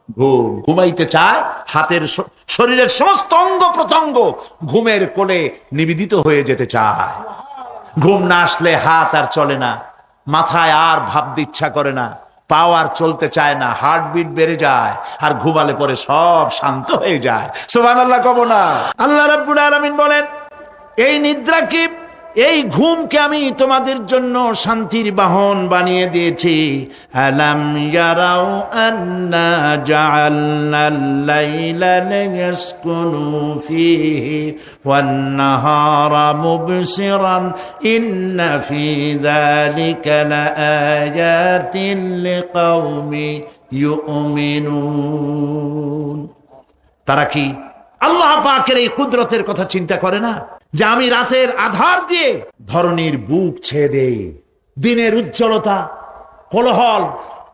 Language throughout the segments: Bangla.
ঘুম। ঘুমাইতে চায়, হাতের শরীরের সমস্ত অঙ্গ প্রত্যঙ্গ ঘুমের কোলে নিবেদিত হয়ে যেতে চায়। ঘুম না আসলে হাত আর চলে না, মাথায় আর ভাবতে ইচ্ছা করে না, পাও আর চলতে চায় না, হার্টবিট বেড়ে যায়, আর ঘুমালে পরে সব শান্ত হয়ে যায়। সুবহানাল্লাহ কব না? আল্লাহ রাব্বুল আলামিন বলেন, এই নিদ্রা কি, এই ঘুমকে আমি তোমাদের জন্য শান্তির বাহন বানিয়ে দিয়েছি। আলাম ইয়ারাউ আন্না জাআলনাল লাইলা লিয়াসকুনু ফীহি ওয়ান নাহারা মুবসিরান ইন্না ফী যালিকা লাআয়াতিন লিকাওমি ইউমিনুন। তারা কি আল্লাহ পাকের এই কুদরতের কথা চিন্তা করে না, যে আমি রাতের আধার দিয়ে ধরনীর বুক ছেয়ে দেই, দিনের উজ্জ্বলতা, কোলাহল,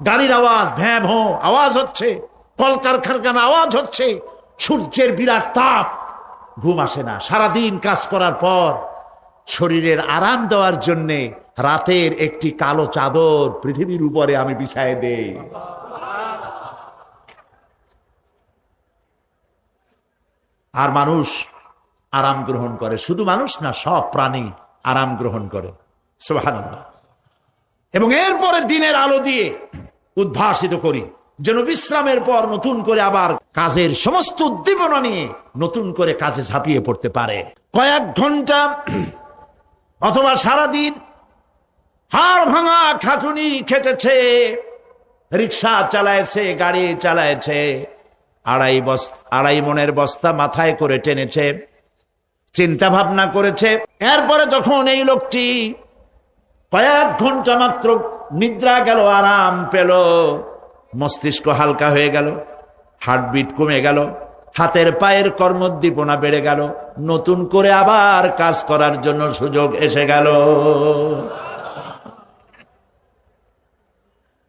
গাড়ির আওয়াজ, ভ্যাঁ ভোঁ আওয়াজ হচ্ছে, কলকারখানার আওয়াজ হচ্ছে, সূর্যের বিরাট তাপ, ঘুম আসে না। সারাদিন কাজ করার পর শরীরের আরাম দেওয়ার জন্যে রাতের একটি কালো চাদর পৃথিবীর উপরে আমি বিছায়ে দেই। আর মানুষ আরাম গ্রহণ করে, শুধু মানুষ না, সব প্রাণী আরাম গ্রহণ করে। সুবহানাল্লাহ। এবং এরপরে দিনের আলো দিয়ে উদ্ভাসিত করি, যেন বিশ্রামের পর নতুন করে আবার কাজের সমস্ত উদ্দীপনা নিয়ে নতুন করে কাজে ঝাঁপিয়ে পড়তে পারে। কয়েক ঘন্টা অথবা সারাদিন হাড় ভাঙা খাটুনি খেটেছে, রিক্সা চালায়ছে, গাড়ি চালায়ছে, আড়াই মনের বস্তা মাথায় করে টেনেছে, চিন্তা ভাবনা করেছে। এরপরে যখন এই লোকটি কয়েক ঘন্টা মাত্র নিদ্রা গেল, আরাম পেল, মস্তিষ্ক হালকা হয়ে গেল, হার্টবিট কমে গেল, হাতের পায়ের কর্মোদ্দীপনা বেড়ে গেল, নতুন করে আবার কাজ করার জন্য সুযোগ এসে গেল।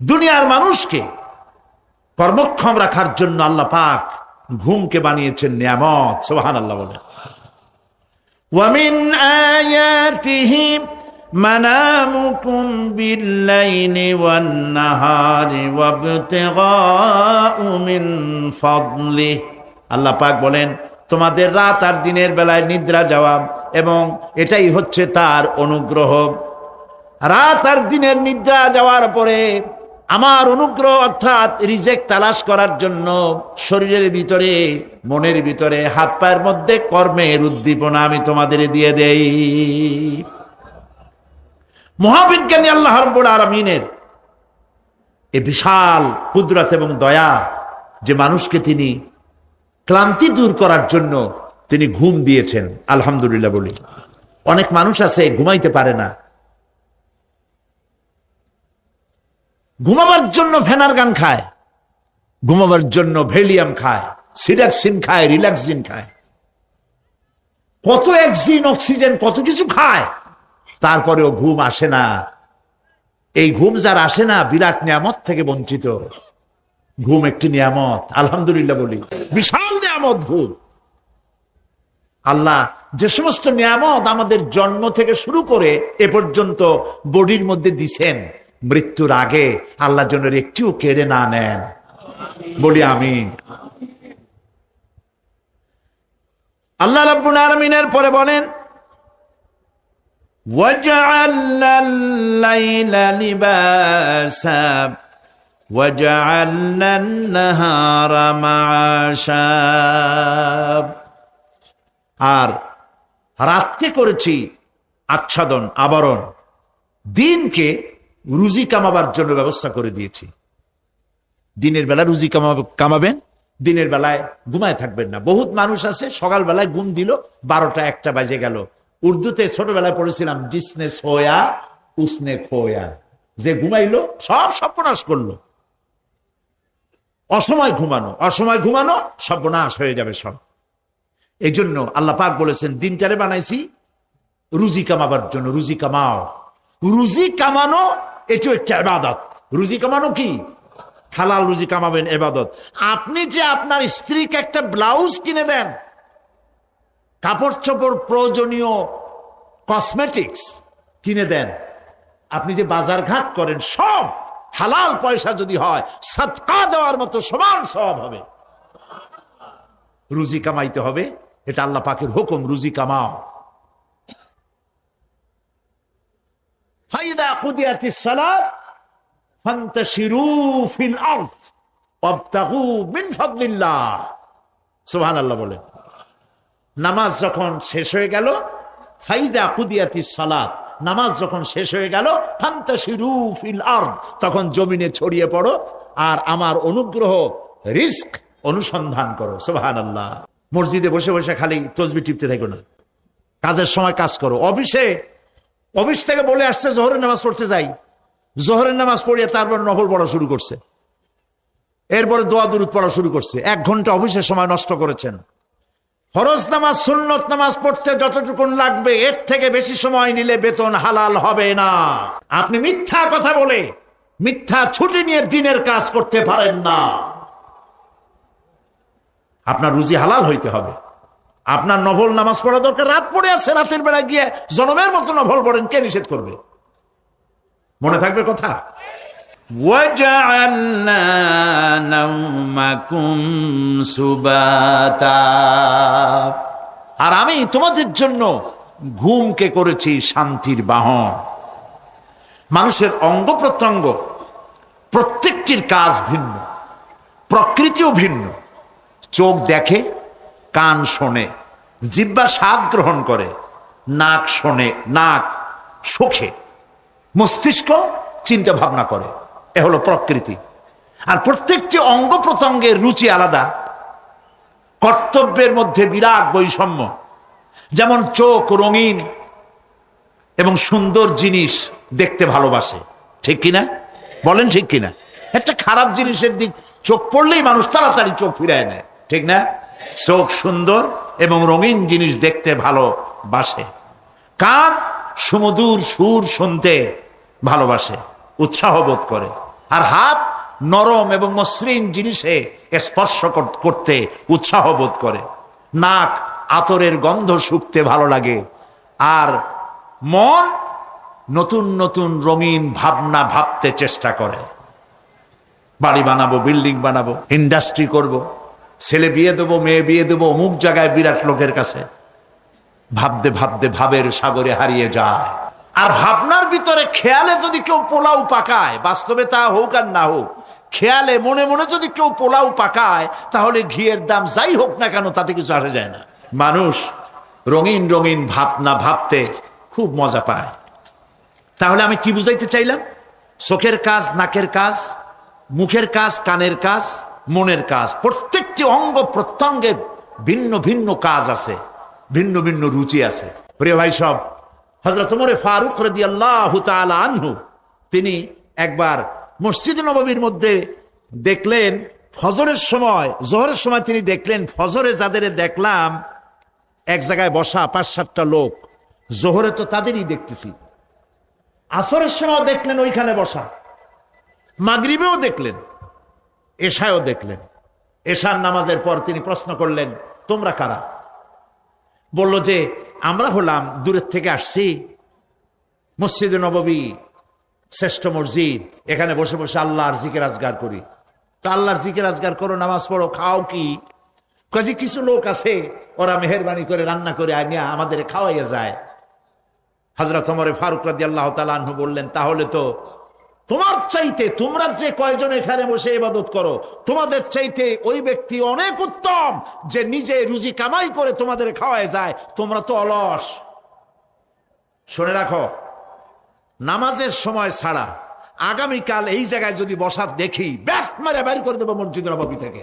দুনিয়ার মানুষকে কর্মক্ষম রাখার জন্য আল্লাহ পাক ঘুমকে বানিয়েছেন নিয়ামত। সুবহানাল্লাহ বলে। ومن آياته منامكم بالليل والنهار وابتغاء من فضله। আল্লাহ পাক বলেন, তোমাদের রাত আর দিনের বেলায় নিদ্রা যাওয়া, এবং এটাই হচ্ছে তার অনুগ্রহ। রাত আর দিনের নিদ্রা যাওয়ার পরে আমার অনুগ্রহ অর্থাৎ রিজেক তালাশ করার জন্য শরীরের ভিতরে, মনের ভিতরে, হাত পায়ের মধ্যে কর্মের উদ্দীপনা আমি তোমাদের দিয়ে দেই। মহাবিজ্ঞানী আল্লাহ রাব্বুল আলামিনের এই বিশাল কুদরত এবং দয়া, যে মানুষকে তিনি ক্লান্তি দূর করার জন্য তিনি ঘুম দিয়েছেন, আলহামদুলিল্লাহ বলি। অনেক মানুষ আছে ঘুমাইতে পারে না, ঘুমাবার জন্য ফেনার গান খায়, ঘুমাবার জন্য ভ্যালিয়াম খায়, সিডাক্সিন খায়, রিল্যাক্সিন খায়, কত অক্সিজেন, অক্সিজেন, কত কিছু খায়, তারপরেও ঘুম আসে না। এই ঘুম যার আসে না, বিরাট নিয়ামত থেকে বঞ্চিত। ঘুম একটি নিয়ামত, আলহামদুলিল্লাহ বলি, বিশাল নিয়ামত ঘুম। আল্লাহ যে সমস্ত নিয়ামত আমাদের জন্ম থেকে শুরু করে এ পর্যন্ত বডির মধ্যে দিছেন, মৃত্যুর আগে আল্লাহ যেন একটিও কেড়ে না নেন, বলি আমিন। আল্লাহ রাব্বুল আলামিনের পরে বলেন, ওয়াজআলনাল লাইলা লিবাসা ওয়াজআলনান নাহারা মাআশা। আর রাতকে করেছি আচ্ছাদন, আবরণ, দিনকে রুজি কামাবার জন্য ব্যবস্থা করে দিয়েছি। দিনের বেলা রুজি কামাবেন, দিনের বেলায় ঘুমায় থাকবেন না। বহুত মানুষ আছে সকাল বেলায় ঘুম দিল, 12টা-1টা বাজে গেল। উর্দুতে ছোটবেলায় পড়েছিলাম, জিসনে সোয়া উসনে খোয়া, যে ঘুমাইলো সব সর্বনাশ করলো। অসময় ঘুমানো, অসময় ঘুমানো সর্বনাশ হয়ে যাবে সব। এই জন্য আল্লাহ পাক বলেছেন, দিনটারে বানাইছি রুজি কামাবার জন্য। রুজি কামাও, রুজি কামানো এটা একটা ইবাদত। রুজি কামানো কি? হালাল রুজি কামাবেন, ইবাদত। আপনি যে আপনার স্ত্রীকে একটা ব্লাউজ কিনে দেন, কাপড় চোপড়, প্রয়োজনীয় কসমেটিক্স কিনে দেন, আপনি যে বাজার ঘাট করেন, সব হালাল পয়সা যদি হয় সাদকা দেওয়ার মতো সমান সওয়াব হবে। রুজি কামাইতে হবে, এটা আল্লাহ পাকের হুকুম, রুজি কামাও। ফাইদা কুদিয়াতিস সালাত ফান্তাশিরু ফিল আরদ ওয়াবতাগু মিন ফাদলিল্লাহ। সুবহানাল্লাহ বলে। নামাজ যখন শেষ হয়ে গেল, ফাইদা কুদিয়াতিস সালাত, নামাজ যখন শেষ হয়ে গেল, ফান্তাশিরু ফিল আরদ, তখন জমিনে ছড়িয়ে পড়ো আর আমার অনুগ্রহ রিস্ক অনুসন্ধান করো। সুবহানাল্লাহ। মসজিদে বসে বসে খালি তসবিহ টিপতে থাকো না, কাজের সময় কাজ করো। অফিস থেকে বলে আসছে জোহরের নামাজ পড়তে যাই, জোহরের নামাজ পড়িয়ে তারপর নফল পড়া শুরু করছে, এরপরে দোয়া দুরূদ পড়া শুরু করছে। 1 ঘন্টা অফিসের সময় নষ্ট করেছেন। ফরজ নামাজ সুন্নত নামাজ পড়তে যতটুকুন লাগবে এর থেকে বেশি সময় নিলে বেতন হালাল হবে না। আপনি মিথ্যা কথা বলে মিথ্যা ছুটি নিয়ে দিনের কাজ করতে পারেন না। আপনার রুজি হালাল হইতে হবে। আপনার নফল নামাজ পড়া দরকার, রাত পড়ে আছে, রাতের বেলা গিয়ে জনমের মতো নফল পড়েন, কে নিষেধ করবে? মনে থাকবে কথা। وَجَعَلْنَا نَوْمَكُمْ سُبَاتًا, আর আমি তোমাদের জন্য ঘুমকে করেছি শান্তির বাহন। মানুষের অঙ্গ প্রত্যঙ্গ প্রত্যেকটির কাজ ভিন্ন, প্রকৃতিও ভিন্ন। চোখ দেখে, কান শোনে, জিহ্বা স্বাদ গ্রহণ করে, নাক শোনে, নাক শোখে, মস্তিষ্ক চিন্তা ভাবনা করে। এ হলো প্রকৃতি। আর প্রত্যেকটি অঙ্গ প্রত্যঙ্গের রুচি আলাদা, কর্তব্যের মধ্যে বিরাট বৈষম্য। যেমন চোখ রঙিন এবং সুন্দর জিনিস দেখতে ভালোবাসে, ঠিক কিনা? বলেন ঠিক কিনা? একটা খারাপ জিনিসের দিক চোখ পড়লেই মানুষ তাড়াতাড়ি চোখ ফিরায় নেয়, ঠিক না? চোখ সুন্দর এবং রঙিন জিনিস দেখতে ভালোবাসে। কান সুমধুর সুর শুনতে ভালোবাসে, উৎসাহ বোধ করে। আর হাত নরম এবং মসৃণ জিনিসে স্পর্শ করতে উৎসাহ বোধ করে। নাক আতরের গন্ধ শুঁকতে ভালো লাগে। আর মন নতুন নতুন রঙিন ভাবনা ভাবতে চেষ্টা করে। বাড়ি বানাবো, বিল্ডিং বানাবো, ইন্ডাস্ট্রি করব, ছেলে বিয়ে দেবো, মেয়ে বিয়ে দেবো অমুক জায়গায় বিরাট লোকের কাছে। ভাবতে ভাবতে ভাবের সাগরে হারিয়ে যায়। আর ভাবনার ভিতরে খেয়ালে যদি কেউ পোলাও পাকায়, বাস্তবে তা হোক আর না হোক, খেয়ালে মনে মনে যদি কেউ পোলাও পাকায়, তাহলে ঘিয়ের দাম যাই হোক না কেন তাতে কিছু আসে যায় না। মানুষ রঙিন রঙিন ভাবনা ভাবতে খুব মজা পায়। তাহলে আমি কি বুঝাইতে চাইলাম? চোখের কাজ, নাকের কাজ, মুখের কাজ, কানের কাজ, মনের কাজ, প্রত্যেকটি অঙ্গ প্রত্যঙ্গের ভিন্ন ভিন্ন কাজ আছে, ভিন্ন ভিন্ন রুচি আছে। প্রিয় ভাই সব, হযরত ওমর ফারুক রাদিয়াল্লাহু তাআলা আনহু তিনি একবার মসজিদ নববীর মধ্যে দেখলেন ফজরের সময়, জোহরের সময় তিনি দেখলেন ফজরে যাদের দেখলাম এক জায়গায় বসা 5-7টা লোক, জোহরে তো তাদেরই দেখতেছি। আসরের সময় দেখলেন ওইখানে বসা, মাগরিবেও দেখলেন, এশায়ও দেখলেন। এশার নামাজের পর তিনি প্রশ্ন করলেন, তোমরা কারা? বলল যে আমরা হলাম দূরের থেকে আসছি, মসজিদে নববী শ্রেষ্ঠ মসজিদ, এখানে বসে বসে আল্লাহর জিকির আজগার করি। তো আল্লাহর জিকির আজগার করো, নামাজ পড়ো, খাও কি? কাজে কিছু লোক আছে ওরা মেহেরবানি করে রান্না করে আনিয়া আমাদের খাওয়াইয়া যায়। হযরত ওমর ফারুক রাদিয়াল্লাহু তাআলা আনহু বললেন, তাহলে তো তোমার চাইতে, তোমরা যে কয়জন এখানে বসে ইবাদত করো, তোমাদের চাইতে ওই ব্যক্তি অনেক উত্তম যে নিজে রুজি কামাই করে তোমাদের খাওয়ায় যায়। তোমরা তো অলস। শুনে রাখো, নামাজের সময় ছাড়া আগামীকাল এই জায়গায় যদি বসা দেখি, ব্যাক মেরে বের করে দেবো মসজিদ নববী থেকে।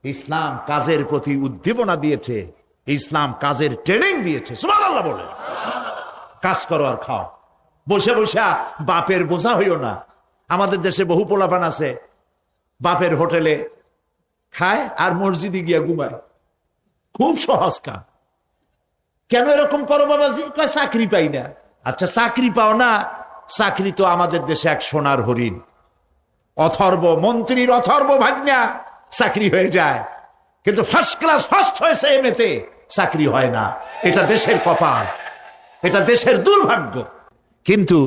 ইসলাম কাজের প্রতি উদ্দীপনা দিয়েছে, ইসলাম কাজের ট্রেনিং দিয়েছে। সুবহানাল্লাহ বলে কাজ করো আর খাও। বসে বসে বাপের বোঝা হইও না। আমাদের দেশে বহু পোলাপান আছে বাপের হোটেলে খায় আর মসজিদে গিয়া ঘুমায়। খুব সহজ কাজ। কেন এরকম করো বাবাজি? কয় চাকরি পাই না। আচ্ছা চাকরি পাও না, চাকরি তো আমাদের দেশে এক সোনার হরিণ। অথর্ব মন্ত্রীর অথর্ব ভাগ্না চাকরি হয়ে যায়, কিন্তু ফার্স্ট ক্লাস ফার্স্ট হয়েছে এমএতে, চাকরি হয় না। এটা দেশের কপাল, এটা দেশের দুর্ভাগ্য। কিন্তু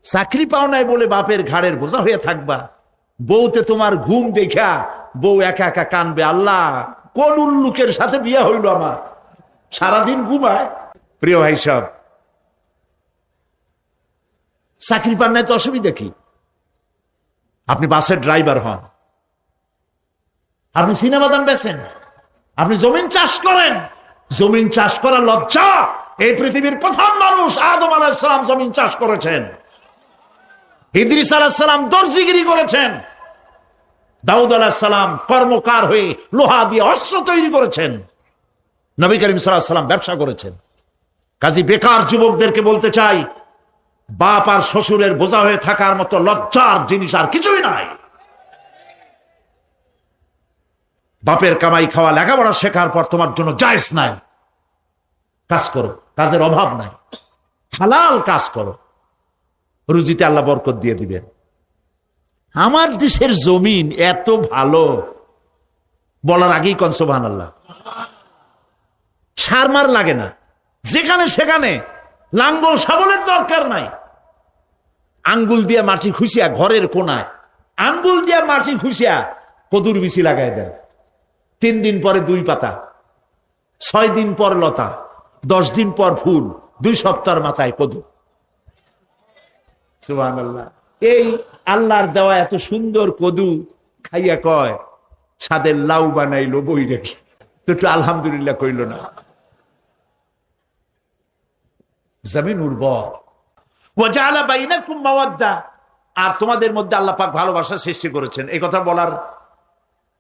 চাকরি পাও নাই বলে বাপের ঘাড়ের বোঝা হয়ে থাকবা। বউতে তোমার ঘুম দেখা বউ একা একা কানবে, আল্লাহ কোন উল্লুকের সাথে বিয়ে হইল আমার, সারাদিন ঘুমায়। প্রিয় ভাই সব, চাকরি পান নাই তো অসুবিধা কি? আপনি বাসের ড্রাইভার হন, আপনি সিনেমাদান বেচেন, আপনি জমিন চাষ করেন। জমিন চাষ করা লজ্জা? এই পৃথিবীর প্রথম মানুষ আদম আলাইহিস সালাম জমিন চাষ করেছেন। ইদ্রিস আলাইহিস সালাম দর্জিগিরি করেছেন। দাউদ আলাইহিস সালাম কর্মকার হয়ে লোহা দিয়ে অস্ত্র তৈরি করেছেন। নবী করিম সাল্লাল্লাহু আলাইহি ওয়াসাল্লাম ব্যবসা করেছেন। কাজী বেকার যুবকদেরকে বলতে চাই, বাপ আর শ্বশুরের বোঝা হয়ে থাকার মতো লজ্জার জিনিস আর কিছুই নাই। বাপের কামাই খাওয়া লেখাপড়া শেখার পর তোমার জন্য জায়েজ নাই। কাজ করো, কাজের অভাব নাই, হালাল কাজ করো, রুজিতে আল্লাহ বরকত দিয়ে দিবেন। আমার দেশের জমিন এত ভালো, বলার আগেই কোন সুবহানাল্লাহ। সারমার লাগে না, যেখানে সেখানে লাঙ্গল শাবলের দরকার নাই। আঙ্গুল দিয়ে মাটি খুশিয়া ঘরের কোনায় আঙ্গুল দিয়ে মাটি খুশিয়া কদুর বিচি লাগাই দেন। 3 দিন পরে 2 পাতা, 6 দিন পর লতা, 10 দিন পর ফুল, 2 সপ্তাহের মাথায় কদু। সুবহানাল্লাহ। এই আল্লাহর দেওয়া এত সুন্দর কদু খাইয়া কয় সাদের লাউ বানাইলো বই রেখে, তো একটু আলহামদুলিল্লাহ কইল না। জমিন উর্বর। ওয়াজাআলা বাইনাকুম মাওয়াদ্দা, আর তোমাদের মধ্যে আল্লাহ পাক ভালোবাসা সৃষ্টি করেছেন। এই কথা বলার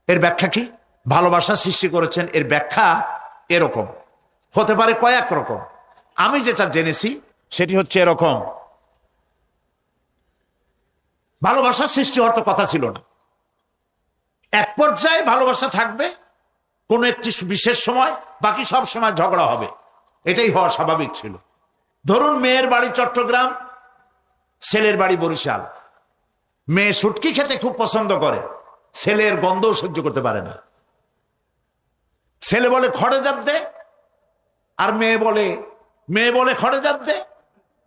এর ব্যাখ্যা কি? ভালোবাসা সৃষ্টি করেছেন এর ব্যাখ্যা এরকম হতে পারে, কয়েক রকম। আমি যেটা জেনেছি সেটি হচ্ছে এরকম, ভালোবাসা সৃষ্টি হওয়ার তো কথা ছিল না। এক পর্যায়ে ভালোবাসা থাকবে কোন একটি বিশেষ সময়, বাকি সব সময় ঝগড়া হবে, এটাই হওয়া স্বাভাবিক ছিল। ধরুন মেয়ের বাড়ি চট্টগ্রাম, ছেলের বাড়ি বরিশাল। মেয়ে শুটকি খেতে খুব পছন্দ করে, ছেলের গন্ধও সহ্য করতে পারে না। ছেলে বলে খড়ে জাত দে, আর মেয়ে বলে খড়ে জাত দে,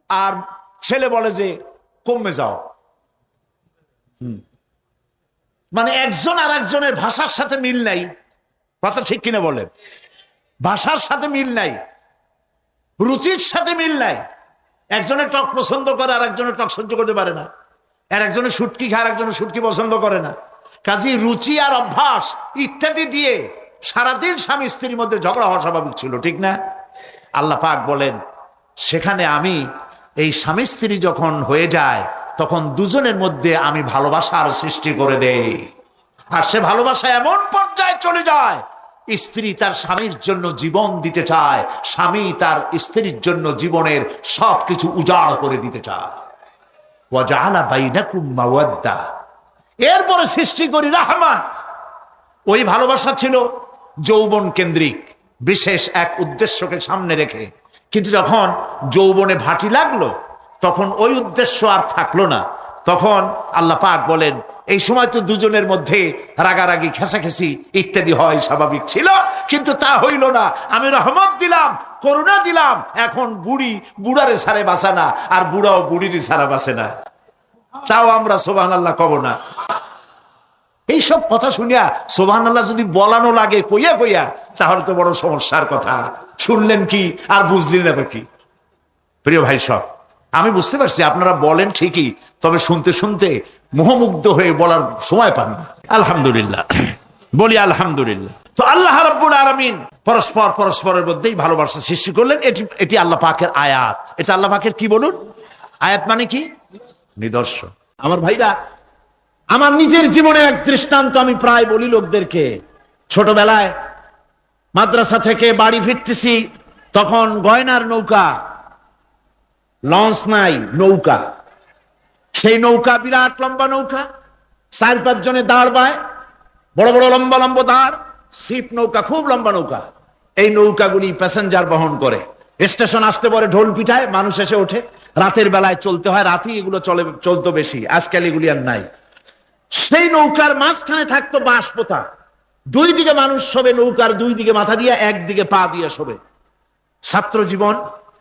আর ছেলে বলে যে কমে যাও। মানে একজন আর একজনের ভাষার সাথে মিল নাই। কথা ঠিক কিনা বলেন? ভাষার সাথে মিল নাই, রুচির সাথে মিল নাই। একজনের টক পছন্দ করে আর একজনের টক সহ্য করতে পারে না, আর একজনের শুটকি খায় আর একজনের শুটকি পছন্দ করে না। কাজী রুচি আর অভ্যাস ইত্যাদি দিয়ে সারাদিন স্বামী স্ত্রীর মধ্যে ঝগড়া হওয়া স্বাভাবিক ছিল, ঠিক না? আল্লাহ পাক বলেন সেখানে আমি এই স্বামী স্ত্রী যখন হয়ে যায় তখন দুজনের মধ্যে আমি ভালোবাসার সৃষ্টি করে দেই। আর সে ভালোবাসা এমন পর্যায়ে চলে যায়, স্ত্রী তার স্বামীর জন্য জীবন দিতে চায়, স্বামী তার স্ত্রীর জন্য জীবনের সবকিছু উজাড় করে দিতে চায়। ওয়াজআলা বাইনাকুম মাওয়াদ্দা, এরপরে সৃষ্টি করি রাহমা। ওই ভালোবাসা ছিল যৌবন কেন্দ্রিক, বিশেষ এক উদ্দেশ্যকে সামনে রেখে। কিন্তু যখন যৌবনে ভাটি লাগলো তখন ওই উদ্দেশ্য আর থাকলো না। তখন আল্লাহ পাক বলেন এই সময় তো দুজনের মধ্যে রাগারাগি, খেসাখেসি ইত্যাদি হয়, স্বাভাবিক ছিল, কিন্তু তা হইল না। আমি রহমত দিলাম, করুণা দিলাম। এখন বুড়ারে ছাড়ে বাঁচে না, আর বুড়াও বুড়ির ছাড়া বাঁচে না। তাও আমরা সুবহানাল্লাহ কব না। এইসব কথা শুনিয়া সুবহানাল্লাহ যদি বলানো লাগে কইয়া কইয়া, তাহলে তো বড় সমস্যার কথা। শুনলেন কি আর বুঝলেন না কি? প্রিয় ভাই সব, আমি বুঝতে পারছি আপনারা বলেন ঠিকই, তবে শুনতে শুনতে মোহমুগ্ধ হয়ে বলার সময় পান না। আলহামদুলিল্লাহ, বলি আলহামদুলিল্লাহ। তো আল্লাহ রাব্বুল আলামিন পরস্পরের মধ্যেই ভালোবাসা সৃষ্টি করলেন। এটি আল্লাহ পাকের আয়াত। এটা আল্লাহ পাকের কি বলুন? আয়াত মানে কি? নিদর্শন। আমার ভাইরা, আমার নিজের জীবনে এক দৃষ্টান্ত আমি প্রায় বলি লোকদেরকে। ছোটবেলায় মাদ্রাসা থেকে বাড়ি ফিরতেছি, তখন গয়নার নৌকা, লঞ্চ নাই, নৌকা। সেই নৌকা বিরাট লম্বা নৌকা, 4-5 জনে দাঁড় বায়, বড় বড় লম্বা লম্বা দাঁড়, ছিপ নৌকা, খুব লম্বা নৌকা। এই নৌকাগুলি প্যাসেঞ্জার বহন করে। স্টেশন আসতে পরে ঢোল পিঠায়, মানুষ এসে ওঠে। রাতের বেলায় চলতে হয়, রাতেই এগুলো চলতো বেশি, আজকাল এগুলি আর নাই। সেই নৌকার মাঝখানে থাকতো বাঁশ পোতা, 2 দিকে মানুষ শোবে, নৌকার 2 দিকে মাথা দিয়ে, 1 দিকে পা দিয়ে শোবে। ছাত্র জীবন,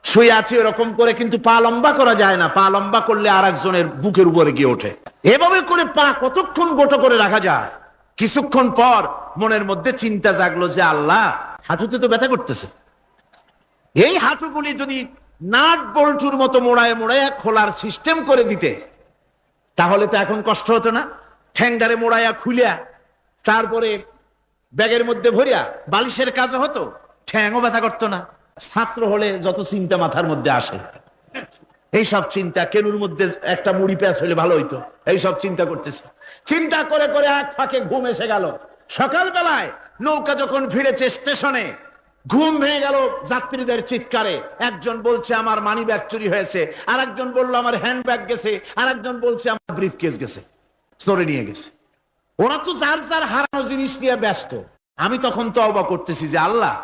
শুয়ে আছি এরকম করে, কিন্তু পা লম্বা করা যায় না। পা লম্বা করলে আর একজনের বুকের উপরে গিয়ে ওঠে। এভাবে করে পা কতক্ষণ গোটো করে রাখা যায়? কিছুক্ষণ পর মনের মধ্যে চিন্তা জাগলো যে আল্লাহ, হাঁটুতে তো ব্যথা করতেছে, এই হাঁটুগুলি যদি নাট বল্টুর মতো মোড়ায় মোড়ায় খোলার সিস্টেম করে দিতে, তাহলে তো এখন কষ্ট হতো না। ঠ্যাংডারে মোড়াইয়া খুলিয়া তারপরে ব্যাগের মধ্যে ভরিয়া বালিশের কাজ হতো, ঠ্যাংও ব্যথা করতো না। ছাত্র হলে যত চিন্তা মাথার মধ্যে আসে, এইসব চিন্তা, কেনুর মধ্যে একটা মুড়ি পেঁয়াজ হইলে ভালো হইতো, এইসব চিন্তা করতেছে। চিন্তা করে করে এক ফাঁকে ঘুম এসে গেল। সকালবেলায় নৌকা যখন ফিরেছে স্টেশনে, ঘুম ভেঙে গেল যাত্রীদের চিৎকারে। একজন বলছে আমার মানি ব্যাগ চুরি হয়েছে, আর একজন বললো আমার হ্যান্ড ব্যাগ গেছে, আর একজন বলছে আমার ব্রিফ কেস গেছে, চোরে নিয়ে গেছে। ওরা তো যার যার হারানো জিনিস নিয়ে ব্যস্ত। আমি তখন তওবা করতেছি যে আল্লাহ,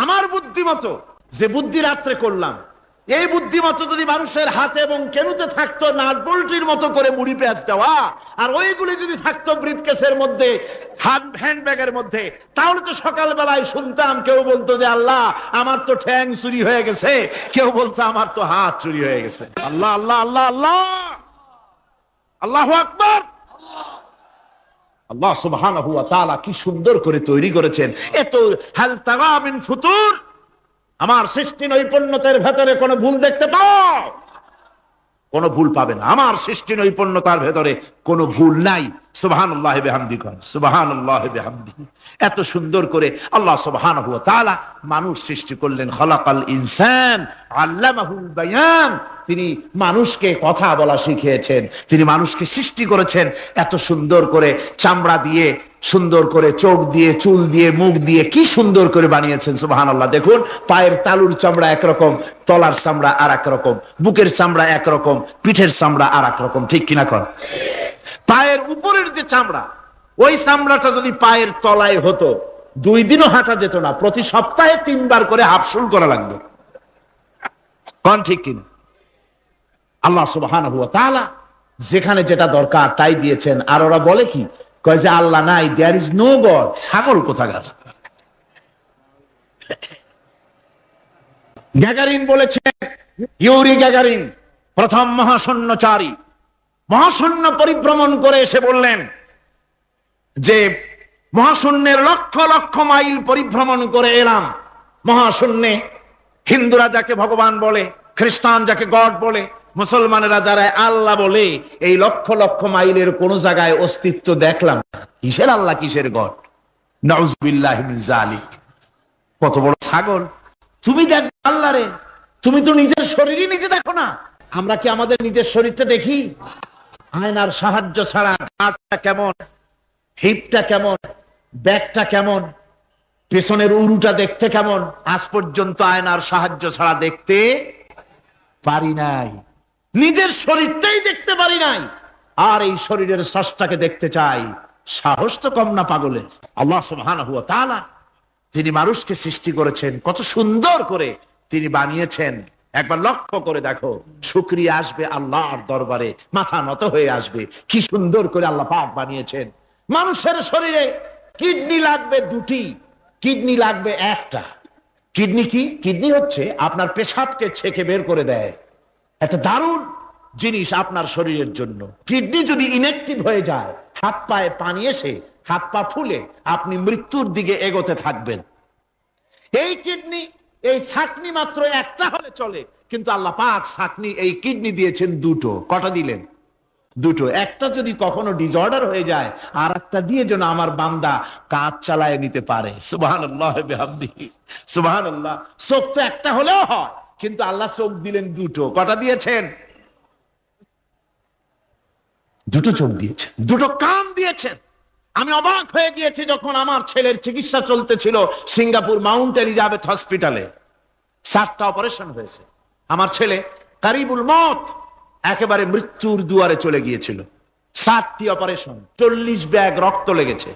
আমার বুদ্ধিমতো যে বুদ্ধি রাত্রে করলাম, এই বুদ্ধিমতো যদি মানুষের হাতে এবং কেনুতে থাকতো নাট বল্টুর মতো করে মুড়ি পেঁয়াজ দেওয়া, আর ওইগুলি যদি থাকতো ব্রিফকেসের মধ্যে, হ্যান্ড ব্যাগের মধ্যে, তাহলে তো সকালবেলায় শুনতাম কেউ বলতো যে আল্লাহ আমার তো ঠ্যাং চুরি হয়ে গেছে, কেউ বলতো আমার তো হাত চুরি হয়ে গেছে। আল্লাহ আল্লাহ আল্লাহ আল্লাহ, আল্লাহু আকবার। আল্লাহ সুবহানাহু ওয়া তাআলা কি সুন্দর করে তৈরি করেছেন। এত হাল তারা মিন ফুতুর, আমার সৃষ্টি নৈপুণ্যতার ভেতরে কোনো ভুল দেখতে পাও? কোনো ভুল পাবে না। আমার সৃষ্টি নৈপুণ্যতার ভেতরে কোনো ভুল নাই। সুবহানাল্লাহি বিহামদিহি, সুবহানাল্লাহি বিহামদিহি। এত সুন্দর করে আল্লাহ সুবহানাহু ওয়া তাআলা মানুষ সৃষ্টি করলেন। খালাকাল ইনসান আল্লামাহুল বায়ান। তিনি মানুষকে কথা বলা শিখিয়েছেন, তিনি মানুষকে সৃষ্টি করেছেন এত সুন্দর করে, চামড়া দিয়ে, সুন্দর করে চোখ দিয়ে, চুল দিয়ে, মুখ দিয়ে, কি সুন্দর করে বানিয়েছেন। সুবহানাল্লাহ। দেখুন, পায়ের তালুর চামড়া একরকম, তলার চামড়া আর এক রকম, বুকের চামড়া একরকম, পিঠের চামড়া আর এক রকম, ঠিক কিনা কর? পায়ের উপরের যে চামড়া, ওই চামড়াটা যদি পায়ের তলায় হতো, 2 দিনও হাঁটা যেত না। প্রতি সপ্তাহে 3 বার করে হাফসুল করা লাগতো। কোন ঠিক কিনা? আল্লাহ সুবহানাহু ওয়া তাআলা যেখানে যেটা দরকার তাই দিয়েছেন। আর ওরা বলে কি, কয় যে আল্লাহ নাই, দেয়ার ইজ নো গড। ছাগল কোথাকার। গ্যাগারিন বলেছেন, ইউরি গ্যাগারিন প্রথম মহাশূন্যচারী, মহাশূন্য পরিভ্রমণ করে এসে বললেন যে মহাশূন্যের লক্ষ লক্ষ মাইল পরিভ্রমণ করে এলাম। মহাশূন্যে হিন্দুরা যাকে ভগবান বলে, খ্রিস্টান যাকে গড বলে, মুসলমানেরা যারা আল্লাহ বলে, এই লক্ষ লক্ষ মাইলের কোন জায়গায় অস্তিত্ব দেখলাম না। কিসের আল্লাহ, কিসের গড? নাউযুবিল্লাহি মিন যালিক। কত বড় ছাগল! তুমি দেখো আল্লাহ রে, তুমি তো নিজের শরীরই নিজে দেখো না। আমরা কি আমাদের নিজের শরীরটা দেখি? আয়নার সাহায্য ছাড়া হাতটা কেমন, হিপটা কেমন, ব্যাকটা কেমন, পেছনের উরুটা দেখতে কেমন, আজ পর্যন্ত আয়নার সাহায্য ছাড়া দেখতে পারি নাই। নিজের শরীরটাই দেখতে পারি নাই, আর এই শরীরের স্রষ্টাকে দেখতে চাই। সাহস তো কম না পাগলের। আল্লাহ সুবহানাহু ওয়া তাআলা তিনি মানুষকে সৃষ্টি করেছেন, কত সুন্দর করে তিনি বানিয়েছেন। একবার লক্ষ্য করে দেখো, শুকরিয়া আসবে আল্লাহর দরবারে, মাথা নত হয়ে আসবে। কি সুন্দর করে আল্লাহ পাক বানিয়েছেন। মানুষের শরীরে কিডনি লাগবে 2টি, কিডনি লাগবে 1টা। কিডনি কি? কিডনি হচ্ছে আপনার পেশাবকে ছেঁকে বের করে দেয়, একটা দারুণ জিনিস আপনার শরীরের জন্য। কিডনি যদি ইনঅ্যাক্টিভ হয়ে যায়, হাত পায়ে পানি এসে হাত পা ফুলে আপনি মৃত্যুর দিকে এগোতে থাকবেন। এই কিডনি, এই ছাকনি মাত্র 1টা হলে চলে, কিন্তু আল্লাহ পাক ছাকনি, এই কিডনি দিয়েছেন 2টো। কটা দিলেন? 2টো। একটা যদি কখনো ডিসঅর্ডার হয়ে যায়, আর একটা দিয়ে যেন আমার বান্দা কাজ চালায় নিতে পারে। সুবহানাল্লাহ বিহামদিহি, সুবহানাল্লাহ। চোখ তো একটা হলেও হয়, কিন্তু আল্লাহ চোখ দিলেন 2টো। কটা দিয়েছেন? 2টো চোখ দিয়েছেন, 2টো কান দিয়েছেন। আমি অবাক হয়ে গিয়েছি যখন আমার ছেলের চিকিৎসা চলতেছিল সিঙ্গাপুর মাউন্ট এলিজাবেথ হসপিটালে। 7টা অপারেশন হয়েছে। আমার ছেলে কারিবুল মত, একেবারে মৃত্যুর দুয়ারে চলে গিয়েছিল। 7টি অপারেশন, 40 ব্যাগ রক্ত লেগেছে।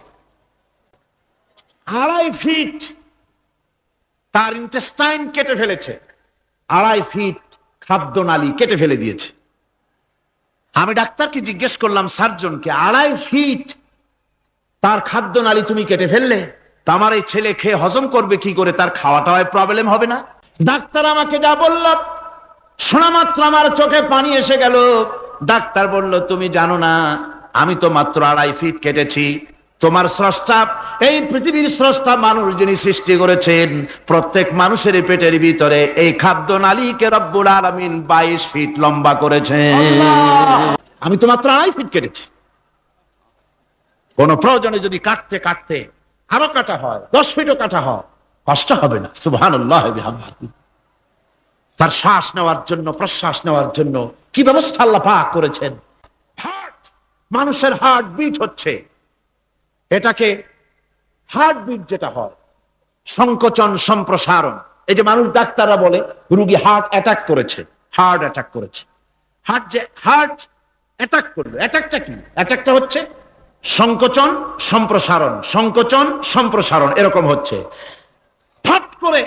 2.5 ফিট তার ইন্টেস্টাইন কেটে ফেলেছে, 2.5 ফিট খাদ্যনালী কেটে ফেলে দিয়েছে। আমি ডাক্তারকে জিজ্ঞেস করলাম, সার্জনকে, 2.5 ফিট তার খাদ্যনালী তুমি কেটে ফেললে, তা আমার এই ছেলে খেয়ে হজম করবে কি করে? তার খাওয়াটাও প্রবলেম হবে না? ডাক্তার আমাকে যা বলল, শোনা মাত্র আমার চোখে পানি এসে গেল। ডাক্তার বলল, তুমি জানো না আমি তো মাত্র 2.5 ফিট কেটেছি। তোমার স্রষ্টা, এই পৃথিবীর স্রষ্টা মানুষ যিনি সৃষ্টি করেছেন, প্রত্যেক মানুষের পেটের ভিতরে এই খাদ্য নালীকে রব্বুল আলামিন 22 ফিট লম্বা করেছেন। আমি তো মাত্র 2.5 ফিট কেটেছি। কোন প্রয়োজনে যদি কাটতে কাটতে আরো কাটা হয়, 10 ফিটও কাটা হয়, কষ্ট হবে না। সুবহানাল্লাহ বিহামদিহি। তার শ্বাস নেওয়ার জন্য, প্রশ্বাস নেওয়ার জন্য কি ব্যবস্থা আল্লাহ পাক করেছেন। হার্ট, মানুষের হার্ট বিট হচ্ছে, এটাকে হার্ট বিট যেটা হয়, সংকোচন সম্প্রসারণ। এই যে মানুষ, ডাক্তাররা বলে রোগী হার্ট অ্যাটাক করেছে, হার্ট অ্যাটাক করেছে। হার্ট অ্যাটাক করলো, অ্যাটাকটা কি? অ্যাটাকটা হচ্ছে সংকোচন সম্প্রসারণ, সংকোচন সম্প্রসারণ, এরকম হচ্ছে। ফট করে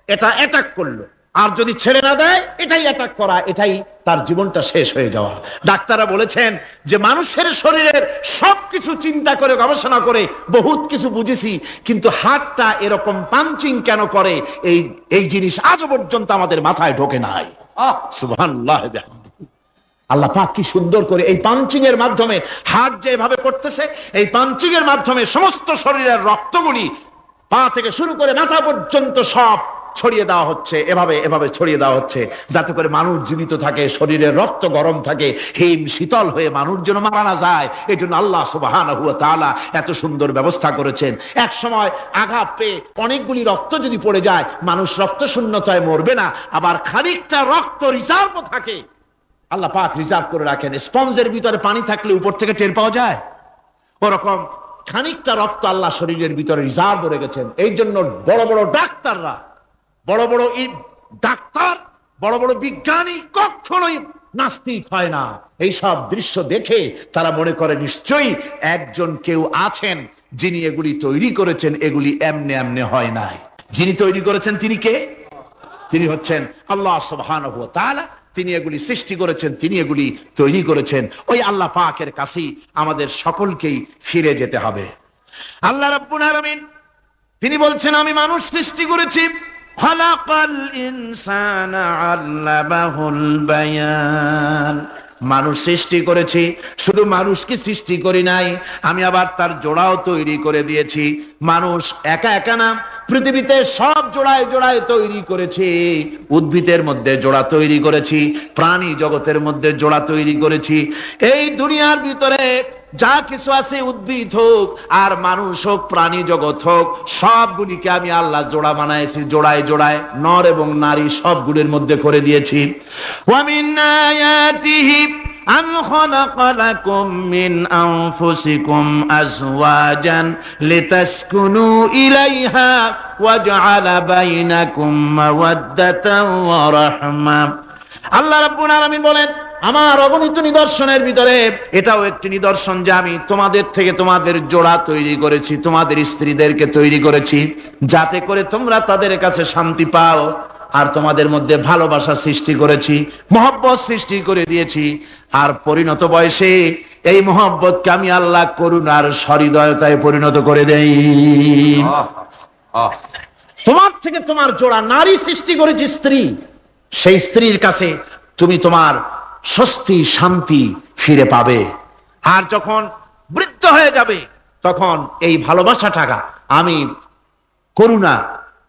এটা অ্যাটাক করলো, আর যদি ছেড়ে না দেয় এটাই অ্যাটাক করা, এটাই তার জীবনটা শেষ হয়ে যাওয়া। ডাক্তাররা বলেছেন যে মানুষের শরীরের সবকিছু চিন্তা করে, গবেষণা করে বহুত কিছু বুঝেছি, কিন্তু হার্টটা এরকম পাঞ্চিং কেন করে, এই জিনিস আজও পর্যন্ত আমাদের মাথায় ঢোকে নাই। সুবহানাল্লাহ। আল্লাহ পাক কি সুন্দর করে এই পাঞ্চিং এর মাধ্যমে, হার্ট যেভাবে করতেছে, এই পাঞ্চিং এর মাধ্যমে সমস্ত শরীরের রক্তগুলি পা থেকে শুরু করে মাথা পর্যন্ত সব ছড়িয়ে দেওয়া হচ্ছে, এভাবে ছড়িয়ে দেওয়া হচ্ছে, যাতে করে মানুষ জীবিত থাকে, শরীরের রক্ত গরম থাকে, হিম শীতল হয়ে মানুষ যেন মারা না যায়। এই জন্য আল্লাহ সুবহানাহু ওয়া তাআলা এত সুন্দর ব্যবস্থা করেছেন। এক সময় আঘাত পেয়ে অনেকগুলি রক্ত যদি পড়ে যায়, মানুষ রক্ত শূন্যতায় মরবে না, আবার খানিকটা রক্ত রিজার্ভ থাকে, আল্লাহ পাক রিজার্ভ করে রাখেন। স্পঞ্জের ভিতরে পানি থাকলে উপর থেকে টের পাওয়া যায়, ওরকম খানিকটা রক্ত আল্লাহ শরীরের ভিতরে রিজার্ভ রেখেছেন। এই জন্য বড় বড় ডাক্তাররা, বড় বড় ডাক্তার, বড় বড় বিজ্ঞানী কখনোই নাস্তিক হয় না। এই সব দৃশ্য দেখে তারা মনে করে নিশ্চয়ই একজন কেউ আছেন যিনি এগুলি তৈরি করেছেন, এগুলি এমনে এমনে হয় নাই। যিনি তৈরি করেছেন তিনি কে? তিনি হচ্ছেন আল্লাহ সুবহানাহু ওয়া তাআলা। তিনি এগুলি সৃষ্টি করেছেন, তিনি এগুলি তৈরি করেছেন। ওই আল্লাহ পাকের কাছেই আমাদের সকলকেই ফিরে যেতে হবে। আল্লাহ রাব্বুল আলামিন তিনি বলছেন, আমি মানুষ সৃষ্টি করেছি, খালাকাল ইনসানা আল্লামাহুল বায়ান। মানুষ সৃষ্টি করেছি, শুধু মানুষকে সৃষ্টি করি নাই, আমি আবার তার জোড়াও তৈরি করে দিয়েছি। মানুষ একা একা না, পৃথিবীতে সব জোড়ায় জোড়ায় তৈরি করেছি। উদ্ভিদের মধ্যে জোড়া তৈরি করেছি, প্রাণী জগতের মধ্যে জোড়া তৈরি করেছি। এই দুনিয়ার ভিতরে যা কিছু আছে, উদ্ভিদ হোক আর মানুষ হোক, প্রাণী জগৎ হোক, সবগুলিকে আমি আল্লাহ জোড়া বানাইছি, জোড়ায় জোড়ায় নর এবং নারী সবগুলির মধ্যে করে দিয়েছি। ওয়া মিন আয়াতিহি আন খালাকা লাকুম মিন আনফুসিকুম আজওয়াজান লিতাসকুনু ইলাইহা ওয়া জাআলা বাইনাকুম মাওয়াদ্দাতান ওয়া রাহমা। আল্লাহ রাব্বুল আলামিন বলেন, আমার অগণিত নিদর্শনের ভিতরে এটাও একটি নিদর্শন যে আমি তোমাদের থেকে তোমাদের জোড়া তৈরি করেছি, তোমাদের স্ত্রীদেরকে তৈরি করেছি, যাতে করে তোমরা তাদের কাছে শান্তি পাও। আর তোমাদের মধ্যে ভালোবাসা সৃষ্টি করেছি, মহব্বত সৃষ্টি করে দিয়েছি। আর পরিণত বয়সে এই মহব্বতকে আমি আল্লাহ করুণার সহৃদয়তায় পরিণত করে দেই। তোমার থেকে তোমার জোড়া নারী সৃষ্টি করেছি, স্ত্রী, সেই স্ত্রীর কাছে তুমি তোমার স্বস্তি শান্তি ফিরে পাবে। আর যখন বৃদ্ধ হয়ে যাবে, তখন এই ভালোবাসাটাকে আমি করুণা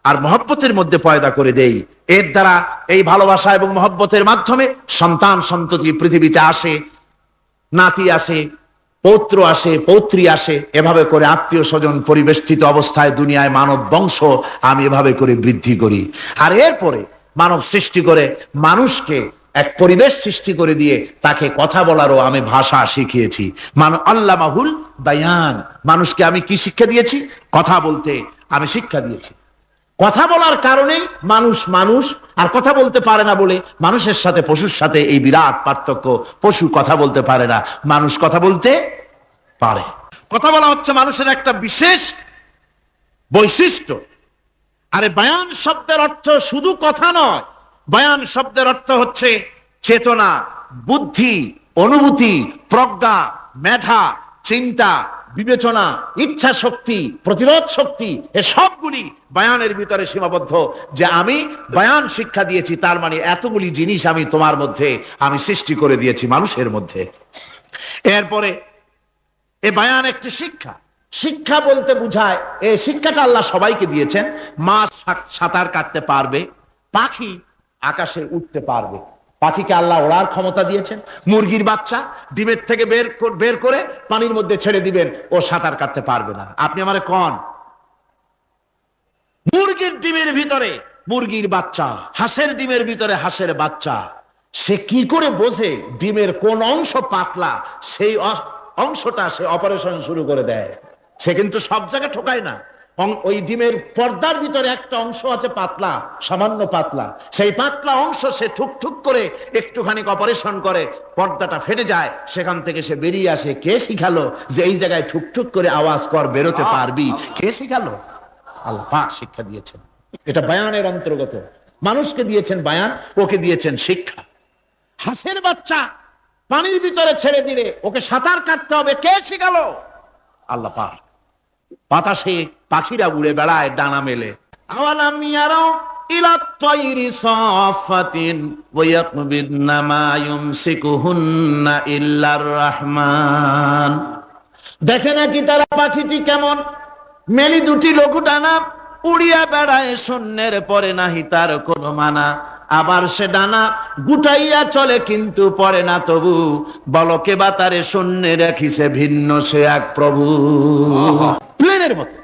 আর মহব্বতের মধ্যে পয়দা করে দেই। এর দ্বারা এই ভালোবাসা এবং মহব্বতের মাধ্যমে সন্তান সন্ততি পৃথিবীতে আসে, নাতি আসে, পৌত্র আসে, পৌত্রী আসে, এভাবে করে আত্মীয় স্বজন পরিবেষ্টিত অবস্থায় দুনিয়ায় মানব বংশ আমি এভাবে করে বৃদ্ধি করি। আর এরপরে মানব সৃষ্টি করে মানুষকে এক পরিবেশ সৃষ্টি করে দিয়ে তাকে কথা বলারও আমি ভাষা শিখিয়েছি। আল্লামাহুল বায়ান, মানুষকে আমি কি শিক্ষা দিয়েছি? কথা বলতে আমি শিক্ষা দিয়েছি। কথা বলার কারণেই মানুষ আর কথা বলতে পারে না বলে মানুষের সাথে পশুর সাথে এই বিরাট পার্থক্য। পশু কথা বলতে পারে না, মানুষ কথা বলতে পারে। কথা বলা হচ্ছে মানুষের একটা বিশেষ বৈশিষ্ট্য। আরে বায়ান শব্দের অর্থ শুধু কথা নয়, বায়ান শব্দের অর্থ হচ্ছে চেতনা, বুদ্ধি, অনুভূতি, প্রজ্ঞা, মেধা, চিন্তা, বিবেচনা, ইচ্ছা শক্তি, প্রতিরোধ শক্তি, এ সবগুলি বয়ানের ভিতরে সীমাবদ্ধ। যে আমি বয়ান শিক্ষা দিয়েছি, তার মানে এতগুলি জিনিস আমি তোমার মধ্যে আমি সৃষ্টি করে দিয়েছি মানুষের মধ্যে। এরপরে এ বয়ান একটি শিক্ষা। শিক্ষা বলতে বুঝায়, এই শিক্ষাটা আল্লাহ সবাইকে দিয়েছেন। মাছ সাঁতার কাটতে পারবে, পাখি আকাশে উঠতে পারবে, পাখিকে আল্লাহ ওড়ার ক্ষমতা দিয়েছেন। মুরগির বাচ্চা ডিমের থেকে বের করে পানির মধ্যে ছেড়ে দিবেন, ও সাঁতার কাটতে পারবে না। আপনি আমারে কোন মুরগির ডিমের ভিতরে মুরগির বাচ্চা, হাঁসের ডিমের ভিতরে হাঁসের বাচ্চা, সে কি করে বোঝে ডিমের কোন অংশ পাতলা, সেই অংশটা সে অপারেশন শুরু করে দেয়। সে কিন্তু সব জায়গায় ঠোকায় না। ওই ডিমের পর্দার ভিতরে একটা অংশ আছে পাতলা, সামান্য পাতলা, সেই পাতলা অংশ সে ঠুক করে একটুখানি অপারেশন করে, পর্দাটা ফেটে যায়, সেখান থেকে সে বেরিয়ে আসে। কে শিখালো যে এই জায়গায় ঠুক করে আওয়াজ কর, বেরোতে পারবি? কে শিখালো? আল্লাহ পাক শিক্ষা দিয়েছেন। এটা বয়ানের অন্তর্গত। মানুষকে দিয়েছেন বয়ান, ওকে দিয়েছেন শিক্ষা। হাঁসের বাচ্চা পানির ভিতরে ছেড়ে দিলে ওকে সাঁতার কাটতে হবে, কে শিখালো? আল্লাহ পাক। বাতাসে পাখিরা উড়ে বেড়ায় ডানা মেলে। আওয়ালাম ইয়ারাউ ইলা তায়রি সাফাতিন ওয়া ইয়াকবিদনা মা ইউমসিকুহুন্না ইল্লার রহমান। দেখে নাকি তারা পাখিটি কেমন মেলি দুটি লঘু ডানা উড়িয়া বেড়ায়, শূন্যের পরে নাহি তার কোনো মানা। আবার সে ডানা গুটাইয়া চলে কিন্তু পড়ে না তবু, বলকে বাতারে শূন্যে রাখিছে ভিন্ন সে এক প্রভু। প্লেনের মতো,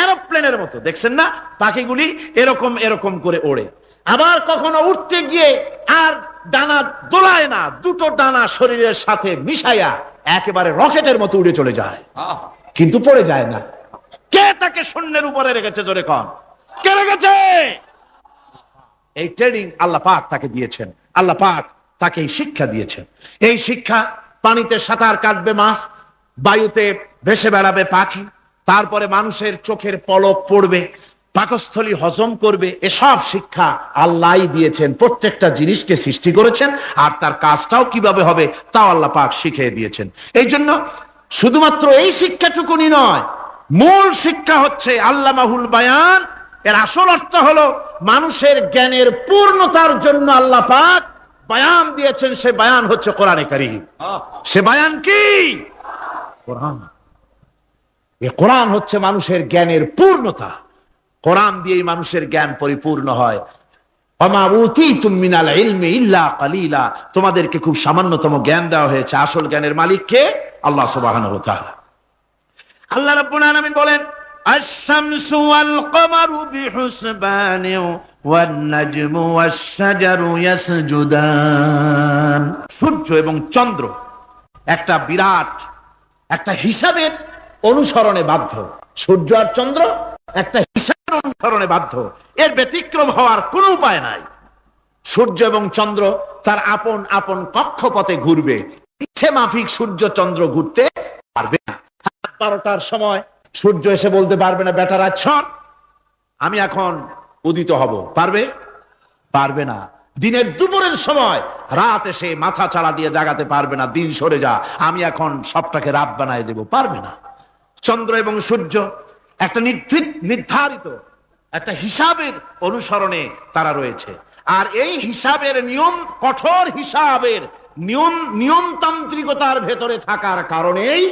এরোপ্লেনের মতো দেখছেন না পাখিগুলি এরকম এরকম করে ওড়ে। আবার কখনো উঠতে গিয়ে আর ডানা দোলায় না, দুটো ডানা শরীরের সাথে মিশাইয়া একেবারে রকেটের মতো উড়ে চলে যায়, কিন্তু পড়ে যায় না। কে তাকে শূন্যের উপরে রেখেছে? জোরে কন, কে রেখেছে? এই ট্রেনিং আল্লাহ পাক তাকে দিয়েছেন। আল্লাহ পাক তাকে এই শিক্ষা দিয়েছেন। এই শিক্ষা, পানিতে সাঁতার কাটবে মাছ, বায়ুতে ভেসে বেড়াবে পাখি, তারপরে মানুষের চোখের পলক পড়বে, পাকস্থলী হজম করবে, এসব শিক্ষা আল্লাহই দিয়েছেন। প্রত্যেকটা জিনিসকে সৃষ্টি করেছেন, আর তার কাজটাও কিভাবে হবে তাও আল্লাহ পাক শিখিয়ে দিয়েছেন। এই জন্য শুধুমাত্র এই শিক্ষাটুকুনি নয়, মূল শিক্ষা হচ্ছে আল্লামাহুল বায়ান। এর আসল অর্থ হলো মানুষের জ্ঞানের পূর্ণতার জন্য আল্লাহ পাক বায়ান দিয়েছেন। সে বায়ান হচ্ছে কোরআনে কারীম। সে বায়ান কি? কোরআন। এই কোরআন হচ্ছে মানুষের জ্ঞানের পূর্ণতা। কোরআন দিয়েই মানুষের জ্ঞান পরিপূর্ণ হয়। ওমা উতীতুম মিনাল ইলমি ইল্লা কালিলা। তোমাদেরকে খুব সামান্যতম জ্ঞান দেওয়া হয়েছে। আসল জ্ঞানের মালিক কে? আল্লাহ সুবহানাহু ওয়া তাআলা। আল্লাহ রাব্বুল আলামিন বলেন, আশ-শামসু ওয়াল কমারু বিহুসবান ওয়ান নাজমু ওয়াশ-শাজারু ইয়াসজুদান। সূর্য এবং চন্দ্র একটা বিরাট একটা হিসাবের অনুসরণে বাধ্য। সূর্য আর চন্দ্র একটা হিসাবের অনুসরণে বাধ্য, এর ব্যতিক্রম হওয়ার কোনো উপায় নাই। সূর্য এবং চন্দ্র তার আপন আপন কক্ষপথে ঘুরবে, ইচ্ছে মাফিক সূর্য চন্দ্র ঘুরতে পারবে না। 12টার সময় সূর্য এসে বলতে পারবে না, বেটারা ছন আমি এখন উদিত হব, পারবে? পারবে না। দিনের দুপুরের সময় রাত এসে মাথা চাড়া দিয়ে জাগাতে পারবে না, দিন সরে যা আমি এখন সবটাকে রাত বানায় দেব, পারবে না। চন্দ্র এবং সূর্য একটা নির্ধারিত একটা হিসাবের অনুসরণে তারা রয়েছে, আর এই হিসাবের নিয়ম, কঠোর হিসাবের নিয়মতান্ত্রিকতার ভেতরে থাকার কারণেই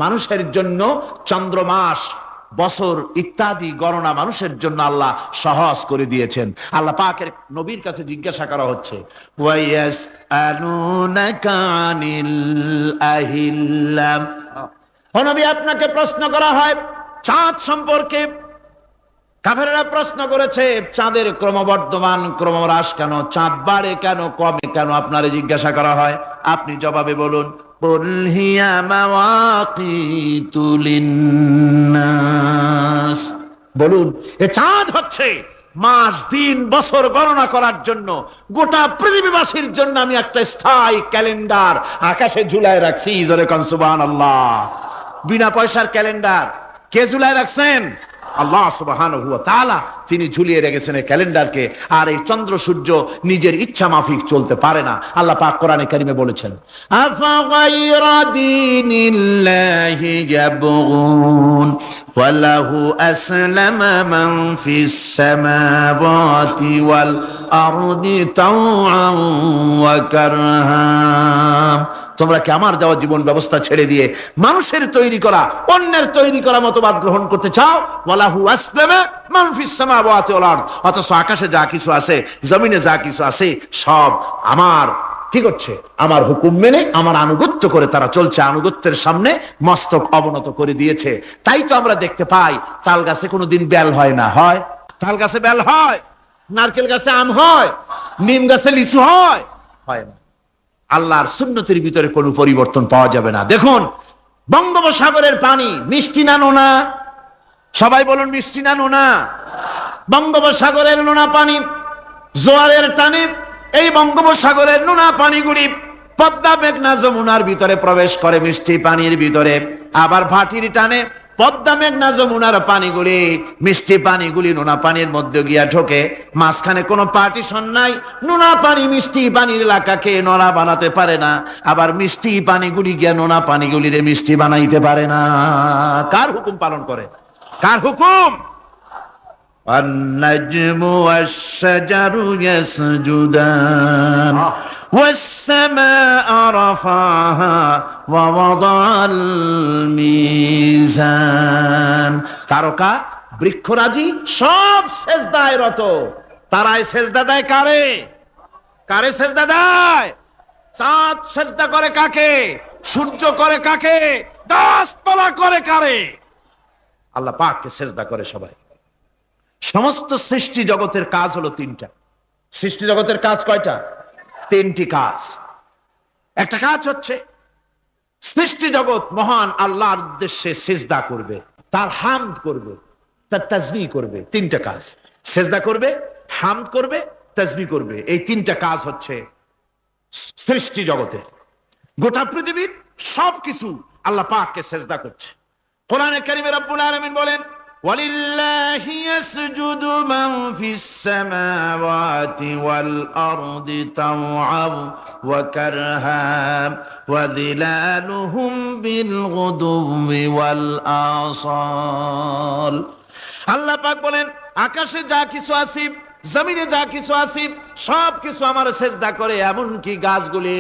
মানুষের জন্য চন্দ্র, মাস, বছর ইত্যাদি গণনা মানুষের জন্য আল্লাহ সহজ করে দিয়েছেন। আল্লাহ পাকের নবীর কাছে জিজ্ঞাসা করা হচ্ছে, ওয়ায়াসআলুনাকা আনিল আহিল্লাম। ও নবী, আপনাকে প্রশ্ন করা হয় চাঁদ সম্পর্কে। কাফেররা প্রশ্ন করেছে, চাঁদের ক্রমবর্ধমান ক্রমহ্রাস কেন, চাঁদ বাড়ে কেন, কমে কেন, আপনারে জিজ্ঞাসা করা হয়, আপনি জবাবে বলুন, কুল হিয়া মাওয়াকিতু লিন্নাস। বলুন, এ চাঁদ হচ্ছে মাস, দিন, বছর গণনা করার জন্য, গোটা পৃথিবীবাসীর জন্য আমি একটা স্থায়ী ক্যালেন্ডার আকাশে ঝুলায় রাখছি। জোরে কোন সুবহানাল্লাহ। বিনা পয়সার ক্যালেন্ডার কে ঝুলায় রাখছেন? আল্লাহ সুবহানাহু ওয়া তাআলা। তিনি ঝুলিয়ে রেখেছেন এই ক্যালেন্ডারকে, আর এই চন্দ্র সূর্য নিজের ইচ্ছা মাফিক চলতে পারে না। আল্লাহ পাক কোরআনে কারিমে বলেছেন, আফাগাইরা দীনিল্লাহি ইয়াবগুন ওয়া লাহু আসলামা মান ফিস সামাওয়াতি ওয়াল আরদি তাওআন ওয়া কারহা। তোমরা কি আমার দেওয়া জীবন ব্যবস্থা ছেড়ে দিয়ে মানুষের তৈরি করা, অন্যের তৈরি করা মতবাদ গ্রহণ করতে চাও? ওয়ালাহু আসলামা মান ফিস সামাওয়াতি ওয়াল আরদ, অথচ আকাশে যা কিছু আছে, জমিনে যা কিছু আছে, সব আমার কি করছে? আমার হুকুম মেনে, আমার আনুগত্য করে তারা চলছে। আনুগত্যের সামনে মস্তক অবনত করে দিয়েছে। তাই তো আমরা দেখতে পাই তাল গাছে কোনোদিন বেল হয় না। হয়? তাল গাছে বেল হয়? নারকেল গাছে আম হয়? নিম গাছে লিচু হয়? হয় না। আল্লাহর সুন্নতের ভিতরে কোনো পরিবর্তন পাওয়া যাবে না। দেখুন, বঙ্গোপসাগরের পানি মিষ্টি না নোনা? সবাই বলুন, মিষ্টি না নোনা? বঙ্গোপসাগরের নোনা পানি জোয়ারের টানে এই বঙ্গোপসাগরের নোনা পানিগুলি পদ্মা মেঘনা যমুনার ভিতরে প্রবেশ করে মিষ্টি পানির ভিতরে, আবার ভাটির টানে পদ্মা মেঘনা যমুনার পানিগুলি, মিষ্টি পানিগুলি নোনা পানির মধ্যে গিয়া ঢোকে। মাঝখানে কোনো পার্টিশন নাই। নোনা পানি মিষ্টি পানির এলাকাকে নোনা বানাতে পারে না, আবার মিষ্টি পানিগুলি গিয়া নোনা পানিগুলিরে মিষ্টি বানাইতে পারে না। কার হুকুম পালন করে? কার হুকুম? النجم والشجر يسجدان والسماء رفعها ووضع الميزان। তারকা বৃক্ষরাজি সব সেজদায় রত। তারাই সেজদা দেয় কারে? কারে সেজদা দেয়? চাঁদ সেজদা করে কাকে? সূর্য করে কাকে? গাছপালা করে কারে? আল্লাহ পাককে সেজদা করে সবাই। সমস্ত সৃষ্টি জগতের কাজ হলো তিনটা। সৃষ্টি জগতের কাজ কয়টা? তিনটি কাজ। একটা কাজ হচ্ছে সৃষ্টি জগৎ মহান আল্লাহর উদ্দেশ্যে সিজদা করবে, তার হামদ করবে, তার তাসবিহ করবে। তিনটা কাজ, সিজদা করবে, হামদ করবে, তাসবিহ করবে। এই তিনটা কাজ হচ্ছে সৃষ্টি জগতের। গোটা পৃথিবীর সবকিছু আল্লাহ পাককে সিজদা করছে। কোরআনে কারীমে রব্বুল আলামিন বলেন, وَلِلَّهِ يَسْجُدُ مَنْ فِي السَّمَاوَاتِ وَالْأَرْضِ طَوْعًا وَكَرْهًا وَظِلَالُهُمْ بِالْغُدُوِّ وَالْآصَالِ। আল্লাহ পাক বলেন, আকাশে যা কিছু আছে, জমিনে যা কিছু আছে, সব কিছু আমার সেজদা করে। এমনকি গাছগুলি,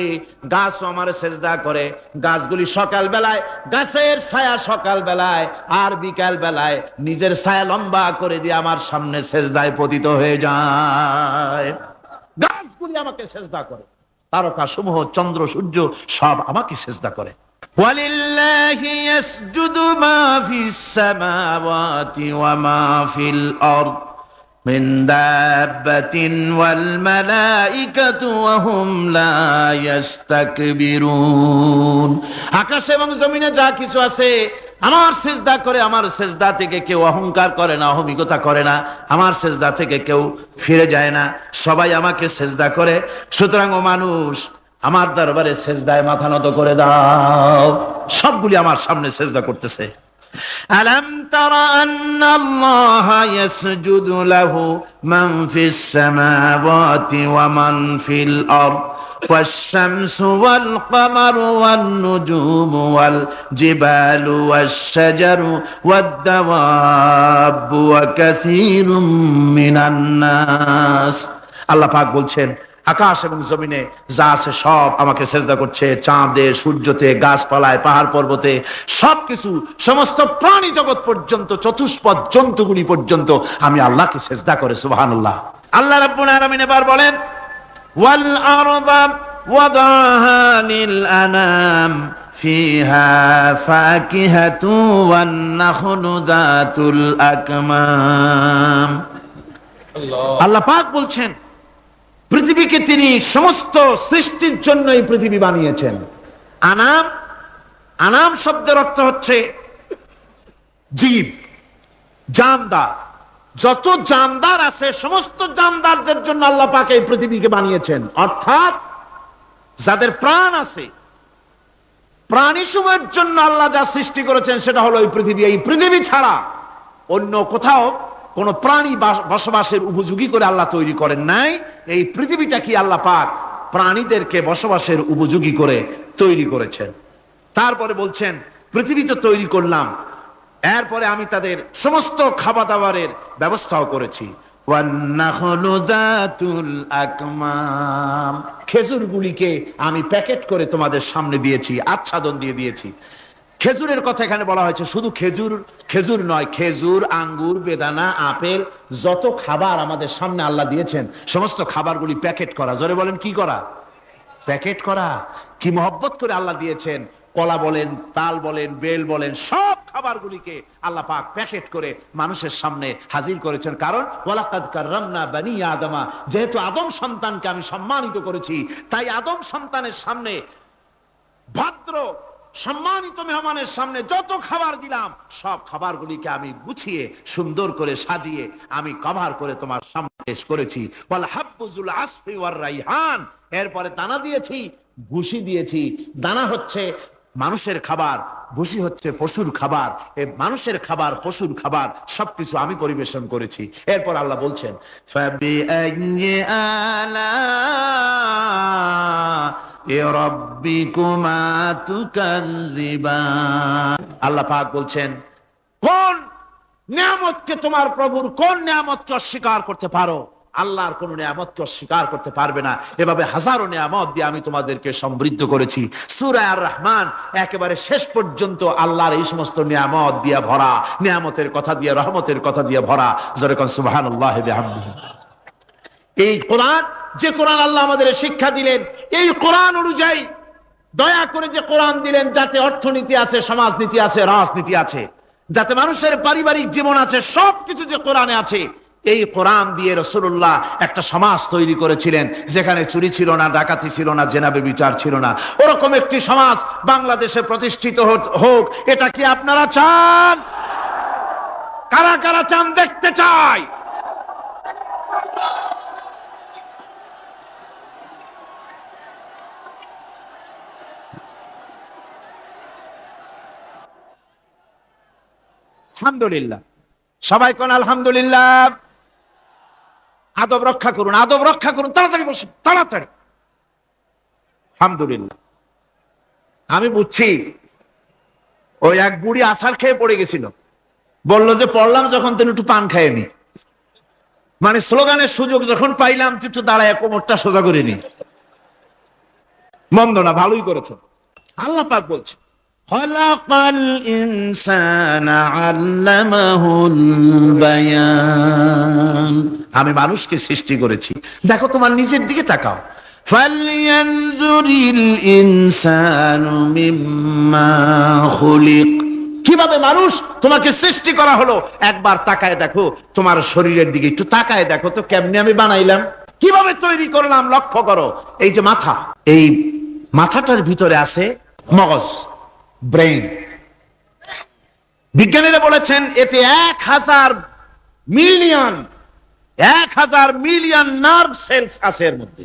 গাছও আমার সেজদা করে। গাছগুলি সকাল বেলায় গাছের ছায়া সকাল বেলায় আর বিকাল বেলায় নিজের ছায়া লম্বা করে দিয়ে আমার সামনে সেজদায় পতিত হয়ে যায়। গাছগুলি আমাকে সেজদা করে। তারকা সমূহ, চন্দ্র সূর্য সব আমাকে সেজদা করে। ওয়ালিল্লাহি ইয়াসজুদু মা ফিস সামাওয়াতি ওয়া মা ফিল আরদ মিন দাব্বাতিন ওয়াল মালাইকাতু ওয়া হুম লা ইস্তাকবিরুন। আকাশ এবং জমিনে যা কিছু আছে আমার সিজদা করে। আমার সিজদা থেকে কেউ অহংকার করে না, অহমিকতা করে না। আমার সিজদা থেকে কেউ ফিরে যায় না, সবাই আমাকে সিজদা করে। সুতরাং ও মানুষ, আমার দরবারে সিজদায় মাথা নত করে দাও। সবগুলি আমার সামনে সিজদা করতেছে। আলাম তারা আন্নাল্লাহা ইয়াসজুদু লাহু মান ফিস সামাওয়াতি ওয়া মান ফিল আরদ ওয়াশ-শামসু ওয়াল কামারু ওয়ান নুজুমু ওয়াল জিবালু ওয়াশ-শাজারু ওয়াদ-দাওয়াবু ওয়া কাসীরুম মিনান নাস। আল্লাহ পাক বলছেন, আকাশ এবং জমিনে যা আছে সব আমাকে সেজদা করছে। চাঁদে, সূর্যতে, গাছপালায়, পাহাড় পর্বতে, সবকিছু, সমস্ত প্রাণী জগৎ পর্যন্ত, চতুষ্পদ জন্তুগুলি পর্যন্ত আমি আল্লাহকে সেজদা করে। সুবহানাল্লাহ। আল্লাহ রাব্বুল আলামিন এবার বলেন, ওয়াল আরদা ওয়াদাহা লিল আনাম ফিহা ফাকিহাতু ওয়ান নাখলু যাতুল আকমাম। আল্লাহ পাক বলছেন, পৃথিবীকে তিনি সমস্ত সৃষ্টির জন্য এই পৃথিবী বানিয়েছেন। আনাম, আনাম শব্দের অর্থ হচ্ছে জীব, জানদার। যত জানদার আছে সমস্ত জানদারদের জন্য আল্লাহ পাক এই পৃথিবীকে বানিয়েছেন। অর্থাৎ যাদের প্রাণ আছে, প্রাণী সময়ের জন্য আল্লাহ যা সৃষ্টি করেছেন সেটা হলো এই পৃথিবী। এই পৃথিবী ছাড়া অন্য কোথাও কোন প্রাণী বসবাসের উপযোগী করে আল্লাহ তৈরি করেন নাই। এই পৃথিবীটা কি আল্লাহ পাক প্রাণীদেরকে বসবাসের উপযোগী করে তৈরি করেছেন। তারপরে বলছেন পৃথিবী তো তৈরি করলাম, এরপরে আমি তাদের সমস্ত খাবার দাবারের ব্যবস্থাও করেছি। খেজুরগুলিকে আমি প্যাকেট করে তোমাদের সামনে দিয়েছি, আচ্ছাদন দিয়ে দিয়েছি। খেজুরের কথা এখানে বলা হয়েছে, শুধু খেজুর নয়, খেজুর, আঙ্গুর, বেদানা, আপেল, যত খাবার আমাদের সামনে আল্লাহ দিয়েছেন সমস্ত খাবারগুলি প্যাকেট করা। জোরে বলেন, কি করা? প্যাকেট করা। কি মহব্বত করে আল্লাহ দিয়েছেন। কলা বলেন, তাল বলেন, বেল বলেন, সব খাবারগুলিকে আল্লাহ পাক প্যাকেট করে মানুষের সামনে হাজির করেছেন। কারণ ওয়ালাকাদ কাররামনা বানি আদমা, যেহেতু আদম সন্তানকে আমি সম্মানিত করেছি, তাই আদম সন্তানের সামনে, ভদ্র সম্মানিত মেহমানের সামনে যত খাবার দিলাম সব খাবারগুলিকে আমি গুছিয়ে সুন্দর করে সাজিয়ে আমি কভার করে তোমার সামনে পেশ করেছি। ওয়াল হাব্বুজুল আসফি ওয়ার রাইহান, এরপরে দানা দিয়েছি, ভুসি দিয়েছি। দানা হচ্ছে মানুষের খাবার, ভুসি হচ্ছে পশুর খাবার। এই মানুষের খাবার, পশুর খাবার সবকিছু আমি পরিবেশন করেছি। এরপর আল্লাহ বলছেন ফাবিআইয়ি আলা'i রাব্বিকুমা তুকাযযিবান। আল্লাহ পাক বলছেন কোন নিয়ামতকে, তোমার প্রভুর কোন নিয়ামতকে অস্বীকার করতে পারো? আল্লাহর কোন নিয়ামতকে অস্বীকার করতে পারবে না। এভাবে হাজারো নিয়ামত দিয়ে আমি তোমাদেরকে সমৃদ্ধ করেছি। সূরা আর রহমান একেবারে শেষ পর্যন্ত আল্লাহর এই সমস্ত নিয়ামত দিয়ে ভরা, নিয়ামতের কথা দিয়ে, রহমতের কথা দিয়ে ভরা। জোরে কোন সুবহানাল্লাহি বিহামদিহি। এই কোরআন, যে কোরআন আল্লাহ আমাদের শিক্ষা দিলেন, এই কোরআন অনুযায়ী দয়া করে যে কোরআন দিলেন, যাতে অর্থনীতি আছে, সমাজনীতি আছে, রাজনীতি আছে, যাতে মানুষের পারিবারিক জীবন আছে, সবকিছু যে কোরআনে আছে। এই কোরআন দিয়ে রাসূলুল্লাহ একটা সমাজ তৈরি করেছিলেন যেখানে চুরি ছিল না, ডাকাতি ছিল না, জেনা ব্যভিচার ছিল না। ওরকম একটি সমাজ বাংলাদেশে প্রতিষ্ঠিত হোক, এটা কি আপনারা চান? কারা কারা চান? দেখতে চাই। আলহামদুলিল্লাহ, সবাই কোন আলহামদুলিল্লাহ। আদব রক্ষা করুন, আদব রক্ষা করুন, তাড়াতাড়ি বসুন, তাড়াতাড়ি। আলহামদুলিল্লাহ। আমি বুঝছি ওই এক বুড়ি আছাড় খেয়ে পড়ে গেছিল, বললো যে পড়লাম যখন তিনি একটু পান খায়নি, মানে স্লোগানের সুযোগ যখন পাইলাম একটু দাঁড়ায় কোমরটা সোজা করে নি। মন্দ না, ভালোই করেছেন। আল্লাহ পাক বলছে খলাকাল ইনসানা আল্লামাহুল বায়ান, আমি মানুষকে সৃষ্টি করেছি। দেখো তোমার নিজের দিকে তাকাও। ফালয়ানজুরিল ইনসানু মিম্মা খুলিক, কিভাবে মানুষ তোমাকে সৃষ্টি করা হলো একবার তাকায় দেখো, তোমার শরীরের দিকে একটু তাকায় দেখো তো কেমনে আমি বানাইলাম, কিভাবে তৈরি করলাম, লক্ষ্য করো। এই যে মাথা, এই মাথাটার ভিতরে আছে মগজ, ব্রেইন। বিজ্ঞানীরা বলেছেন এতে 1000 মিলিয়ন নার্ভ সেলস আছে এর মধ্যে।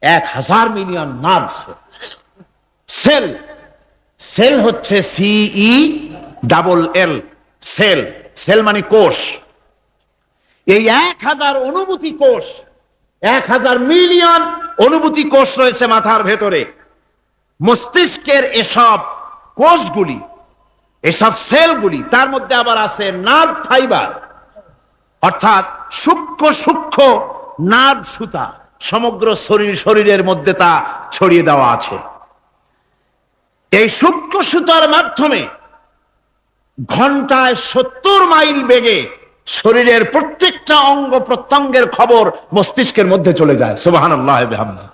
1000 মিলিয়ন নার্ভ সেল। সেল হচ্ছে CELL, সেল। সেল মানে কোষ। এই 1000 অনুভূতি কোষ, 1000 মিলিয়ন অনুভূতি কোষ রয়েছে মাথার ভেতরে। মস্তিষ্কের এসব কোষগুলি, এসব সেলগুলি, তার মধ্যে আবার আছে নার্ভ ফাইবার, অর্থাৎ সূক্ষ্ম সূক্ষ্ম নার্ভ সুতা সমগ্র শরীরের মধ্যে তা ছড়িয়ে দেওয়া আছে। এই সূক্ষ্ম সুতার মাধ্যমে ঘন্টায় 70 মাইল বেগে শরীরের প্রত্যেকটা অঙ্গ প্রত্যঙ্গের খবর মস্তিষ্কের মধ্যে চলে যায়। সুবহানাল্লাহ ওয়া বিহামদিহি।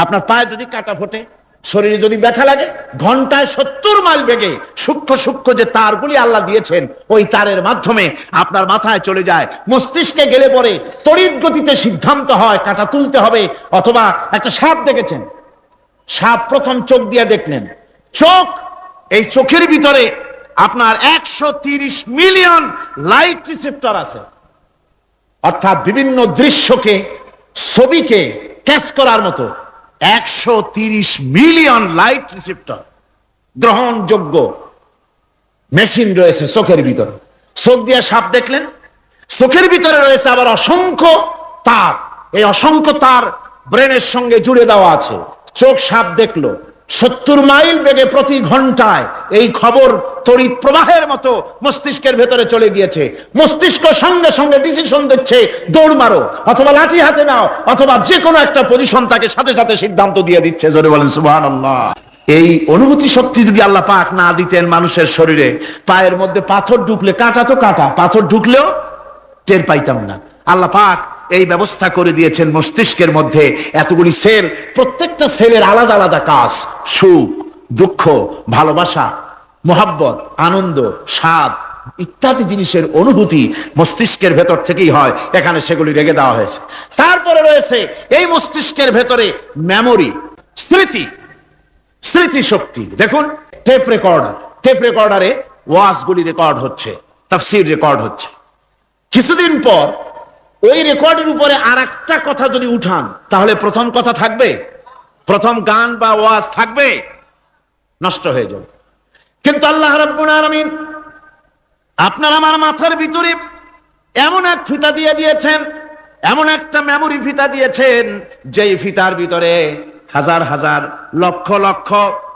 আপনার পায়ে যদি কাটা ফোটে, শরীরে যদি ব্যথা লাগে, ঘন্টায় 70 মাইল বেগে সূক্ষ্ম সূক্ষ্ম যে তারগুলি আল্লাহ দিয়েছেন, ওই তারের মাধ্যমে আপনার মাথায় চলে যায়। মস্তিষ্কে গেলে পরে তড়িৎ গতিতে সিদ্ধান্ত হয় কাটা তুলতে হবে, অথবা একটা সাপ দেখেছেন, সাপ প্রথম চোখ দিয়ে দেখলেন, চোখ, এই চোখের ভিতরে আপনার 130 মিলিয়ন লাইট রিসেপ্টর আছে, অর্থাৎ বিভিন্ন দৃশ্যকে, ছবিকে ক্যাচ করার মতো 130 মিলিয়ন লাইট রিসেপ্টর গ্রহণযোগ্য মেশিন রয়েছে চোখের ভিতরে। চোখ দিয়ে সাপ দেখলেন, চোখের ভিতরে রয়েছে আবার অসংখ্য তার, এই অসংখ্য তার ব্রেনের সঙ্গে জুড়ে দেওয়া আছে। চোখ সাপ দেখলো, 70 মাইল বেগে প্রতি ঘন্টায় এই খবর তড়িৎ প্রবাহের মতো মস্তিষ্কের ভেতরে চলে গিয়েছে। মস্তিষ্ক সঙ্গে সঙ্গে ডিসিশন দিচ্ছে, দৌড় মারো, অথবা লাঠি হাতে নাও, অথবা যে কোনো একটা পজিশন তাকে সাথে সাথে সিদ্ধান্ত দিয়ে দিচ্ছে। জোরে বলেন সুবহানাল্লাহ। এই অনুভূতি শক্তি যদি আল্লাহ পাক না দিতেন মানুষের শরীরে, পায়ের মধ্যে পাথর ঢুকলে, কাঁটা তো কাঁটা, পাথর ঢুকলেও টের পাইতাম না। আল্লাহ পাক এই ব্যবস্থা করে দিয়েছেন মস্তিষ্কের মধ্যে এতগুলি সেল, প্রত্যেকটা সেলের আলাদা আলাদা কাজ। সুখ, দুঃখ, ভালোবাসা, মোহাব্বত, আনন্দ, স্বাদ ইত্যাদি জিনিসের অনুভূতি মস্তিষ্কের ভেতর থেকেই হয়, এখানে সেগুলি রেখে দেওয়া হয়েছে। তারপরে রয়েছে এই মস্তিষ্কের ভেতরে মেমোরি, স্মৃতি, স্মৃতি শক্তি। দেখুন টেপ রেকর্ডার, টেপ রেকর্ডারে ওয়াজগুলি রেকর্ড হচ্ছে, তাফসীর রেকর্ড হচ্ছে। কিছুদিন পর ওই রেকর্ডের উপরে আর একটা কথা যদি উঠান, তাহলে প্রথম কথা থাকবে, প্রথম গান বা ওয়াজ থাকবে, নষ্ট হয়ে যাবে। কিন্তু আল্লাহ রাব্বুল আলামিন আপনার আমার মাথার ভিতরে এমন এক ফিতা দিয়ে দিয়েছেন, এমন একটা মেমোরি ফিতা দিয়েছেন, যেই ফিতার ভিতরে হাজার হাজার, লক্ষ লক্ষ,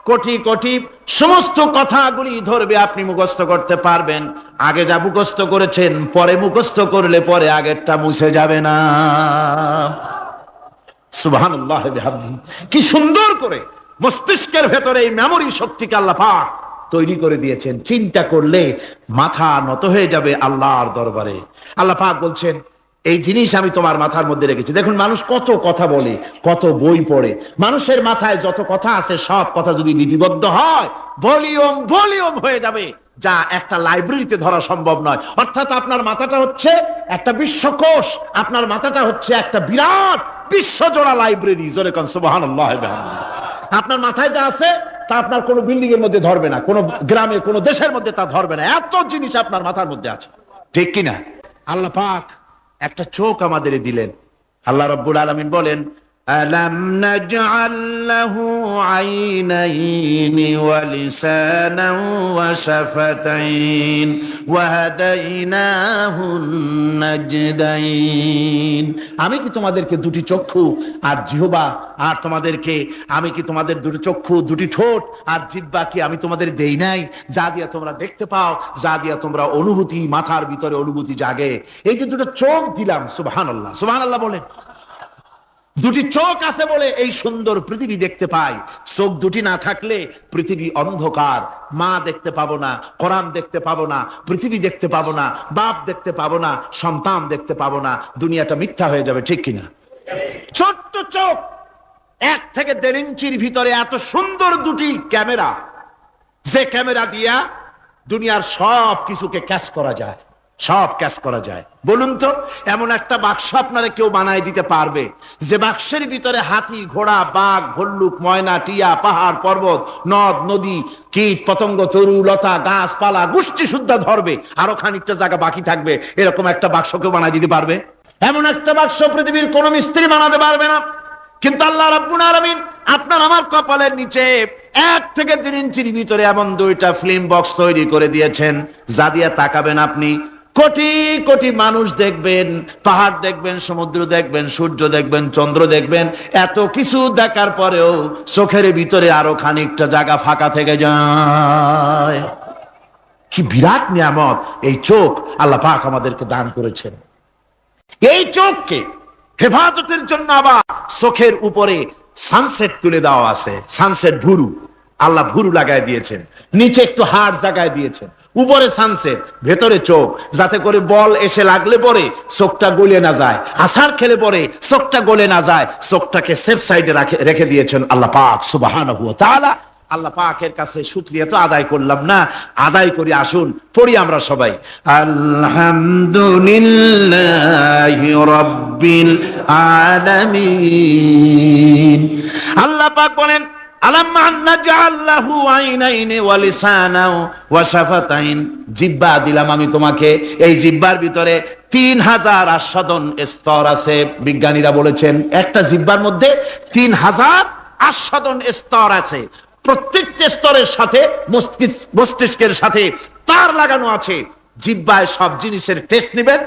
কোটি কোটি সমস্ত কথাগুলি ধরবে, আপনি মুখস্থ করতে পারবেন। আগে যা মুখস্থ করেছেন, পরে মুখস্থ করলে পরে আগেরটা মুছে যাবে না। সুবহানাল্লাহ বিহামদিহি। কি সুন্দর করে মস্তিষ্কের ভেতরে এই মেমোরি শক্তিকে আল্লাহ পাক তৈরি করে দিয়েছেন। চিন্তা করলে মাথা নত হয়ে যাবে আল্লাহর দরবারে। আল্লাহ পাক বলছেন, এই জিনিস আমি তোমার মাথার মধ্যে রেখেছি। দেখুন মানুষ কত কথা বলে, কত বই পড়ে, মানুষের মাথায় যত কথা আছে সব কথা যদি লিপিবদ্ধ হয়, ভলিউম ভলিউম হয়ে যাবে, যা একটা লাইব্রেরিতে ধরা সম্ভব নয়। অর্থাৎ আপনার মাথাটা হচ্ছে একটা বিশ্বকোষ, আপনার মাথাটা হচ্ছে একটা বিরাট বিশ্বজোড়া লাইব্রেরি। জোরে কোন সুবহানাল্লাহ। আপনার মাথায় যা আছে তা আপনার কোনো বিল্ডিং এর মধ্যে ধরবে না, কোনো গ্রামে, কোনো দেশের মধ্যে তা ধরবে না, এত জিনিস আপনার মাথার মধ্যে আছে, ঠিক কিনা? আল্লাহ পাক একটা চোখ আমাদের দিলেন। আল্লাহ রাব্বুল আলামিন বলেন, আলাম নাজআল লাহু আইনাইনি ওয়া লিসানান ওয়া শাফাতাইন ওয়া হাদাইনাহুন নাজদাইন। আমি কি তোমাদেরকে দুটি চক্ষু আর জিহ্বা, আর তোমাদেরকে আমি কি তোমাদের দুটি চক্ষু, দুটি ঠোঁট আর জিহ্বা কি আমি তোমাদের দেই নাই, যা দিয়া তোমরা দেখতে পাও, যা দিয়া তোমরা অনুভূতি, মাথার ভিতরে অনুভূতি জাগে। এই যে দুটো চোখ দিলাম, সুবহানাল্লাহ, সুবহানাল্লাহ বলেন। দুটি চোখ আছে বলে এই সুন্দর পৃথিবী দেখতে পাই। চোখ দুটি না থাকলে পৃথিবী অন্ধকার, মা দেখতে পাবো না, কোরআন দেখতে পাবো না, পৃথিবী দেখতে পাবো না, বাপ দেখতে পাবো না, সন্তান দেখতে পাবো না, দুনিয়াটা মিথ্যা হয়ে যাবে, ঠিক কিনা? ছোট্ট চোখ, 1 থেকে 1.5 ইঞ্চির ভিতরে এত সুন্দর দুটি ক্যামেরা, যে ক্যামেরা দিয়া দুনিয়ার সব কিছুকে ক্যাচ করা যায়, সব ক্যাচ করা যায়। বলুন তো, এমন একটা বাক্স আপনারা কেউ বানায় দিতে পারবে যে বাক্সের ভিতরে হাতি, ঘোড়া, বাঘ, ভল্লুক, ময়না, টিয়া, পাহাড়, পর্বত, নদ, নদী, কীট, পতঙ্গ, তরু, লতা, গাছপালা, গোষ্ঠী সুদ্ধা ধরবে, আরো খানিকটা জায়গা বাকি থাকবে, এরকম একটা বাক্স কেউ বানায় দিতে পারবে? এমন একটা বাক্স পৃথিবীর কোন মিস্ত্রি বানাতে পারবে না। কিন্তু আল্লাহ রাব্বুল আলামিন আপনার আমার কপালের নিচে 1 থেকে 1.5 ইঞ্চির ভিতরে এমন 2টা ফিল্ম বক্স তৈরি করে দিয়েছেন, যা দিয়ে তাকাবেন আপনি কোটি কোটি মানুষ দেখবেন, পাহাড় দেখবেন, সমুদ্র দেখবেন, সূর্য দেখবেন, চন্দ্র দেখবেন। এত কিছু দেখার পরেও চোখের ভিতরে আরো খানিকটা জায়গা ফাঁকা থেকে যায়। কি বিরাট নিয়ামত এই চোখ আল্লাহ পাক আমাদেরকে দান করেছেন। এই চোখকে হেফাজতের জন্য আবার চোখের উপরে সানসেট তুলে দেওয়া আছে, সানসেট ভুরু, আল্লাহ ভুরু লাগায় দিয়েছেন, নিচে একটু হাড় জায়গায় দিয়েছেন, উপরে সানসেট, ভেতরে চোখ, যাতে করে বল এসে লাগলে পরে চোখটা গলে না যায়, আছাড় খেলে পরে চোখটা গলে না যায়, চোখটাকে সেফ সাইডে রেখে দিয়েছেন আল্লাহ পাক সুবহানাহু ওয়া তাআলা। আল্লাহ পাকের কাছে শুকরিয়া তো আদায় করলাম না, আদায় করি। আসুন পড়ি আমরা সবাই, আলহামদুলিল্লাহি রাব্বিল আলামিন। আল্লাহ পাক বলেন, আলাম নাজআল লাহু আইনাইনি ওয়া লিসানান ওয়া শাফাতাইন। জিহ্বা দিলাম আমি তোমাকে, এই জিহ্বার ভিতরে 3000 আস্বাদন স্তর আছে। বিজ্ঞানীরা বলেছেন একটা জিহ্বার মধ্যে 3000 আস্বাদন স্তর আছে। প্রত্যেকটা স্তরের সাথে মস্তিষ্কের সাথে তার লাগানো আছে। জিহ্বায় সব জিনিসের টেস্ট নেবেন,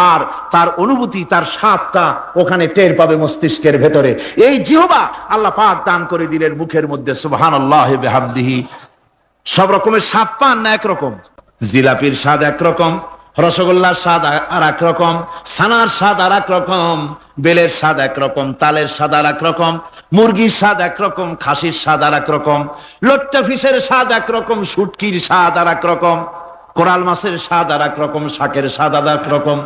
আর তার অনুভূতি, তার স্বাদটা ওখানে টের পাবে মস্তিষ্কের ভেতরে। এই জিহ্বা আল্লাহ পাক দান করে দিলেন মুখের মধ্যে। সুবহানাল্লাহ বিহামদিহি। সব রকমের স্বাদ পান না একরকম? জিলাপির স্বাদ একরকম, রসগোল্লার স্বাদ আর এক রকম, ছানার স্বাদ আর এক রকম, বেলের স্বাদ একরকম, তালের স্বাদ আর এক রকম, মুরগির স্বাদ একরকম, খাসির স্বাদ আর এক রকম, লোট্টা ফিশের স্বাদ একরকম, শুটকির স্বাদ আর এক রকম, কোরাল মাছের স্বাদ আর এক রকম, শাকের স্বাদ আর এক রকম।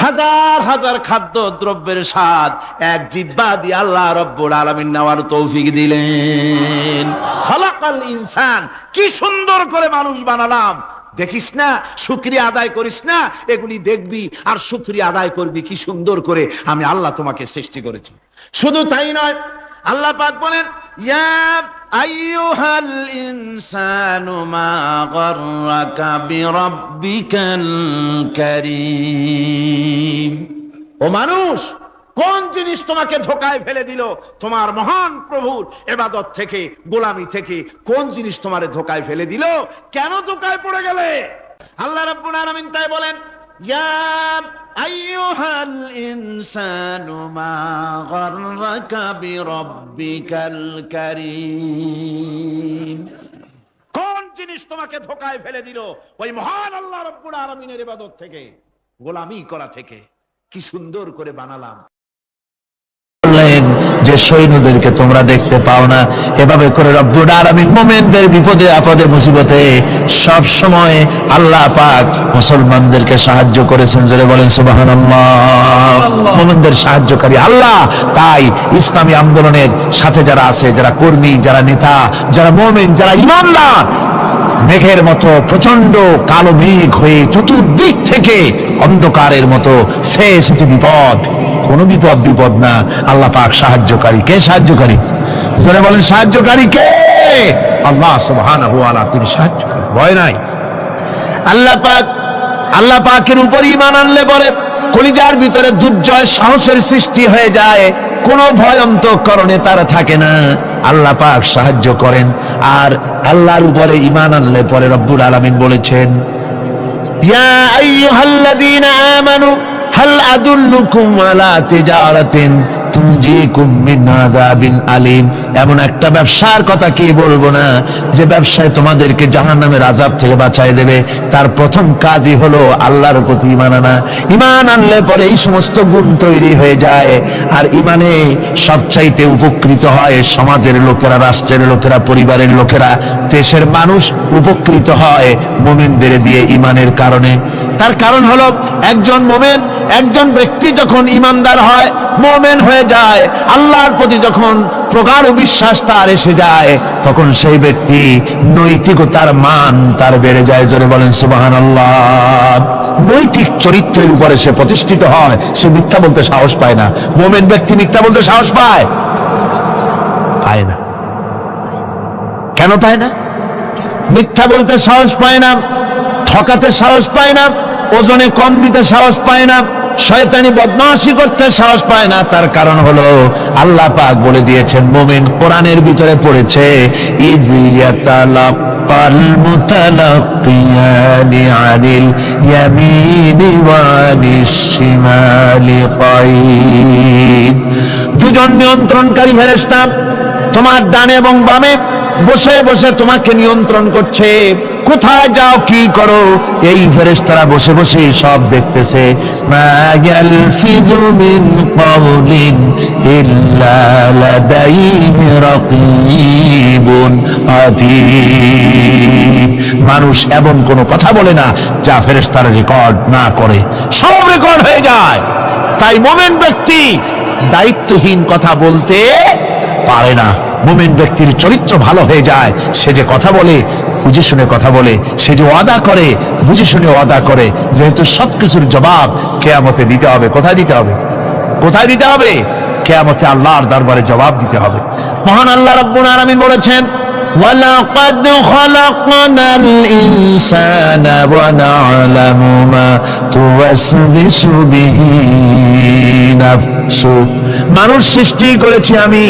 হাজার হাজার খাদ্য দ্রব্যের স্বাদ এক জিহ্বা দিয়ে আল্লাহ রব্বুল আলামিন নেওয়ার তৌফিক দিলেন। খালাকাল ইনসান, কি সুন্দর করে মানুষ বানালাম। দেখিস না, শুকরিয়া আদায় করিস না, এগুলি দেখবি আর শুকরিয়া আদায় করবি কি সুন্দর করে আমি আল্লাহ তোমাকে সৃষ্টি করেছি। শুধু তাই নয়, আল্লাহ পাক বলেন, ইয়া আইয়ুহাল ইনসানু মা গাররাকা বিরাব্বিকাল কারীম। ও মানুষ, কোন জিনিস তোমাকে ধোকায় ফেলে দিল তোমার মহান প্রভুর ইবাদত থেকে, গোলামি থেকে? কোন জিনিস তোমারে ধোকায় ফেলে দিল? কেন ধোকায় পড়ে গেলে? আল্লাহ রাব্বুল আলামিন তাই বলেন, ইয়া আইয়ুহাল ইনসানু মা গাররাকা বিরাব্বিকাল কারীম। কোন জিনিস তোমাকে ধোকায় ফেলে দিল ওই মহান আল্লাহ রাব্বুল আলামিনের ইবাদত থেকে, গোলামি করা থেকে? কি সুন্দর করে বানালাম। যে সৈন্যদেরকে তোমরা দেখতে পাও না, এভাবে করে রব্বুল আলামিন মুমিনদের বিপদে আপদে মুসিবতে সব সময় আল্লাহ পাক মুসলমানদেরকে সাহায্য করেছেন। জোরে বলেন সুবহানাল্লাহ। মুমিনদের সাহায্যকারী আল্লাহ। তাই ইসলামী আন্দোলনের সাথে যারা আছে, যারা কর্মী, যারা নেতা, যারা মুমিন, যারা ঈমানদার, মেঘের মতো প্রচন্ড কালো মেঘ হয়ে চতুর্দিক থেকে অন্ধকারের মতো সে এসেছে বিপদ। কোন বিপদ না, আল্লাহ পাক সাহায্যকারী। কে সাহায্যকারী? জোরে বলেন, সাহায্যকারী কে? আল্লাহ সুবহানাহু ওয়া তাআলা, তিনি সাহায্যকারী, ভয় নাই। আল্লাহ পাকের উপর ঈমান আনলে পরে কলিজার ভিতরে দুর্জয় সাহসের সৃষ্টি হয়ে যায়, কোনো ভয় অন্তঃকরণে তার থাকে না। আল্লাহ পাক সাহায্য করেন। আর আল্লাহর উপরে ঈমান আনলে পরে রব্বুল আলামিন বলেছেন, ইয়া আইয়ুহাল্লাযীনা আমানু হাল আদুল্লুকুম আলা তিজারাতিন তুনজিকুম মিন আযাবিন আলীম। এমন একটা ব্যবসার কথা কি বলবো না, যে ব্যবসায় তোমাদেরকে জাহান্নামের আযাব থেকে বাঁচায় দেবে। তার প্রথম কাজই হলো আল্লাহর প্রতি ঈমান আনা। ঈমান আনলে পরে এই সমস্ত গুণ তৈরি হয়ে যায়। আর ঈমানে সবচাইতে উপকৃত হয় সমাজের লোকেরা, রাষ্ট্রের লোকেরা, পরিবারের লোকেরা, দেশের মানুষ উপকৃত হয় মুমিনদের দিয়ে ঈমানের কারণে। তার কারণ হলো, একজন মুমিন, একজন ব্যক্তি যখন ঈমানদার হয়, মুমিন হয়ে যায়, আল্লাহর প্রতি যখন প্রগাঢ় বিশ্বাস তার এসে যায়, তখন সেই ব্যক্তি নৈতিকতার মান তার বেড়ে যায়। জোরে বলেন সুবহানাল্লাহ। নৈতিক চরিত্রের উপরে সে প্রতিষ্ঠিত হয়, সে মিথ্যা বলতে সাহস পায় না। মুমিন ব্যক্তি মিথ্যা বলতে সাহস পায়? পায় না। কেন পায় না? মিথ্যা বলতে সাহস পায় না, ঠকাতে সাহস পায় না, ওজনে কম দিতে সাহস পায় না, শয়তানি বদমাশি করতে সাহস পায় না। তার কারণ হলো আল্লাহ পাক বলে দিয়েছেন, মুমিন কোরআনের ভিতরে পড়েছে, ইযিয়াতালাক্কাল মুতালাক্কিয়ানি আনিল ইয়ামিনি ওয়া আনিশ শিমালি কাঈদ। দুজন নিয়ন্ত্রণকারী ফেরেশতা তোমার ডানে এবং বামে বসে বসে তোমাকে নিয়ন্ত্রণ করছে। কোথায় যাও, কি করো, এই ফেরেশতারা বসে বসে সব দেখতেছে। মা ইয়ালফিযু মিন কাওলিন ইল্লা লাদাইহি রাকীবুন আতীদ। মানুষ এমন কোনো কথা বলে না যা ফেরেশতারা রেকর্ড না করে, সব রেকর্ড হয়ে যায়। তাই মুমিন ব্যক্তি দায়িত্বহীন কথা বলতে পারে না। মুমিন ব্যক্তির চরিত্র ভালো হয়ে যায়। সে যে কথা বলে বুঝে শুনে কথা বলে, সে যে ওয়াদা করে বুঝে শুনে ওয়াদা করে। যেহেতু সবকিছুর জবাব কিয়ামতে দিতে হবে। কোথায় দিতে হবে? কোথায় দিতে হবে? কিয়ামতে আল্লাহর দরবারে জবাব দিতে হবে। মহান আল্লাহ রাব্বুল আলামিন বলেছেন, ওয়ালাকাদ খালাকনাল ইনসানা ওয়া না'লামু মা তুওয়াসবিসু বিহি নাফসু। মানুষ সৃষ্টি করেছি আমি,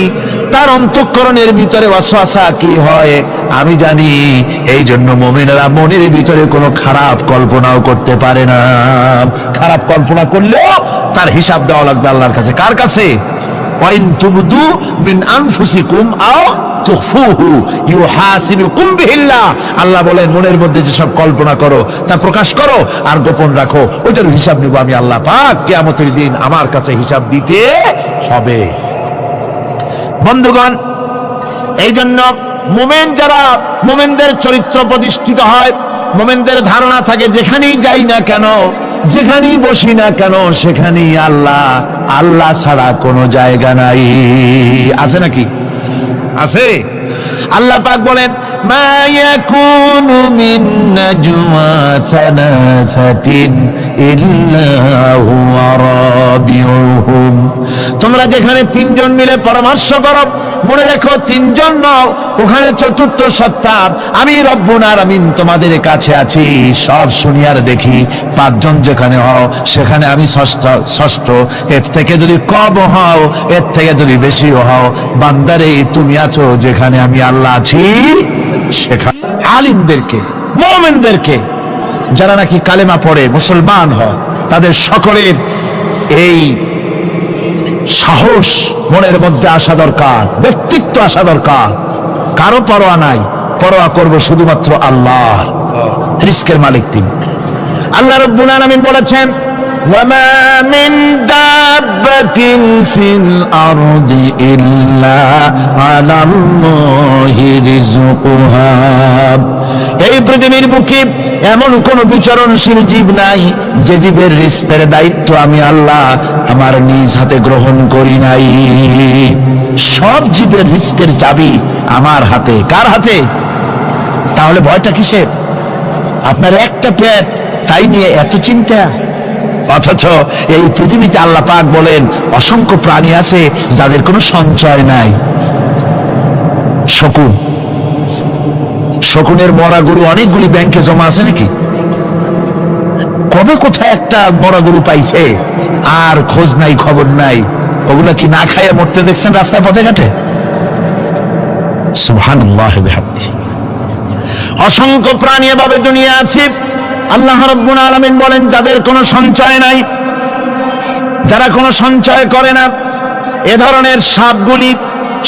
তার অন্তঃকরণের ভিতরে ওয়াসওয়াসা কি হয় আমি জানি। এই জন্য মুমিনেরা মনের ভিতরে কোনো খারাপ কল্পনাও করতে পারে না। খারাপ কল্পনা করলেও তার হিসাব দেওয়া লাগবে আল্লাহর কাছে। কার কাছে? ওয়াইন তুবদু মিন আনফুসিকুম আও তুখফুহু ইউহাসিবুকুম বিহিল্লাহ। আল্লাহ বলেন মনের মধ্যে যেসব কল্পনা করো তা প্রকাশ করো আর গোপন রাখো, ওইটার হিসাব নিব আমি আল্লাহ পাক। কিয়ামতের দিন আমার কাছে হিসাব দিতে হবে। বন্ধুগণ, এই জন্য মুমিন যারা, মুমিনদের চরিত্র প্রতিষ্ঠিত হয়, মুমিনদের ধারণা থাকে যেখানেই যাই না কেন, যেখানেই বসি না কেন, সেখানেই আল্লাহ, আল্লাহ ছাড়া কোনো জায়গা নাই। আছে নাকি? আছে। আল্লাহ পাক বলেন মা ইয়াকুনু মিন নাজওয়া সালাসাতিন ইল্লা হুয়া রাবিউহুম। তোমরা যেখানে তিনজন মিলে পরামর্শ করো, মনে রেখো তিনজন নও, ওখানে চতুর্থ সত্তা আমি রব্বুল আলামিন তোমাদের কাছে আছি। সব শুনি আর দেখি। পাঁচজন যেখানে হও সেখানে আমি ষষ্ঠ। এর থেকে যদি কম হও, এর থেকে যদি বেশিও হও, বান্দারে তুমি আছো যেখানে আমি আল্লাহ আছি সেখানে। আলিমদেরকে, মুমিনদেরকে, যারা নাকি কালেমা পড়ে মুসলমান হয়, তাদের সকলের এই সাহস মনের মধ্যে আসা দরকার, ব্যক্তিত্ব আসা দরকার। কারো পরোয়া নাই, পরোয়া করব শুধুমাত্র আল্লাহ। রিজকের মালিক তিনি। আল্লাহ রাব্বুল আলামিন বলেছেন ওয়ামা মিন দাব্বাতিন ফিল আরদি ইল্লা আলাল্লাহি রিজকুহা। এই পৃথিবীর বুকে এমন কোন বিচরণশীল জীব নাই যে জীবের রিজকের দায়িত্ব আমি আল্লাহ আমার নিজ হাতে গ্রহণ করি নাই। সব জীবের রিজকের চাবি আমার হাতে। কার হাতে? তাহলে ভয়টা কিসের? আপনার একটা পেট, তাই নিয়ে এত চিন্তা। অথচ এই পৃথিবীতে আল্লাহ পাক বলেন অসংখ্য প্রাণী আছে যাদের কোনো সঞ্চয় নাই। শকুন, শকুনের মরা গরু অনেকগুলি ব্যাংকে জমা আছে নাকি? কবে কোথায় একটা মরা গরু পাইছে আর খোঁজ নাই, খবর নাই। ওগুলা কি না খাইয়া মরতে দেখছেন রাস্তায় পথে ঘাটে? সুবহানাল্লাহ বিহামদিহি। অসংখ্য প্রাণী এভাবে দুনিয়া আছে। আল্লাহ রাব্বুল আলামিন বলেন যাদের কোনো সঞ্চয় নাই, যারা কোনো সঞ্চয় করে না, এ ধরনের সাপগুলি,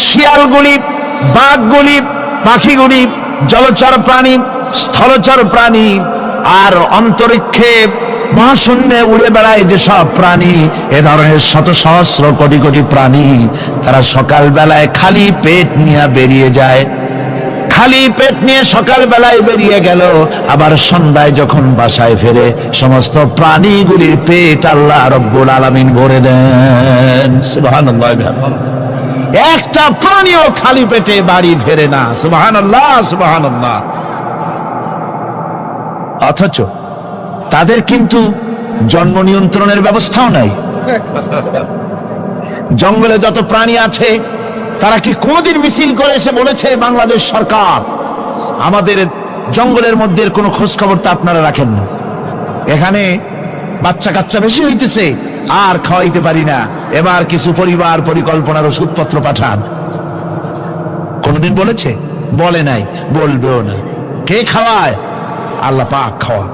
শিয়ালগুলি, বাঘগুলি, পাখিগুলি, জলচর প্রাণী, স্থলচর প্রাণী আর অন্তরিক্ষে মহাশূন্যে উড়ে বেড়ায় যেসব প্রাণী, এ ধরনের শত সহস্র কোটি কোটি প্রাণী, তারা সকাল বেলায় খালি পেট নিয়ে বেরিয়ে যায়। খালি পেট নিয়ে সকাল বেলায় বেরিয়ে গেল, আবার সন্ধ্যায় যখন বাসায় ফেরে সমস্ত প্রাণীগুলির পেট আল্লাহ রব্বুল আলামিন ভরে দেন। সুবহানাল্লাহ। একটা প্রাণীও খালি পেটে বাড়ি ফেরে না। সুবহানাল্লাহ, সুবহানাল্লাহ। অথচ তাদের কিন্তু জন্ম নিয়ন্ত্রণের ব্যবস্থাও নাই। জঙ্গলে যত প্রাণী আছে তারা কি কোনদিন মিছিল করে এসে বলেছে বাংলাদেশ সরকার আমাদের জঙ্গলের মধ্যে কোনো খোঁজ খবর তা আপনারা রাখেন না, এখানে বাচ্চা কাচ্চা বেশি হইতেছে আর খাওয়াইতে পারি না, এবার কিছু পরিবার পরিকল্পনার ওষুধপত্র পাঠান? কোনদিন বলেছে? বলে নাই, বলবেও না। কে খাওয়ায়? আল্লাহ পাক খাওয়া,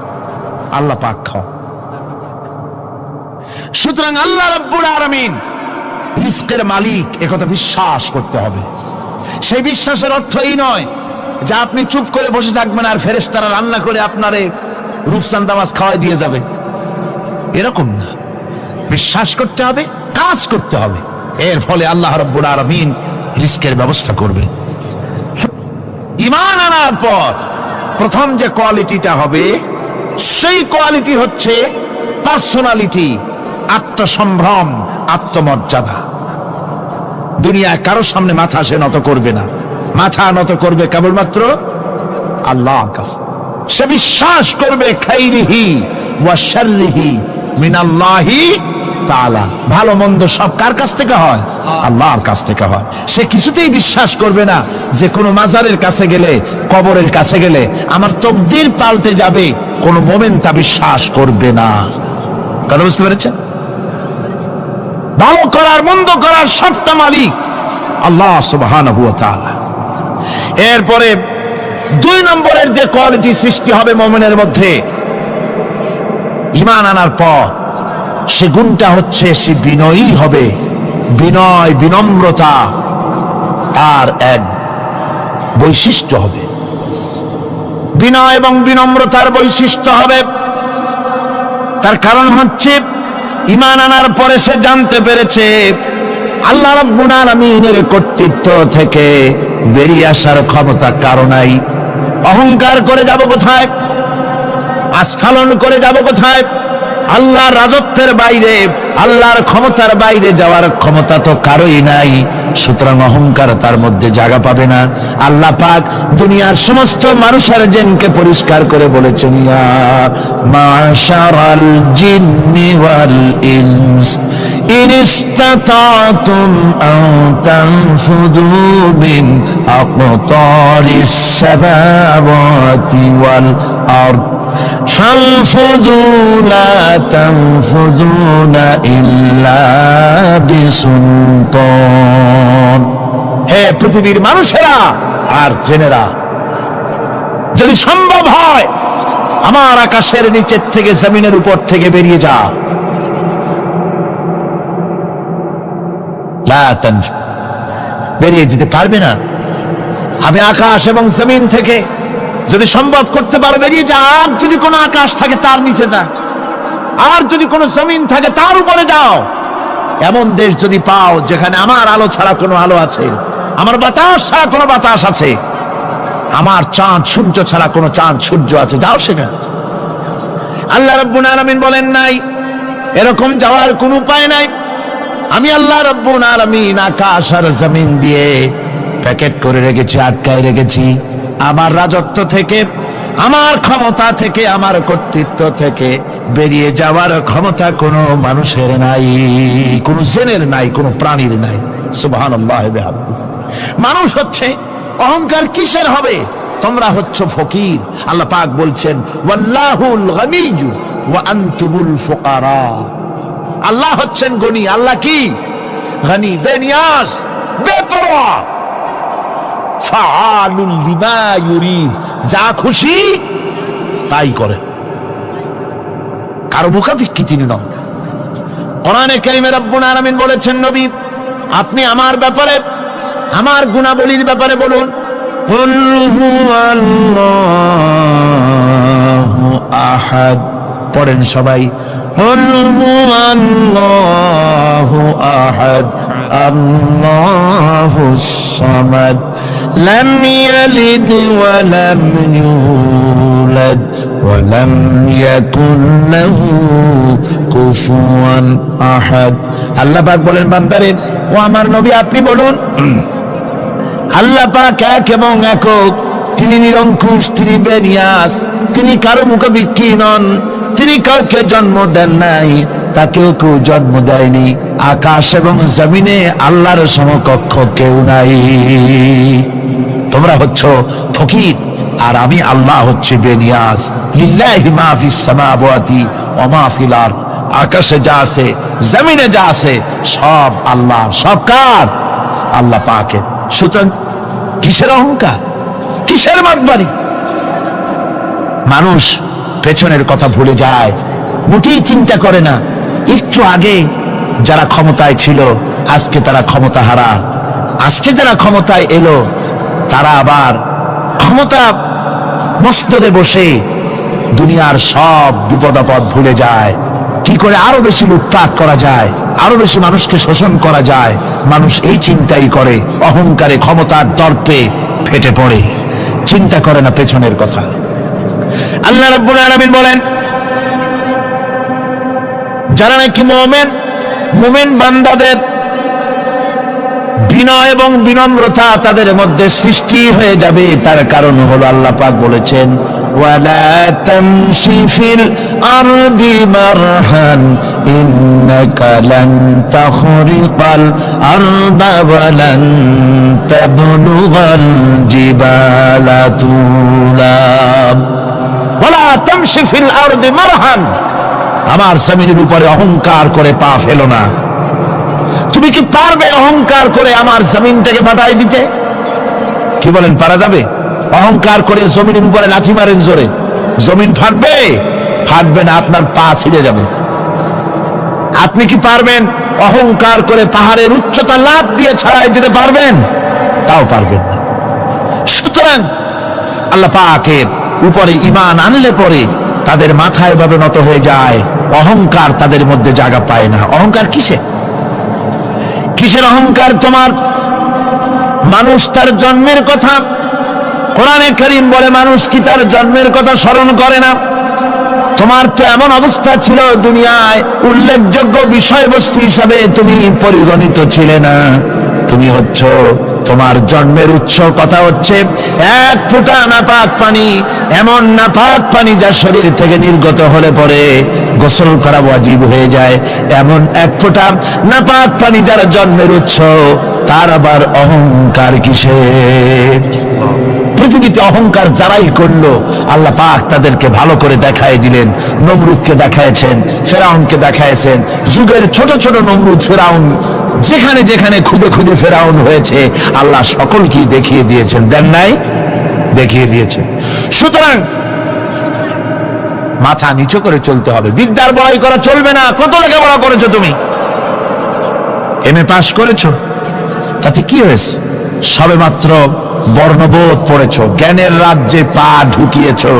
আল্লাহ পাক খাওয়া। সুতরাং আল্লাহ রাব্বুল আলামিন রিজকের মালিক, একথা বিশ্বাস করতে হবে। সেই বিশ্বাসের অর্থ এই নয় যে আপনি চুপ করে বসে থাকবেন আর ফেরেশতারা রান্না করে আপনারে রূপচাঁদা মাছ খাওয়াই দিয়ে যাবে, এরকম না। বিশ্বাস করতে হবে, কাজ করতে হবে, এর ফলে আল্লাহ রাব্বুল আলামিন রিজকের ব্যবস্থা করবে। ঈমান আনার পর প্রথম যে কোয়ালিটিটা হবে সেই কোয়ালিটি হচ্ছে পার্সোনালিটি, আত্মসম্ভ্রম, আত্মমর্যাদা। দুনিয়ায় কারো সামনে মাথা সে নত করবে না, মাথা নত করবে কেবলমাত্র আল্লাহর কাছে। সে বিশ্বাস করবে খাইরিহি ওয়া শাররিহি মিনাল্লাহি তাআলা। ভালো মন্দ সব কার কাছ থেকে হয়? আল্লাহর কাছ থেকে হয়। সে কিছুতেই বিশ্বাস করবে না যে কোনো মাজারের কাছে গেলে, কবরের কাছে গেলে আমার তকদির পাল্টে যাবে। কোনো মুমিন তা বিশ্বাস করবে না। কথা বুঝতে পেরেছেন? ভালো করার মন্দ করার সবটা মালিক আল্লাহ সুবহানাহু ওয়া তাআলা। এরপরে 2 নম্বরের যে কোয়ালিটি সৃষ্টি হবে মুমিনের মধ্যে ঈমান আনার পর, সে গুণটা হচ্ছে সে বিনয়ী হবে। বিনয়, বিনম্রতা তার এক বৈশিষ্ট্য হবে। বিনয় এবং বিনম্রতার বৈশিষ্ট্য হবে। তার কারণ হচ্ছে ঈমান আনার পরে সে জানতে পেরেছে আল্লাহ রাব্বুল আলামিনের কর্তৃত্ব থেকে বেরিয়ে আসার ক্ষমতা কারো নাই। অহংকার করে যাব কোথায়? আস্ফালন করে যাব কোথায়? আল্লাহর রাজত্বের বাইরে, আল্লাহর ক্ষমতার বাইরে যাওয়ার ক্ষমতা তো কারোই নাই। সুতরাং অহংকার তার মধ্যে জায়গা পাবে না। আল্লাহ পাক দুনিয়ার সমস্ত মানুষের জিনকে পরিষ্কার করে বলেছেন, ইয়া মাশারাল জিন্নি ওয়াল ইনস ইন ইসতাতাতুম আন তানফুদু মিন আকতারিস সামাওয়াতি ওয়াল আরদ فانفذوا لا تنفذون إلا بسلطان। হে পৃথিবীর মানুষেরা আর জেনেরা, যদি সম্ভব হয় আমার আকাশের নিচের থেকে, জমিনের উপর থেকে বেরিয়ে যা। লা তানফু, বেরিয়ে যেতে পারবে না। আমি আকাশ এবং জমিন থেকে যদি সম্ভব করতে পারো বেরিয়ে যা। আর যদি কোনো আকাশ থাকে তার নিচে যা, আর যদি কোনো জমিন থাকে তার উপরে যাও। এমন দেশ যদি পাও যেখানে আমার আলো ছাড়া কোনো আলো আছে, আমার বাতাস ছাড়া কোনো বাতাস আছে, আমার চাঁদ সূর্য ছাড়া কোনো চাঁদ সূর্য আছে, যাও সেখানে। আল্লাহ রাব্বুল আলামিন বলেন নাই এরকম যাওয়ার কোনো উপায় নাই। আমি আল্লাহ রাব্বুল আলামিন আকাশ আর জমিন দিয়ে প্যাকেট করে রেখেছি, আটকায় রেখেছি। আমার রাজত্ব থেকে, আমার ক্ষমতা থেকে, আমার কর্তৃত্ব থেকে বেরিয়ে যাওয়ার ক্ষমতা কোনো মানুষের নাই, কোনো জিনের নাই, কোনো প্রাণীর নাই। সুবহানাল্লাহ। মানুষ হচ্ছে অহংকার কিসের হবে? তোমরা হচ্ছ ফকির। আল্লাহ পাক বলছেন ওয়াল্লাহুল গনিয়্যু ওয়া আনতুমুল ফুকারা। আল্লাহ হচ্ছেন গনি। আল্লাহ কি? গনি, বেনিয়াজ, বেপরোয়া। ফাআলুল লিমা ইউরিদ, যা খুশি তাই করে, কারো মুখাপেক্ষী তিনি নন। কোরআনে কারীমে রব্বুল আলামিন বলেছেন, নবী আপনি আমার ব্যাপারে, আমার গুণাবলীর ব্যাপারে বলুন। কুল হুয়াল্লাহু আহাদ, পড়েন সবাই। কুল হুয়াল্লাহু আহাদ আল্লাহুস সামাদ লাম ইয়ালিদ ওয়া লাম ইউলাদ ওয়া লাম ইয়াকুল লাহু কুফুয়ান আহাদ। আল্লাহ পাক বলেন, বান্দারে ও আমার নবী আপনি বলুন, আল্লাহ পাক এক এবং একক, তিনি নিরঙ্কুশ, তিনি বেনিয়াস, তিনি কারো মুখাপেক্ষী নন, তিনি কাউকে জন্ম দেন নাই, তাকেও কেউ জন্ম দেয়নি। আকাশ এবং জমিনে আল্লাহর সমকক্ষ কেউ নাই। তোমরা হচ্ছ ফকির আর আমি আল্লাহ হচ্ছে বেনিয়াস। লিল্লাহি মা ফিস সামাওয়াতি ওয়া মা ফিল আরদ, আকাশে যা আছে, জমিনে যা আছে, সব আল্লাহ। সব কার? আল্লাহ পাকের। সুতরাং কিসের অহংকার, কিসের মাতবাড়ি? মানুষ পেছনের কথা ভুলে যায়, মোটেই চিন্তা করে না। একটু আগে যারা ক্ষমতায় ছিল আজকে তারা ক্ষমতা হারা, আজকে যারা ক্ষমতায় এলো তারা আবার ক্ষমতা মস্তদে বসে দুনিয়ার সব বিপদ আপদ ভুলে যায়। কি করে আরো বেশি লুটপাট করা যায়, আরো বেশি মানুষকে শোষণ করা যায়, মানুষ এই চিন্তাই করে। অহংকারে, ক্ষমতার দর্পে ফেটে পড়ে, চিন্তা করে না পেছনের কথা। আল্লাহ রাব্বুল আলামিন বলেন, যারা নাকি মুমিন বান্দাদের বিনয় এবং বিনম্রতা তাদের মধ্যে সৃষ্টি হয়ে যাবে, তার কারণ হলো আল্লাহ পাক বলেছেন, ওয়ালা তামশি ফিল আরদি মারহান ইন্না ইন্নাকা লান তাখরিকাল আরদা ওয়া লান তাবলুগাল জিবালা তুলা ওয়ালা তামশি ফিল আরদি মারহান, আমার জমিনের উপরে অহংকার করে পা ফেলো না। তুমি কি পারবে অহংকার করে আমার জমিনটাকে ফাটাই দিতে? কি বলেন, পারা যাবে? অহংকার করে জমিনের উপরে লাথি মারেন জোরে, জমিন ফাটবে? ফাটবে না, আপনার পা ছিঁড়ে যাবে। আপনি কি পারবেন অহংকার করে পাহাড়ের উচ্চতা লাফ দিয়ে ছাড়াই যেতে পারবেন? তাও পারবেন না। সুতরাং আল্লাহ পাকের উপরে ঈমান আনলে পরে তাদের মাথায় ভাবে নত হয়ে যায়, অহংকার তাদের মধ্যে জায়গা পায় না। অহংকার কিসের অহংকার তোমার? মানুষ তার জন্মের কথা, কোরআনে কারীম বলে মানুষ কি তার জন্মের কথা স্মরণ করে না? তোমার তো এমন অবস্থা ছিল, দুনিয়ায় উল্লেখযোগ্য বিষয়বস্তু হিসাবে তুমি পরিগণিত ছিলে না। তুমি হচ্ছ, তোমার জন্মের উৎস কথা হচ্ছে এক ফোঁটা নাপাক পানি, এমন নাপাক পানি যা শরীর থেকে নির্গত হলে পরে গোসল করা ওয়াজিব হয়ে যায়। এমন এক ফোঁটা নাপাক পানি যার জন্মের উৎস, তার আবার অহংকার কিসের? পৃথিবীতে অহংকার যারাই করলো আল্লাহ পাক তাদেরকে ভালো করে দেখায় দিলেন। নমরুদকে দেখায়ছেন, ফেরাউনকে দেখায়ছেন, যুগের ছোট ছোট নমরুদ ফেরাউন যেখানে যেখানে খুদে খুদে ফেরাউন হয়েছে আল্লাহ সকলকেই দেখিয়ে দিয়েছেন, দেন নাই? দেখিয়ে দিয়েছেন। সুতরাং মাথা নিচু করে চলতে হবে, বিদ্যার বড়াই করা চলবে না। কত লেখাপড়া করেছো তুমি? এমএ পাস করেছো, তাতে কি হয়েছে? সবে মাত্র বর্ণবোধ পড়েছো, জ্ঞানের রাজ্যে পা ঢুকিয়েছো,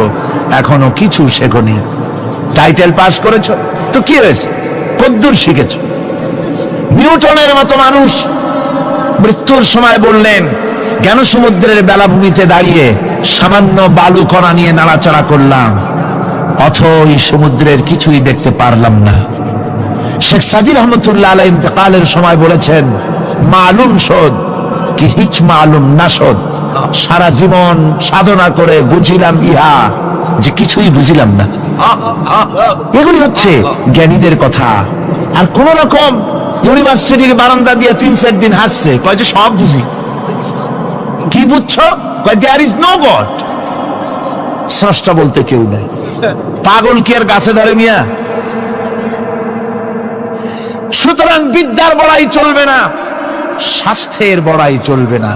এখনো কিছু শেখনি। টাইটেল পাস করেছো, তো কি হয়েছে? কদ্দুর শিখেছো? নিউটনের মতো মানুষ মৃত্যুর সময় বললেন, জ্ঞান সমুদ্রের বেলাভূমিতে দাঁড়িয়ে সামান্য বালু কণা নিয়ে নাড়াচাড়া করলাম, অথই সমুদ্রের কিছুই দেখতে পারলাম না। শেখ সাদি রহমতুল্লাহ আলাইহি ইন্তেকালের সময় বলেছেন, মালুম শোধ কি হিচ মালুম না শোধ, সারা জীবন সাধনা করে বুঝিলাম ইহা যে কিছুই বুঝিলাম না। এগুলি হচ্ছে জ্ঞানীদের কথা। আর কোন রকম ইউনিভার্সিটির বারান্দা দিয়ে 3-4 দিন হাঁটছে, কয় যে সব বুঝি। কি বুঝছো? কয় দেয়ার ইজ নো গড, স্রষ্টা বলতে কেউ নেই। পাগল কি আর গাছে ধরে মিয়া? সুতরাং বিদ্যার বড়াই চলবে না, স্বাস্থ্যের বড়াই চলবে না,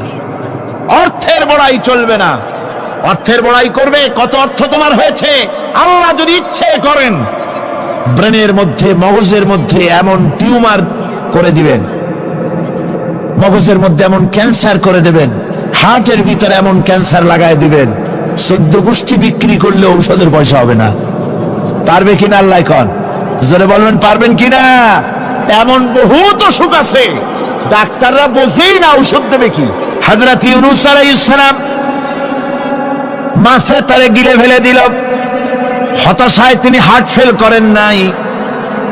অর্থের বড়াই চলবে না। অর্থের বড়াই করবে, কত অর্থ তোমার হয়েছে, আল্লাহ যদি ইচ্ছে করেন ব্রেনের মধ্যে, মগজের মধ্যে এমন টিউমার করে দিবেন, মগজের মধ্যে এমন ক্যান্সার করে দেবেন, হার্টের ভিতরে এমন ক্যান্সার লাগায় দিবেন, 14 গোষ্ঠী বিক্রি করলে ঔষধের পয়সা হবে না। পারবে কিনা আল্লাহ কন? জোরে বলবেন, পারবেন কিনা? এমন বহুত অসুখ আছে ডাক্তাররা বোঝেই না ঔষধ দেবে কি। হযরত ইউনূস আলাইহিস সালাম মাছে তারে গিলে ফেলে দিল, হতাশায় তিনি হার্ট ফেল করেন নাই।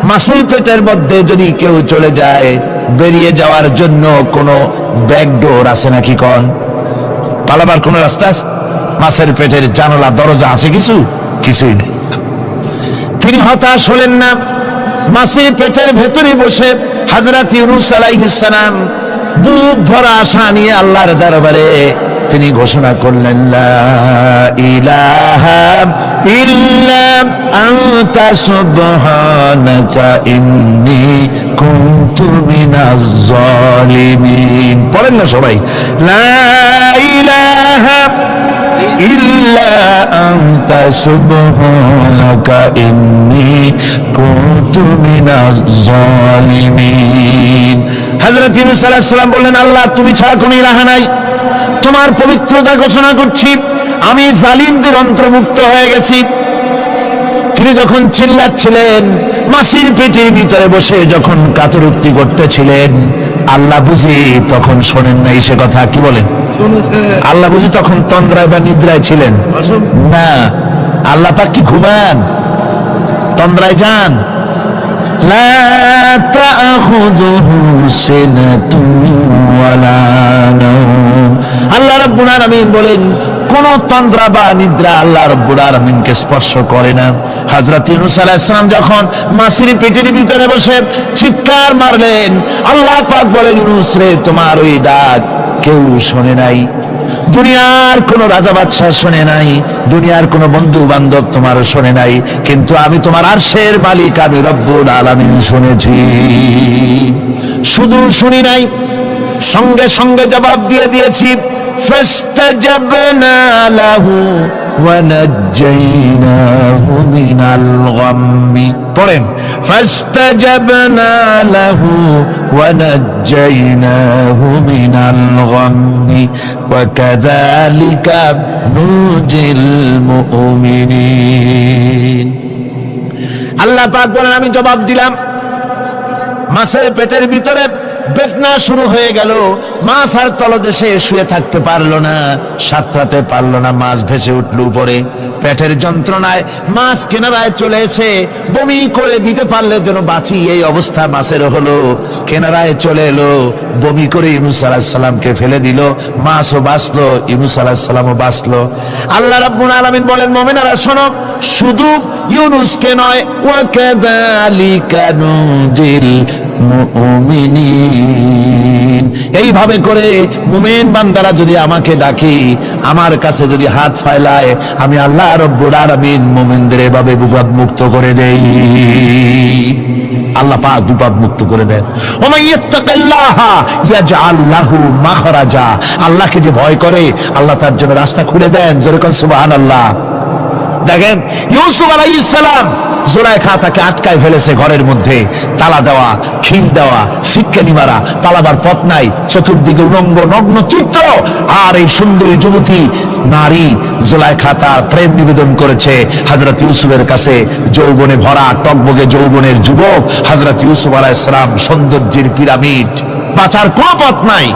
মাছের পেটের মধ্যে যদি কেউ চলে যায়, বেরিয়ে যাওয়ার জন্য কোনো ব্যাকডোর আছে নাকি কন? পালাবার কোন রাস্তা আছে? মাছের পেটের জানালা দরজা আছে কিছু? কিছুই নেই। তিনি হতাশ হলেন না, মাছের পেটের ভেতরে বসে হযরত ইউনূস আলাইহিস সালাম বুক ভরা আশা নিয়ে আল্লাহর দরবারে তিনি ঘোষণা করলেন, লা ইলাহা ইল্লা আনতা সুবহানাকা ইন্নী কুনতু মিনাজ জালিমিন। পড়েন না সবাই, লা ইলাহা ইল্লা আনতা সুবহানাকা ইন্নী কুনতু মিনাজ জালিমিন। হযরত ইউনূস আলাইহিস সালাম বললেন, আল্লাহ তুমি ছাড়া কোনো ইলাহ নাই, তোমার পবিত্রতা ঘোষণা করছি, আমি জালিমদের অন্তর্ভুক্ত হয়ে গেছি। তিনি যখন চিল্লাচ্ছিলেন, মাসির পেটের ভিতরে বসে যখন কাতরুক্তি করতেছিলেন, আল্লাহ বুঝি তখন শোনেন নাই সে কথা? কি বলেন? আল্লাহ বুঝি তখন তন্দ্রায় বা নিদ্রায় ছিলেন না? আল্লাহ পাক কি ঘুমান? তন্দ্রায় যান? লা তাখুযুহু সিনাতুন ওয়ালা নাওম আল্লাহ রাব্বুল আলামিন বলেন কোন তন্দ্রা বা নিদ্রা আল্লাহ রাব্বুল আলামিনকে স্পর্শ করে না। হযরত ইউনূস আলাইহিস সালাম যখন মাছের পেটের ভিতরে বসে চিৎকার মারলেন, আল্লাহ পাক বলেন, ইউনূস রে, তোমার ওই ডাক কেউ শোনে নাই, দুনিয়ার কোন রাজা বাদশাহ শোনে নাই, দুনিয়ার কোন বন্ধু বান্ধব তোমারও শোনে নাই, কিন্তু আমি তোমার আরশের মালিক আমি রব্বুল আলামিন শুনেছি। শুধু শুনি নাই, সঙ্গে সঙ্গে জবাব দিয়ে দিয়েছি। ফাস্তাজাবনা লাহু ওয়া নাজ্জাইনাহু মিনাল গাম্মি। পড়েন, ফাস্তাজাবনা লাহু ওয়া নাজ্জাইনাহু মিনাল গাম্মি ওয়া কাযালিকা নুজিল মুমিনিন। আল্লাহ পাক বলেন, আমি জবাব দিলাম। মাছের পেটের ভিতরে বেদনা শুরু হয়ে গেল, মাছ আর তলদেশে শুয়ে থাকতে পারলো না, সাঁতরাতে পারলো না, মাছ ভেসে উঠল উপরে। পেটের যন্ত্রণায় মাছ কিনারায় চলে এসে বমি করে দিতে পারলে যেন বাঁচি, এই অবস্থা মাছের হলো। কিনারায় চলে এলো, বমি করে ইউনূস আলাইহিস সালামকে ফেলে দিল, মাছও বাঁচলো, ইউনূস আলাইহিস সালামও বাঁচলো। আল্লাহ রাব্বুল আলামিন বলেন, মুমিনেরা শোনো, শুধু ইউনূসকে নয়, ওয়া কাযালিকা নুজিল মুমিনিন। এইভাবে করে মুমিন বান্দারা যদি আমাকে ডাকে, আমার কাছে যদি হাত ফায়লায়, আমি আল্লাহ রাব্বুল আলামিন মুমিনদের এভাবে বিপদ মুক্ত করে দেই। আল্লাহ পাক বিপদ মুক্ত করে দেন। ওয়া ইয়াত্তাকিল্লাহা ইয়াজআল লাহু মাখরাজা। আল্লাহকে যে ভয় করে, আল্লাহ তার জন্য রাস্তা খুলে দেন। যেরকম সুবহানাল্লাহ। দেখেন, ইউসুফ আলাইহিস সালাম, জুলাইখা তাকে আটকায় ফেলেছে ঘরের মধ্যে, তালা দেওয়া, খিল দেওয়া, সিটকানি মারা, পালাবার পথ নাই, চতুর্দিকে উলঙ্গ নগ্ন চিত্র। আর এই সুন্দরী যুবতী নারী জুলাইখা তার প্রেম নিবেদন করেছে হযরত ইউসুফের কাছে। যৌবনে ভরা টকবগে যৌবনের যুবক হযরত ইউসুফ আলাইহিস সালাম, সৌন্দর্যের পিরামিড, বাঁচার কোনো পথ নাই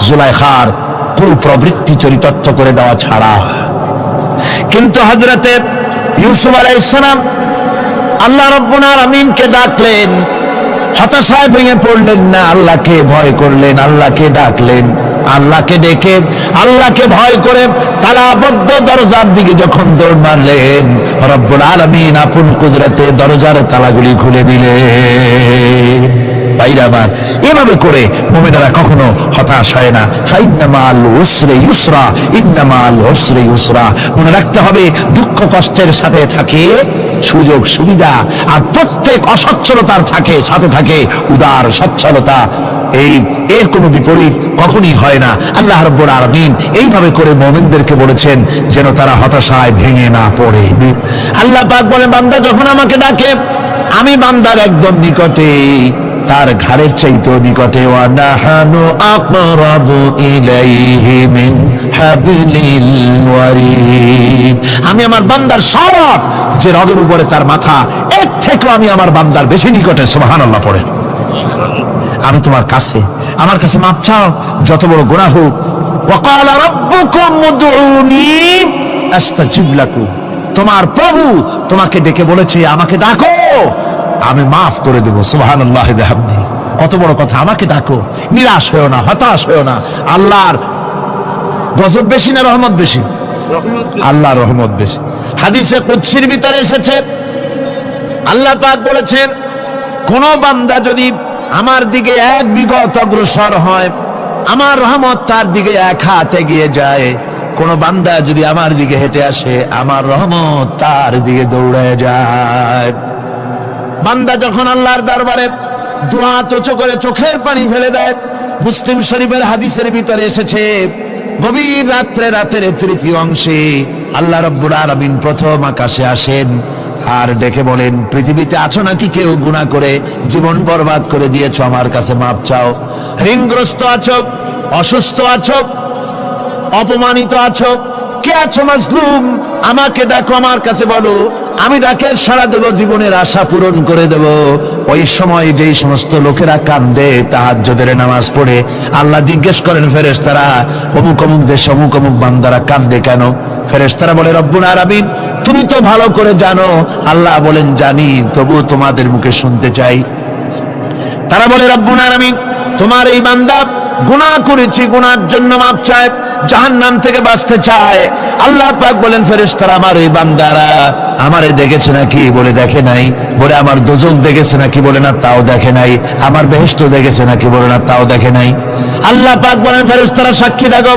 জুলাইখার কুপ্রবৃত্তি চরিতার্থ করে দেওয়া ছাড়া। কিন্তু হযরতে ইউসুফ আলাইহিস সালাম আল্লাহ রাব্বুল আলামিনকে ডাকলেন, হতাশায় ভেঙে পড়লেন না, আল্লাহকে ভয় করলেন, আল্লাহকে ডাকলেন। আল্লাহকে ডেকে, আল্লাহকে ভয় করে তালাবদ্ধ দরজার দিকে যখন দৌড় মারলেন, রব্বুল আলামিন আপন কুদরতে দরজার তালাগুলি খুলে দিলেন। ভাইরা আমার, এভাবে করে মুমিনেরা কখনো হতাশ হয় না। ফাইন্না মাল উসরি ইউসরা, ইন্না মাল উসরি ইউসরা। মনে রাখতে হবে, দুঃখ কষ্টের সাথে থাকে সুযোগ সুবিধা, আর প্রত্যেক অসচ্ছলতার সাথে থাকে উদার সচ্ছলতা। এর কোনো বিপরীত কখনই হয় না। আল্লাহ রাব্বুল আলামিন এইভাবে করে মুমিনদেরকে বলেছেন যেন তারা হতাশায় ভেঙে না পড়ে। আল্লাহ পাক বলেন, বান্দা যখন আমাকে ডাকে, আমি বান্দার একদম নিকটে, তার ঘাড়ের চাইতেও নিকটে। ওয়া নাহানু আকরাবু ইলাইহি মিন হাবলিল ওয়ারিদ। আমি আমার বান্দার সব যে রগের উপরে তার মাথা, এর থেকেও আমি আমার বান্দার বেশি নিকটে। সুবহানাল্লাহ পড়ে। আমি তোমার কাছে, আমার কাছে মাপ চাও, যত বড় গুনাহ হোক। ওয়া ক্বালা রাব্বুকুম উদউনি আস্তাজিব লাকুম। তোমার প্রভু তোমাকে ডেকে বলেছে, আমাকে ডাকো, আমি মাফ করে দেব। সুবহানাল্লাহ বিহামদিহি। কত বড় কথা, আমাকে ডাকো, নিরাশ হয়েও না, হতাশ হয়েও না। আল্লাহর গজব বেশি না রহমত বেশি? আল্লাহর রহমত বেশি। হাদিসে কুদসির ভিতরে এসেছে, আল্লাহ পাক বলেছেন, কোন বান্দা যদি আমার দিকে এক বিগত অগ্রসর হয়, আমার রহমত তার দিকে এক হাত এগিয়ে যায়। কোন বান্দা যদি আমার দিকে হেঁটে আসে, আমার রহমত তার দিকে দৌড়ে যায়। বান্দা যখন আল্লাহর দরবারে দুয়া উঁচু করে চোখের পানি ফেলে দেয়, মুসলিম শরীফের হাদিসের ভিতরে এসেছে, গভীর রাতের তৃতীয় অংশে আল্লাহ রাব্বুল আলামিন প্রথম আকাশে আসেন আর ডেকে বলেন, পৃথিবীতে আছো নাকি কেউ গুনাহ করে জীবন বরবাদ করে দিয়েছো, আমার কাছে মাপ চাও। ঋণগ্রস্ত আছো, অসুস্থ আছো, অপমানিত আছো, কে আছো মাজলুম, আমাকে ডাকো, আমার কাছে বলো, আমি ডাকের সাড়া দেব, জীবনের আশা পূরণ করে দেব। ওই সময় যেই সমস্ত লোকেরা কান্দে তাহাজ্জুদের নামাজ পড়ে, আল্লাহ জিজ্ঞেস করেন ফেরেশতারা, অমুক অমুক দেশ অমুক অমুক বান্দারা কান্দে কেন? ফেরেশতারা বলে, রব্বুল আলামিন তুমি তো ভালো করে জানো। আল্লাহ বলেন, জানি, তবু তোমাদের মুখে শুনতে চাই। তারা বলে, রব্বুল আলামিন তোমার এই বান্দা গুনাহ করেছি, গুনার জন্য মাপ চায়, জাহান্নাম থেকে বাঁচতে চায়। আল্লাহ পাক বলেন, ফেরেশতারা আমার এই বান্দারা আমারে দেখেছে নাকি? বলে দেখে নাই। বলে আমার দোজখ দেখেছে নাকি? বলে না, তাও দেখে নাই। আমার বেহেশত দেখেছে নাকি? বলে না, তাও দেখে নাই। আল্লাহ পাক বলেন, ফেরেশতারা সাক্ষী থাকো,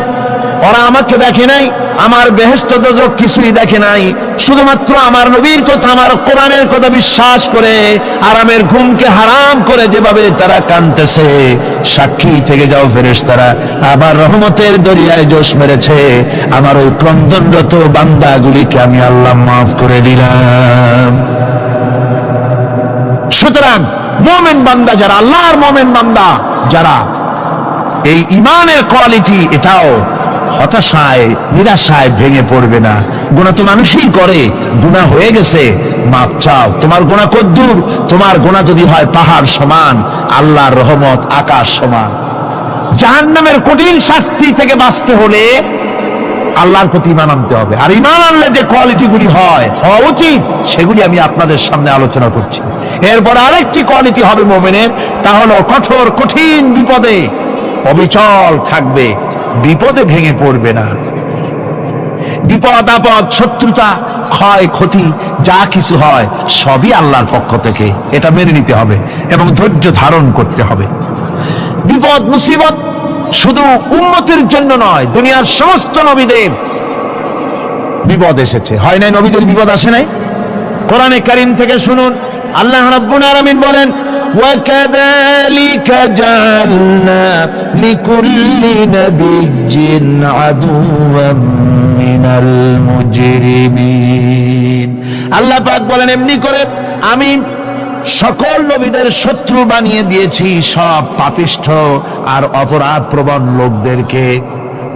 ওরা আমাকে দেখে নাই, আমার বেহেশত দোজখ কিছুই দেখে নাই, শুধুমাত্র আমার নবীর কথা, আমার কোরআনের কথা বিশ্বাস করে আরামের ঘুমকে হারাম করে যেভাবে তারা কাঁদতেছে, সাক্ষী থেকে যাও ফেরেশতারা, আবার রহমতের দরিয়ায় জোশ মেরেছে আমার ওই ক্রন্দনরত বান্দাগুলিকে আমি আল্লাহ মাফ করে দিলাম। সুতরাং মুমিন বান্দা যারা, আল্লাহর মুমিন বান্দা যারা, এই ইমানের কোয়ালিটি, এটাও হতাশায় নিরাশায় ভেঙে পড়বে না। গুনাহ তো মানুষই করে, গুনাহ হয়ে গেছে, মাপ চাও। তোমার গুনাহ কদ্দুর? তোমার গুনাহ যদি হয় পাহাড় সমান, আল্লাহর রহমত আকাশ সমান। জাহান্নামের কঠিন শাস্তি থেকে বাঁচতে হলে আল্লাহর প্রতি ঈমান আনতে হবে। আর ঈমান আনলে যে কোয়ালিটিগুলি হওয়া উচিত, সেগুলি আমি আপনাদের সামনে আলোচনা করছি। এরপর আরেকটি কোয়ালিটি হবে মুমিনের, তা হলো কঠোর কঠিন বিপদে অবিচল থাকবে, বিপদে ভেঙে পড়বে না। বিপদ আপদ, শত্রুতা, ক্ষয় ক্ষতি যা কিছু হয় সবই আল্লাহর পক্ষ থেকে, এটা মেনে নিতে হবে এবং ধৈর্য ধারণ করতে হবে। বিপদ মুসিবত শুধু উম্মতের জন্য নয়, দুনিয়ার সমস্ত নবীদের বিপদ এসেছে, হয় নাই? নবীদের বিপদ আসে নাই? কোরআনে কারীম থেকে শুনুন, আল্লাহ রাব্বুল আলামিন বলেন, وَكَذَلِكَ جَعَلْنَا لِكُلِّ نَبِيٍّ عَدُوًّا مِنَ الْمُجْرِمِينَ। আল্লাহ পাক বলেন, এমনি করে আমি সকল নবীদের শত্রু বানিয়ে দিয়েছি সব পাপিষ্ঠ আর অপরাধ প্রবণ লোকদেরকে।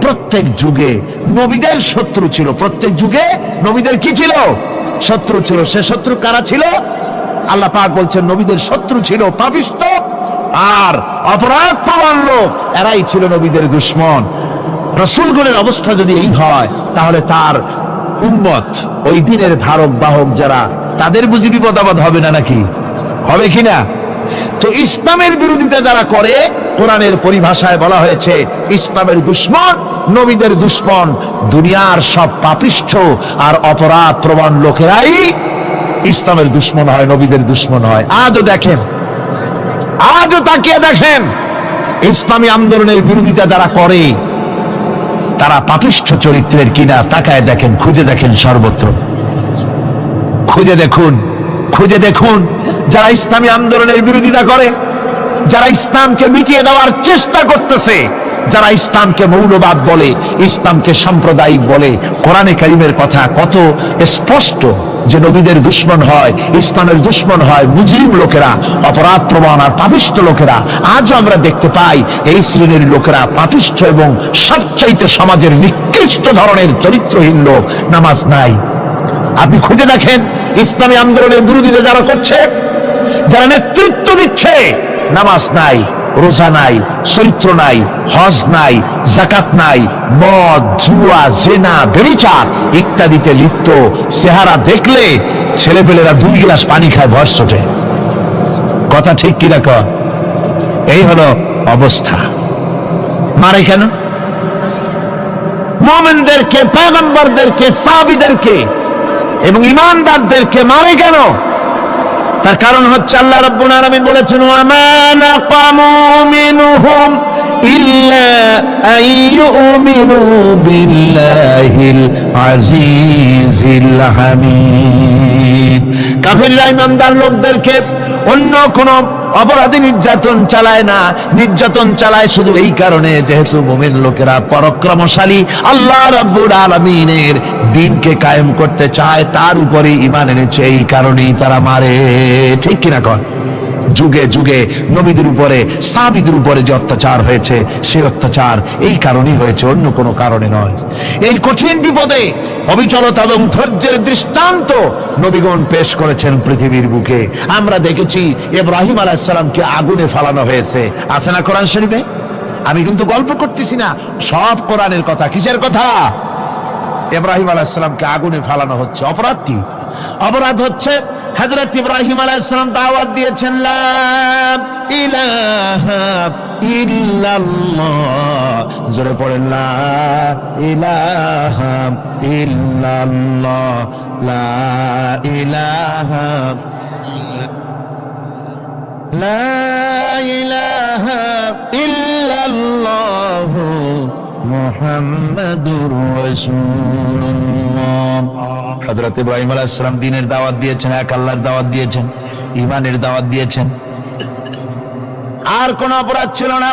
প্রত্যেক যুগে নবীদের শত্রু ছিল, প্রত্যেক যুগে নবীদের কি ছিল? শত্রু ছিল। সে শত্রু কারা ছিল? আল্লাহ পাক বলছেন, নবীদের শত্রু ছিল পাপিষ্ঠ আর অপরাধ প্রবণ লোক, এরাই ছিল নবীদের দুশমন। রাসূলগণের অবস্থা যদি এই হয়, তাহলে তার উম্মত, ওই দিনের ধারক বাহক যারা, তাদের বুঝি বিপদ আপদ হবে না? নাকি হবে কিনা? তো ইসলামের বিরোধিতা যারা করে, কোরআনের পরিভাষায় বলা হয়েছে ইসলামের দুশমন, নবীদের দুশমন। দুনিয়ার সব পাপিষ্ঠ আর অপরাধ প্রবণ লোকেরাই ইসলামের দুশমন হয়, নবীদের দুশমন হয়। আজও দেখেন, আজও তাকিয়ে দেখেন, ইসলামী আন্দোলনের বিরোধিতা যারা করে তারা পাপিষ্ঠ চরিত্রের কিনা, তাকায় দেখেন, খুঁজে দেখেন, সর্বত্র খুঁজে দেখুন, খুঁজে দেখুন। যারা ইসলামী আন্দোলনের বিরোধিতা করে, যারা ইসলামকে মিটিয়ে দেওয়ার চেষ্টা করতেছে, যারা ইসলামকে মৌলবাদ বলে, ইসলামকে সাম্প্রদায়িক বলে, কোরআনে কারীমের কথা কত স্পষ্ট যে নবীদের দুশমন হয়, ইসলামের দুশমন হয় মুজরিম লোকেরা, অপরাধ প্রবণ আর পাপিষ্ঠ লোকেরা। আজও আমরা দেখতে পাই এই শ্রেণীর লোকেরা পাপিষ্ঠ এবং সবচাইতে সমাজের নিকৃষ্ট ধরনের চরিত্রহীন লোক। নামাজ নাই। আপনি খুঁজে দেখেন, ইসলামী আন্দোলনের বিরোধিতা যারা করছে, যারা নেতৃত্ব দিচ্ছে, নামাজ নাই, রোজা নাই, চরিত্র নাই, হজ নাই, যাকাত নাই, মদ, জুয়া, জেনা, ব্যভিচার ইত্যাদিতে লিপ্ত। চেহারা দেখলে ছেলেপেলেরা 2 গ্লাস পানি খায়, ভয় ছোটে। কথা ঠিক কিনা কর? এই হলো অবস্থা। মারে কেন? মুমিনদেরকে, পয়গম্বরদেরকে, সাহাবীদেরকে এবং ঈমানদারদেরকে মারে কেন? তার কারণ হচ্ছে আল্লাহ রাব্বুল আলামিন বলেছেন, ওয়া মা নাকামু মিনহুম ইল্লা আইয়ুমিনু বিল্লাহিল আজিজিল হামিদ। কাফিররা ঈমানদার লোকদেরকে অন্য কোন অপরাধী নির্যাতন চালায় না, নির্যাতন চালায় শুধু এই কারণে, যেহেতু মুমিন লোকেরা পরাক্রমশালী, আল্লাহ রাব্বুল আলামিনের দ্বীনকে কায়েম করতে চায়, তার উপরে ঈমান এনেছে, এই কারণেই তারা মারে। ঠিক কিনা কর? যুগে যুগে নবীদের উপরে, সাহাবীদের উপরে যে অত্যাচার হয়েছে, সেই অত্যাচার এই কারণেই হয়েছে, অন্য কোনো কারণে নয়। এই কঠিন বিপদে অবিচলতা এবং ধৈর্যের দৃষ্টান্ত নবীগণ পেশ করেছেন পৃথিবীর বুকে। আমরা দেখেছি ইব্রাহিম আলাইহিস সালামকে আগুনে ফালানো হয়েছে, আছে না কোরআন শরীফে? আমি কিন্তু গল্প করতেছি না, সব কোরআনের কথা। কিসের কথা? ইব্রাহিম আলাইহিস সালামকে আগুনে ফালানো হচ্ছে। অপরাধ কি? অপরাধ হচ্ছে হযরত ইব্রাহিম আলাইহিস সালাম দাওয়াত দিয়েছেন লা ইলাহা ইল্লাল্লাহ, জোরে পড়েন লা ইলাহা ইল্লাল্লাহ, লা ইলাহা লা ইলাহা ইল্লাল্লাহ মুহাম্মাদুর রাসূলুল্লাহ। হযরত ইব্রাহিম আলাইহিস সালাম দ্বীনের দাওয়াত দিয়েছেন, এক আল্লাহর দাওয়াত দিয়েছেন, ঈমানের দাওয়াত দিয়েছেন। আর কোন অপরাধ ছিল না,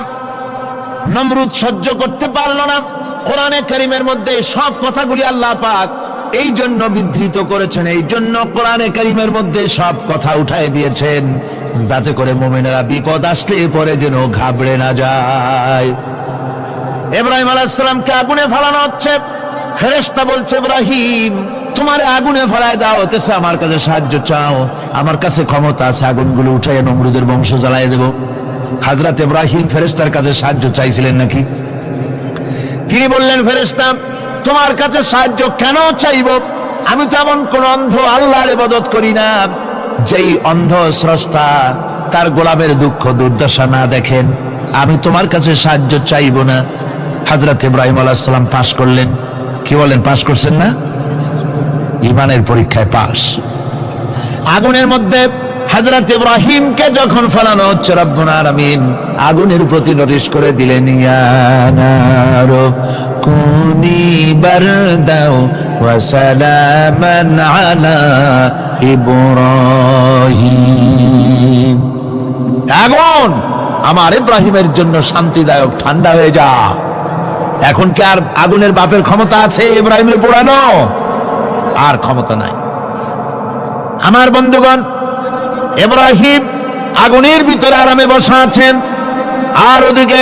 নমরুদ সহ্য করতে পারল না। কোরআনে কারীমের মধ্যে সব কথাগুলি আল্লাহ পাক এই জন্য বিধৃত করেছেন, এই জন্য কোরআনে কারীমের মধ্যে সব কথা উঠায় দিয়েছেন, যাতে করে মুমিনেরা বিপদ আসলে পরে যেন ঘাবড়ে না যায়। ইব্রাহিম আলাইহিস সালামকে আগুনে ফেলানো হচ্ছে, ফেরেশতা বলছে ইব্রাহিম তোমারে আগুনে ফেলায় দেওয়া হতেছে, আমার কাছে সাহায্য চাও, আমার কাছে ক্ষমতা আছে, আগুনগুলো উঠাইয়া নমরুদের বংশ জ্বালায় দেব। হযরত ইব্রাহিম ফেরেশতার কাছে সাহায্য চাইছিলেন নাকি? তিনি বললেন ফেরেশতা তোমার কাছে সাহায্য কেন চাইব, আমি তো এমন কোন অন্ধ আল্লাহর ইবাদত করি না যেই অন্ধ স্রষ্টা তার গোলামের দুঃখ দুর্দশা না দেখেন, আমি তোমার কাছে সাহায্য চাইব না। হযরত ইব্রাহিম আলাইহিস সালাম পাশ করলেন। কি বলেন, পাশ করছেন না? ঈমানের পরীক্ষায় পাশ। আগুনের মধ্যে হযরত ইব্রাহিমকে যখন ফেলানো হচ্ছে, রব্বুল আলামিন আগুনের প্রতি নোটিশ করে দিলেন, ইয়া নারু কুনি বারদাও ওয়া সালামান আলা ইব্রাহিম। আগুন আমার ইব্রাহিমের জন্য শান্তিদায়ক, ঠান্ডা হয়ে যা। এখন কি আর আগুনের বাপের ক্ষমতা আছে ইব্রাহিমের পোড়ানো? আর ক্ষমতা নাই। আমার বন্ধুগণ, ইব্রাহিম আগুনের ভিতরে আরামে বসা আছেন, আর ওদিকে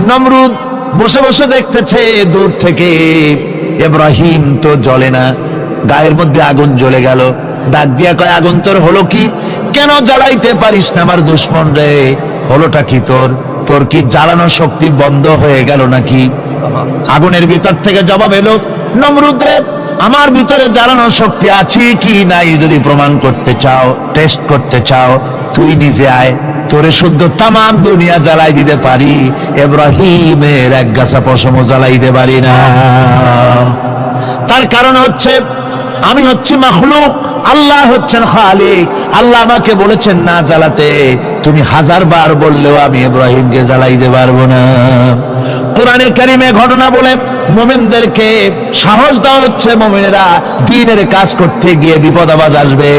নমরুদ বসে বসে দেখতেছে দূর থেকে। ইব্রাহিম তো জ্বলে না, গায়ের মধ্যে আগুন জ্বলে গেল। ডাক দিয়া কয়, আগুন তোর হলো কি? কেন জ্বালাইতে পারিস না আমার দুশমন রে? হলোটা কি তোর? তোর কি জ্বালানো শক্তি বন্ধ হয়ে গেল নাকি? আগুনের ভিতর থেকে জবাব এলো, নমরুদ রে আমার ভিতরে জ্বালানোর শক্তি আছে কি নাই যদি প্রমাণ করতে চাও, টেস্ট করতে চাও, তুই নিজে আয়, তোরে শুদ্ধ তামাম দুনিয়া জ্বালাই দিতে পারি, ইব্রাহিমের এক গাছা পশমও জ্বালাই দিতে পারি না। তার কারণ হচ্ছে আমি হচ্ছি মাখলুক, আল্লাহ হচ্ছেন খালিক। আল্লাহ আমাকে বলেছেন না জ্বালাতে, তুমি 1000 বার বললেও আমি ইব্রাহিমকে জ্বালাইতে পারবো না। কোরআনে কারীমে ঘটনা বলে মুমিনদেরকে সাহস দেওয়া হচ্ছে, মুমিনেরা দ্বীনের কাজ করতে গিয়ে বিপদ আবাজ আসবে,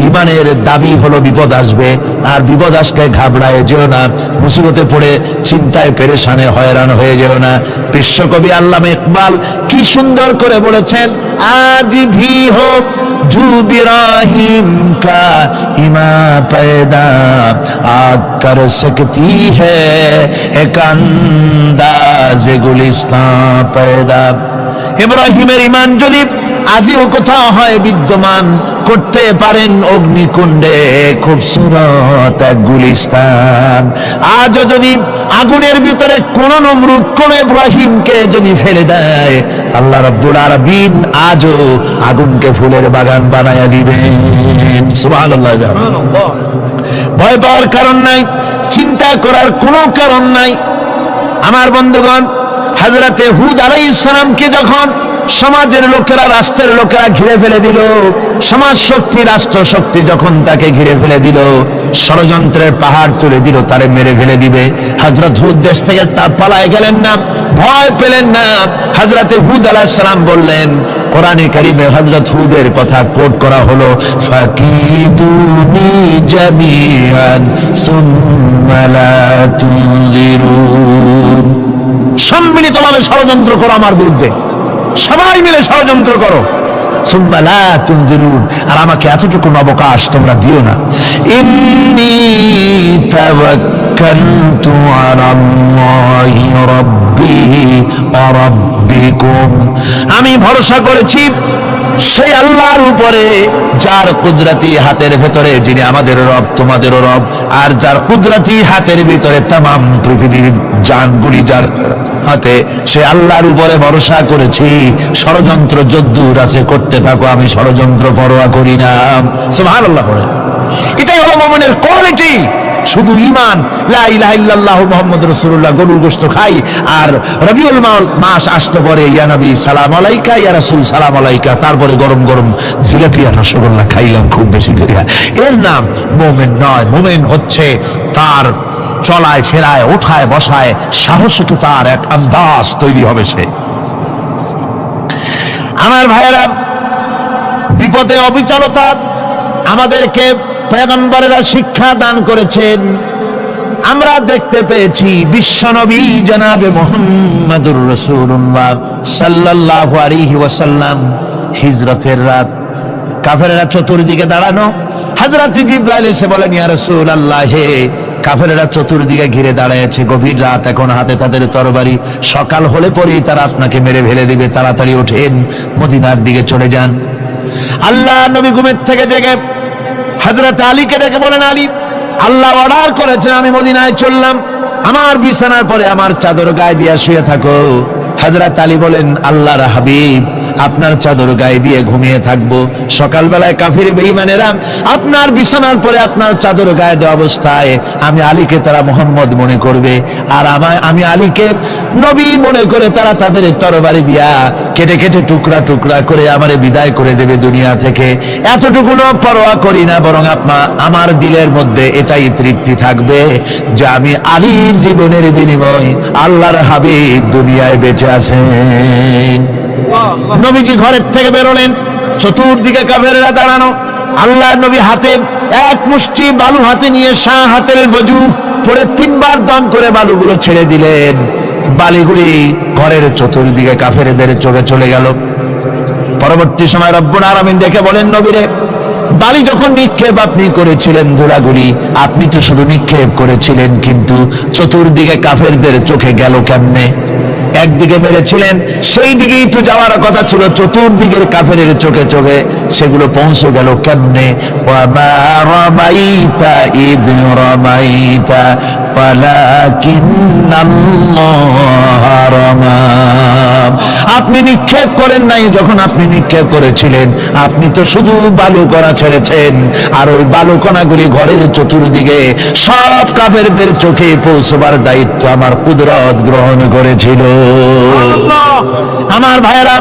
ঈমানের দাবি হলো বিপদ আসবে, আর বিপদ আসলে ঘাবড়ায় যেও না, মুসিবতে পড়ে চিন্তায় পেরেশানে হয়রান হয়ে যেও না। বিশ্বকবি আল্লামা ইকবাল কি সুন্দর করে বলেছেন, আজ ভি হোক জু ইব্রাহিম কা ইমা पैदा आग कर सकती है एक अंदाज गुलिस्तान पैदा। ইব্রাহিমের ঈমান যদি আজিও কোথাও হয় বিদ্যমান, করতে পারেন অগ্নিকুণ্ডে খুবসুরত এক গুলিস্তান। আজও যদি আগুনের ভিতরে কোন নমরুদ কোন ইব্রাহিমকে যদি ফেলে দেয়, আল্লাহ রাব্বুল আলামিন আজও আগুনকে ফুলের বাগান বানায়া দিবেন। সুবহানাল্লাহ। ভয় পাওয়ার কারণ নাই, চিন্তা করার কোনো কারণ নাই। আমার বন্ধুগণ, হযরতে হুদ আলাইহিস সালামকে যখন সমাজের লোকেরা, রাষ্ট্রের লোকেরা ঘিরে ফেলে দিল, সমাজ শক্তি, রাষ্ট্র শক্তি যখন তাকে ঘিরে ফেলে দিল, ষড়যন্ত্রের পাহাড় তুলে দিল, তারে মেরে ফেলে দিবে, হযরত হুদ দেশ থেকে তা পালায় গেলেন না, ভয় পেলেন না। হযরতে হুদ আলাইহিস সালাম বললেন, কোরআনে কারীমে হযরত হুদের কথা কোট করা হলো, ফাকিদুনি জামিআন সুম্মা লা তুনজিরুন। সম্মিলিতভাবে ষড়যন্ত্র করো আমার বিরুদ্ধে, সবাই মিলে ষড়যন্ত্র করো, সুম্মা লা তুনজিরুন, আর আমাকে এতটুকু অবকাশ তোমরা দিও না। ইন্নী তাওয়াক্কালতু আলাল্লাহি রাব্বি ওয়া রাব্বি বিকুম, আমি ভরসা করেছি সেই আল্লাহর উপরে যার কুদরতি হাতের ভেতরে, যিনি আমাদের রব তোমাদেরও রব, আর যার কুদরতি হাতের ভিতরে তামাম পৃথিবীর জানগুলি যার হাতে, সে আল্লাহর উপরে ভরসা করেছি। ষড়যন্ত্র যদ্দূর আছে করতে থাকো, আমি ষড়যন্ত্র পরোয়া করি না। সুবহানাল্লাহ পড়ে। এটাই হলো মুমিনের কোয়ালিটি। শুধু ঈমান, লা ইলাহা ইল্লাল্লাহু মুহাম্মাদুর রাসূলুল্লাহ, গরুর গোশত খাই, আর রবিউল মাস আসতে পরে ইয়া নবী সালাম আলাইকা, ইয়া রাসূল সালাম আলাইকা, তারপরে গরম গরম জিলাপি আর রসগোল্লা খাইলাম খুব বেশি করে, এর নাম মুমিন নয়। মুমিন হচ্ছে তার চলায় ফেরায় ওঠায় বসায় সাহসকে তার এক আন্দাজ তৈরি হবে সে। আমার ভাইয়েরা, বিপদে অবিচলতা আমাদেরকে পয়গম্বরেরা শিক্ষা দান করেছেন। আমরা দেখতে পেয়েছি বিশ্বনবী জনাবে মুহাম্মদুর রাসূলুল্লাহ সাল্লাল্লাহু আলাইহি ওয়াসাল্লাম হিজরতের রাত, কাফেররা চতুর্দিকে দাঁড়ানো, হযরত জিবরাইল এসে বলেন, ইয়া রাসূলুল্লাহ, হে কাফেররা চতুর্দিকে ঘিরে দাঁড়িয়েছে, গভীর রাত, এখন হাতে তাদের তরবারি, সকাল হলে পরেই তারা আপনাকে মেরে ফেলে দিবে, তাড়াতাড়ি ওঠেন, মদিনার দিকে চলে যান। আল্লাহ নবী ঘুমের থেকে জেগে হযরত আলীকে ডেকে বলেন, আলী, আল্লাহ অর্ডার করেছেন আমি মদিনায় চললাম, আমার বিছানার পরে আমার চাদর গায়ে দিয়ে শুয়ে থাকো। হযরত আলী বলেন, আল্লাহর হাবিব, আপনার চাদর গায়ে দিয়ে ঘুমিয়ে থাকবো, সকালবেলায় কাফির বেঈমানেরা আপনার বিছানার পরে আপনার চাদর গায়ে দেওয়া অবস্থায় আমি আলীকে তারা মুহাম্মদ মনে করবে, আর আমি আলীকে নবী মনে করে তারা তাদের তরবারি দিয়া কেটে কেটে টুকরা টুকরা করে আমারে বিদায় করে দেবে দুনিয়া থেকে। এতটুকুনো পরোয়া করি না, বরং আমার দিলের মধ্যে এটাই তৃপ্তি থাকবে যে আমি আলীর জীবনের বিনিময় আল্লাহর হাবিব দুনিয়ায় বেঁচে আছেন। নবীজি ঘরের থেকে বেরোলেন, চতুর্দিকে কাফেররা দাঁড়ানো, আল্লাহ নবী হাতে এক মুষ্টি বালু হাতে নিয়ে শাহ হাতের বজু পরে 3 বার দম করে বালুগুলো ছেড়ে দিলেন। বালিগুলি ঘরের চতুর্দিকে কাফেরদের চোখে চলে গেল। পরবর্তী সময় রব্বুল আলামিন দেখে বলেন, নবীরে, বালি যখন নিক্ষেপ আপনি করেছিলেন, ধুলাগুলি আপনি তো শুধু নিক্ষেপ করেছিলেন, কিন্তু চতুর্দিকে কাফেরদের চোখে গেল কেমনে? একদিকে মেরেছিলেন, সেই দিকেই তো যাওয়ার কথা ছিল, চতুর্দিকের কাফেরের চোখে চোখে সেগুলো পৌঁছে গেল কেমনে? ওয়ামা রামাইতা ইদ রামাইতা ওয়ালাকিন্নাল্লাহ রামা। আপনি নিক্ষেপ করেন নাই, যখন আপনি নিক্ষেপ করেছিলেন আপনি তো শুধু বালুকণা ছেড়েছেন, আর ওই বালুকণাগুলি ঘরের চতুর্দিকে সব কাফেরদের চোখে পৌঁছবার দায়িত্ব আমার কুদরত গ্রহণ করেছিল। আমার ভাইয়েরা,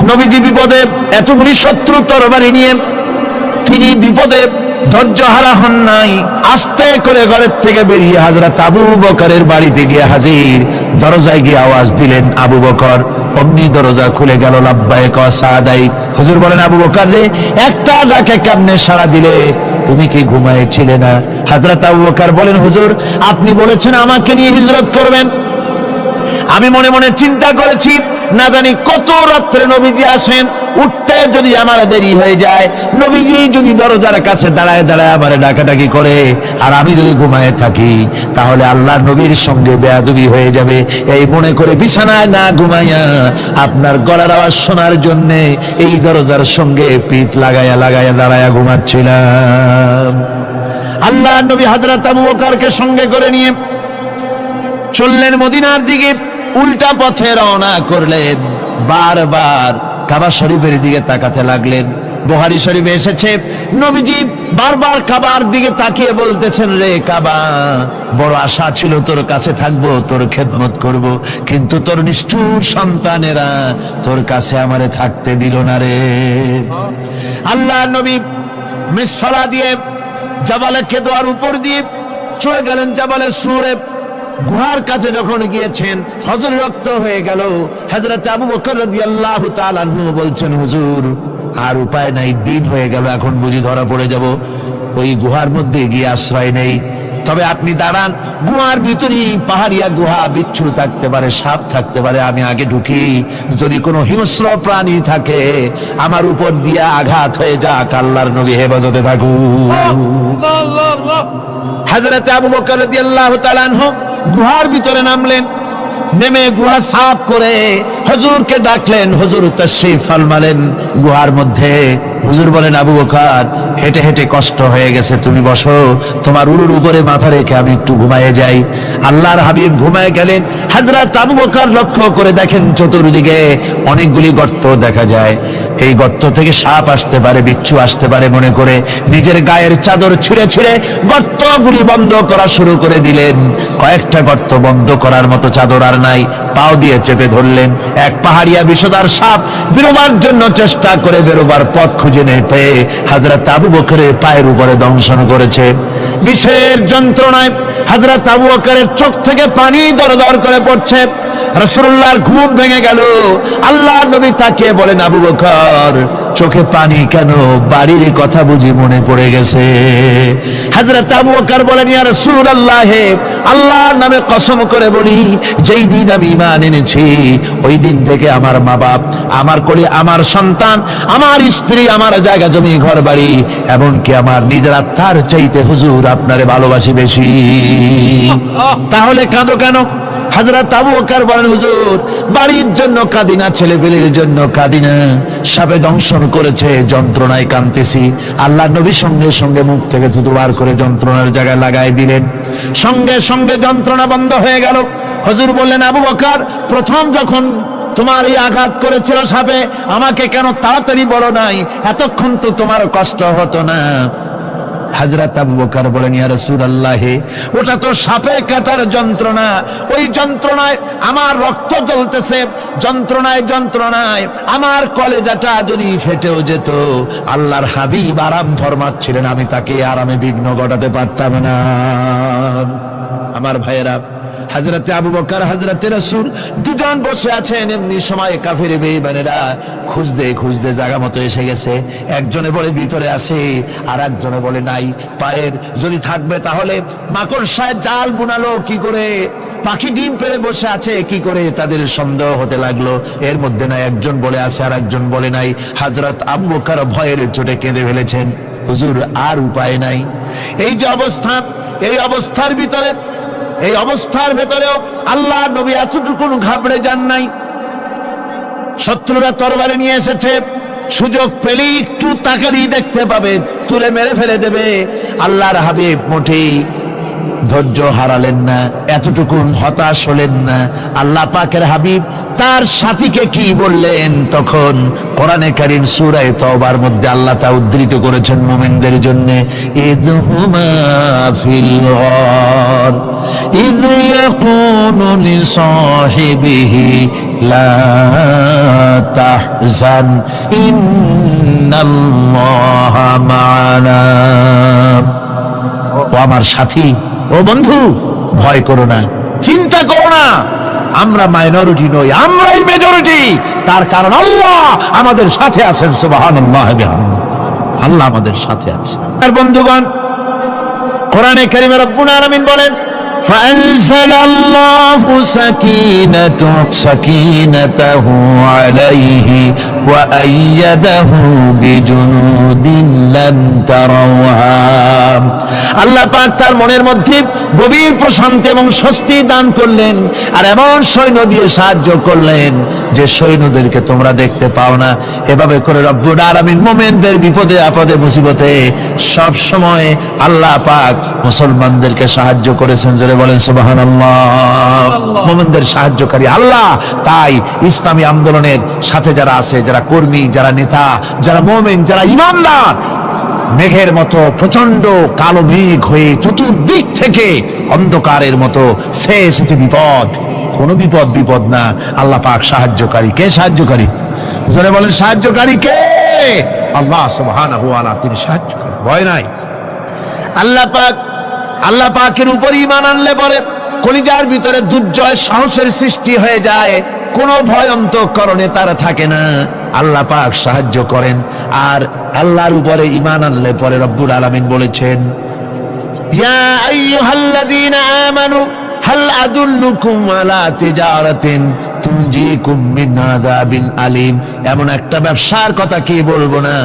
নবীজি বিপদে, এতগুলি শত্রু তরবারি নিয়ে তিনি বিপদে ধৈর্য হারা হন নাই, আস্তে করে ঘরের থেকে বেরিয়ে হযরত আবু বকরের বাড়িতে গিয়ে হাজির। দরজায় গিয়ে আওয়াজ দিলেন, আবু বকর। অমনি দরজা খুলে গেল, লাব্বাইক ওয়া সাদাইক। হুজুর বলেন, আবু বকর রে, একটা ডাকে কেমনে সাড়া দিলে? তুমি কি ঘুমাইছিলে না? হযরত আবু বকর বলেন, হুজুর, আপনি বলেছেন আমাকে নিয়ে হিজরত করবেন, আমি মনে মনে চিন্তা করেছি, না জানি কত রাত্রে নবীজি আসেন, উঠতে যদি আমার দেরি হয়ে যায়, নবীজি যদি দরজার কাছে দাঁড়ায় দাঁড়ায় আমার ডাকাডাকি করে, আর আমি যদি ঘুমায় থাকি, তাহলে আল্লাহর নবীর সঙ্গে বেয়াদবি হয়ে যাবে। এই মনে করে বিছানায় না ঘুমাইয়া আপনার গলার আওয়াজ শোনার জন্য এই দরজার সঙ্গে পিঠ লাগাইয়া লাগাইয়া দাঁড়াইয়া ঘুমাচ্ছিলাম। আল্লাহর নবী হযরত আবু বকরকে সঙ্গে করে নিয়ে চললেন মদিনার দিকে, উল্টা পথে রওনা করলেন। বারবার কাবা শরীফের দিকে তাকাতে লাগলেন। বুখারী শরীফে এসেছে, নবীজি বারবার কাবার দিকে তাকিয়ে বলতেছেন, রে কাবা, বড় আশা ছিল তোর কাছে থাকবো, তোর খেদমত করব, কিন্তু তোর নিষ্ঠুর সন্তানেরা তোর কাছে আমারে থাকতে দিল না রে। আল্লাহ নবী মিসফালা দিয়ে জাবালে কেদোয়ার উপর দিয়ে চলে গেলেন জাবালে সুরে। গুহার কাছে যখন গিয়েছেন, ফজর রক্ত হয়ে গেল। হযরত আবু বকর রাদিয়াল্লাহু তাআলা আনহু বলছেন, হুজুর, আর উপায় নাই, দিন হয়ে গেল, এখন বুঝি ধরা পড়ে যাব, ওই গুহার মধ্যে গিয়ে আশ্রয় নেই। তবে আপনি দাঁড়ান, গুহার ভিতরেই পাহাড়িয়া গুহা, বিচ্ছু থাকতে পারে, সাপ থাকতে পারে, আমি আগে ঢুকি, যদি কোনো হিংস্র প্রাণী থাকে আমার উপর দিয়ে আঘাত হয়ে যাক, আল্লাহর নবী হেফাজতে থাকুক। হযরত আবু বকর রাদিয়াল্লাহু তাআলা আনহু গুহার ভিতরে নামলেন। নেমে গুহা সাফ করে হুজুরকে ডাকলেন, হুজুর তাশরীফ ফরমালেন গুহার মধ্যে। হুজুর বলেন, আবু বকর হেঁটে হেঁটে কষ্ট হয়ে গেছে, তুমি বসো, তোমার উরুর উপরে মাথা রেখে আমি একটু ঘুমায়ে যাই। আল্লাহর হাবিব ঘুমায় গেলেন। হযরত আবু বকর লক্ষ্য করে দেখেন চতুর্দিকে অনেকগুলি গর্ত দেখা যায়। এই গর্ত থেকে সাপ আসতে পারে, বিচ্ছু আসতে পারে মনে করে নিজের গায়ের চাদর ছিঁড়ে ছিঁড়ে গর্তগুলি বন্ধ করা শুরু করে দিলেন। কয়েকটা গর্ত বন্ধ করার মতো চাদর আর নাই, পাও দিয়ে চেপে ধরলেন। এক পাহাড়িয়া বিষধর সাপ বেরোবার জন্য চেষ্টা করে বেরোবার পথ খুঁজে নেই পেয়ে হযরত আবু বকরের পায়ের উপরে দংশন করেছে। বিষের যন্ত্রণায় হযরত আবু বকরের চোখ থেকে পানি দরদর করে পড়ছে। রাসূলুল্লাহর ঘুম ভেঙে গেল। আল্লাহর নবী তাকিয়ে বলেন, আবু বকর চোখে পানি কেন? বাড়ির কথা বুঝি মনে পড়ে গেছে? হযরত আবু বকর বলেন, ইয়া রাসূলুল্লাহ, আল্লাহর নামে কসম করে বলি, যেই দিন আমি ঈমান এনেছি ওই দিন থেকে আমার মা বাপ, আমার কোলে আমার সন্তান, আমার স্ত্রী, আমার জায়গা জমি ঘর বাড়ি, এমনকি আমার নিজের আত্মার চাইতে হুজুর আপনারে ভালোবাসি বেশি। তাহলে কাঁদো কেন? হযরত আবু বকর বলেন, হুজুর বাড়ির জন্য কাঁদি না, ছেলেপেলের জন্য কাঁদি না, সাপে দংশন করেছে, যন্ত্রণায় কাঁদতেছি। আল্লাহ নবী সঙ্গে সঙ্গে মুখ থেকে থুতু বার করে যন্ত্রণার জায়গায় লাগাই দিলেন। সঙ্গে সঙ্গে যন্ত্রণা বন্ধ হয়ে গেল। হুজুর বললেন, আবু বকর প্রথম যখন তোমার এই আঘাত করেছিল সাপে, আমাকে কেন তাড়াতাড়ি বলো নাই? এতক্ষণ তো তোমার কষ্ট হতো না। হযরত আবু বকর বলেন, ইয়া রাসূলুল্লাহ, ওটা তো সাপে কাটার যন্ত্রণা, ওই যন্ত্রণায় আমার রক্ত জ্বলতেছে, যন্ত্রণায় যন্ত্রণায় আমার কলেজাটা যদি ফেটেও যেত। আল্লাহর হাবিব আরাম ফরমাচ্ছিলেন, আমি তাকে আরামে বিঘ্ন ঘটাতে পারতাম না। আমার ভাইয়েরা, হযরতে আবু বকর হযরতে রাসূল দুজন বসে আছেন। এমনি সময় কাফের বেঈমানেরা খুঁজতে খুঁজতে জায়গা মতো এসে গেছে। একজনে বলে ভিতরে আছে, আর একজনে বলে নাই। পায়ের যদি থাকবে তাহলে মাকড়সায় জাল বুনালো কি করে, পাখি ডিম পেড়ে বসে আছে কি করে, তাদের সন্দেহ হতে লাগলো। এর মধ্যে না একজন বলে আছে আর একজন বলে নাই। হযরত আবু বকর ভয়ের চোটে কেঁদে ফেলেছেন, হুজুর আর উপায় নাই। এই যে অবস্থা, এই অবস্থার ভিতরে, এই অবস্থার ভেতরেও আল্লাহ নবী এতটুকু ঘাবড়ে যান নাই। শত্রুরা তরবারি নিয়ে এসেছে, সুযোগ পেলেই একটু তাকারি দেখতে পাবে, তুলে মেরে ফেলে দেবে। আল্লাহর হাবিব মোটেই ধৈর্য হারালেন না, এতটুকু হতাশ হলেন না। আল্লাহ পাকের হাবিব তার সাথীকে কি বললেন? তখন কোরআনে কারীম সূরা তাওবার মধ্যে আল্লাহ তা উদ্ধৃত করেছেন মুমিনদের জন্য, ইযহুমা ফিল গার ইয ইয়াকুলু লিসাহিবিহি লা তাহজান ইন্নাল্লাহা মা'ানা। ও আমার সাথী, ও বন্ধু, ভয় করো না, চিন্তা করো না, আমরা মাইনরিটি নই, আমরাই মেজরিটি। তার কারণ আল্লাহ আমাদের সাথে আছেন। সুবহানাল্লাহ, আল্লাহ আমাদের সাথে আছে। আর বন্ধুগণ, কোরআনে কারীমে রব্বুল আলামিন বলেন, فأنزل الله سكينته عليه وأيده بجنود لم تروها। আল্লাহ পাক তার মনের মধ্যে গভীর প্রশান্তি এবং স্বস্তি দান করলেন, আর এমন সৈন্য দিয়ে সাহায্য করলেন যে সৈন্যদেরকে তোমরা দেখতে পাও না। এভাবে করে রব্বুল আলামিন মুমিনদের বিপদে আপদে মুসিবতে সব সময় আল্লাহ পাক মুসলমানদেরকে সাহায্য করেছেন। জোরে বলেন সুবহানাল্লাহ। মুমিনদের সাহায্যকারী আল্লাহ। তাই ইসলামী আন্দোলনের সাথে যারা আছে, যারা কর্মী, যারা নেতা, যারা মুমিন, যারা ঈমানদার, মেঘের মতো প্রচন্ড কালো মেঘ হয়ে চতুর্দিক থেকে অন্ধকারের মতো সে এসেছে বিপদ, কোনো বিপদ না। আল্লাহ পাক সাহায্যকারী। কে সাহায্যকারী? জোরে বলেন, সাহায্যকারী কে? আল্লাহ সুবহানাহু ওয়া তাআলা, তিনি সাহায্যকারী, ভয় নাই। আল্লাহ পাকের উপর ঈমান আনলে পরে কলিজার ভিতরে দুর্জয় সাহসের সৃষ্টি হয়ে যায়, কোনো ভয় অন্তঃকরণে তার থাকে না। আল্লাহ পাক সাহায্য করেন। আর আল্লাহর উপরে ঈমান আনলে পরে রব্বুল আলামিন বলেছেন, ইয়া আইয়ুহাল্লাযীনা আমানু হাল আদুল্লুকুম আলা তিজারাতিন তুনজিকুম মিন আযাবিন আলীম। এমন একটা ব্যবসার কথা কি বলবো না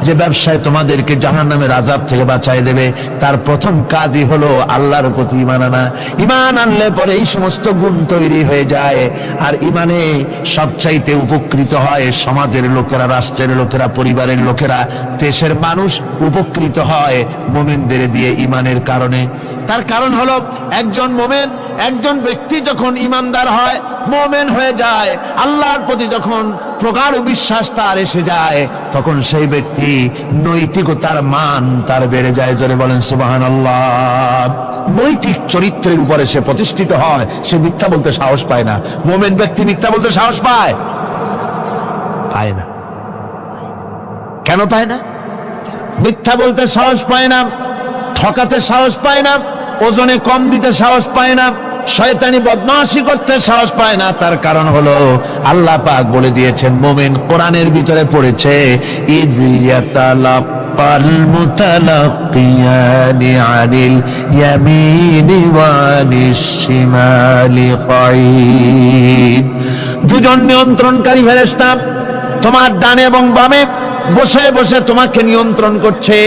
যে ব্যবসায় তোমাদেরকে জাহান্নামের আযাব থেকে বাঁচায় দেবে। তার প্রথম কাজই হলো আল্লাহর প্রতি ঈমান আনা। ঈমান আনলে পরে এই সমস্ত গুণ তৈরি হয়ে যায়। আর ঈমানে সবচাইতে উপকৃত হয় সমাজের লোকেরা, রাষ্ট্রের লোকেরা, পরিবারের লোকেরা, দেশের মানুষ উপকৃত হয় মুমিনদের দিয়ে ঈমানের কারণে। তার কারণ হলো একজন মুমিন, একজন ব্যক্তি যখন ঈমানদার হয়, মুমিন হয়ে যায়, আল্লাহর প্রতি যখন প্রগাঢ় বিশ্বাস তার এসে যায়, তখন সেই ব্যক্তি নৈতিকতার মান তার বেড়ে যায়। জোরে বলেন সুবহানাল্লাহ। নৈতিক চরিত্রের উপরে সে প্রতিষ্ঠিত হয়, সে মিথ্যা বলতে সাহস পায় না। মুমিন ব্যক্তি মিথ্যা বলতে সাহস পায়? পায় না। কেন পায় না? মিথ্যা বলতে সাহস পায় না, ঠকাতে সাহস পায় না, ওজনে কম দিতে সাহস পায় না, শয়তানি বদমাশি করতে সাহস পায় না। তার কারণ হলো আল্লাহ পাক বলে দিয়েছেন, মুমিন কোরআনের ভিতরে পড়েছে, ইয ইয়াতালাক্কাল মুতালাক্কিয়ানি আনিল ইয়ামিনি ওয়া আনিশ শিমালি কাঈদ। দুজন নিয়ন্ত্রণকারী ফেরেশতা তোমার ডানে এবং বামে বসে বসে তোমাকে নিয়ন্ত্রণ করছে।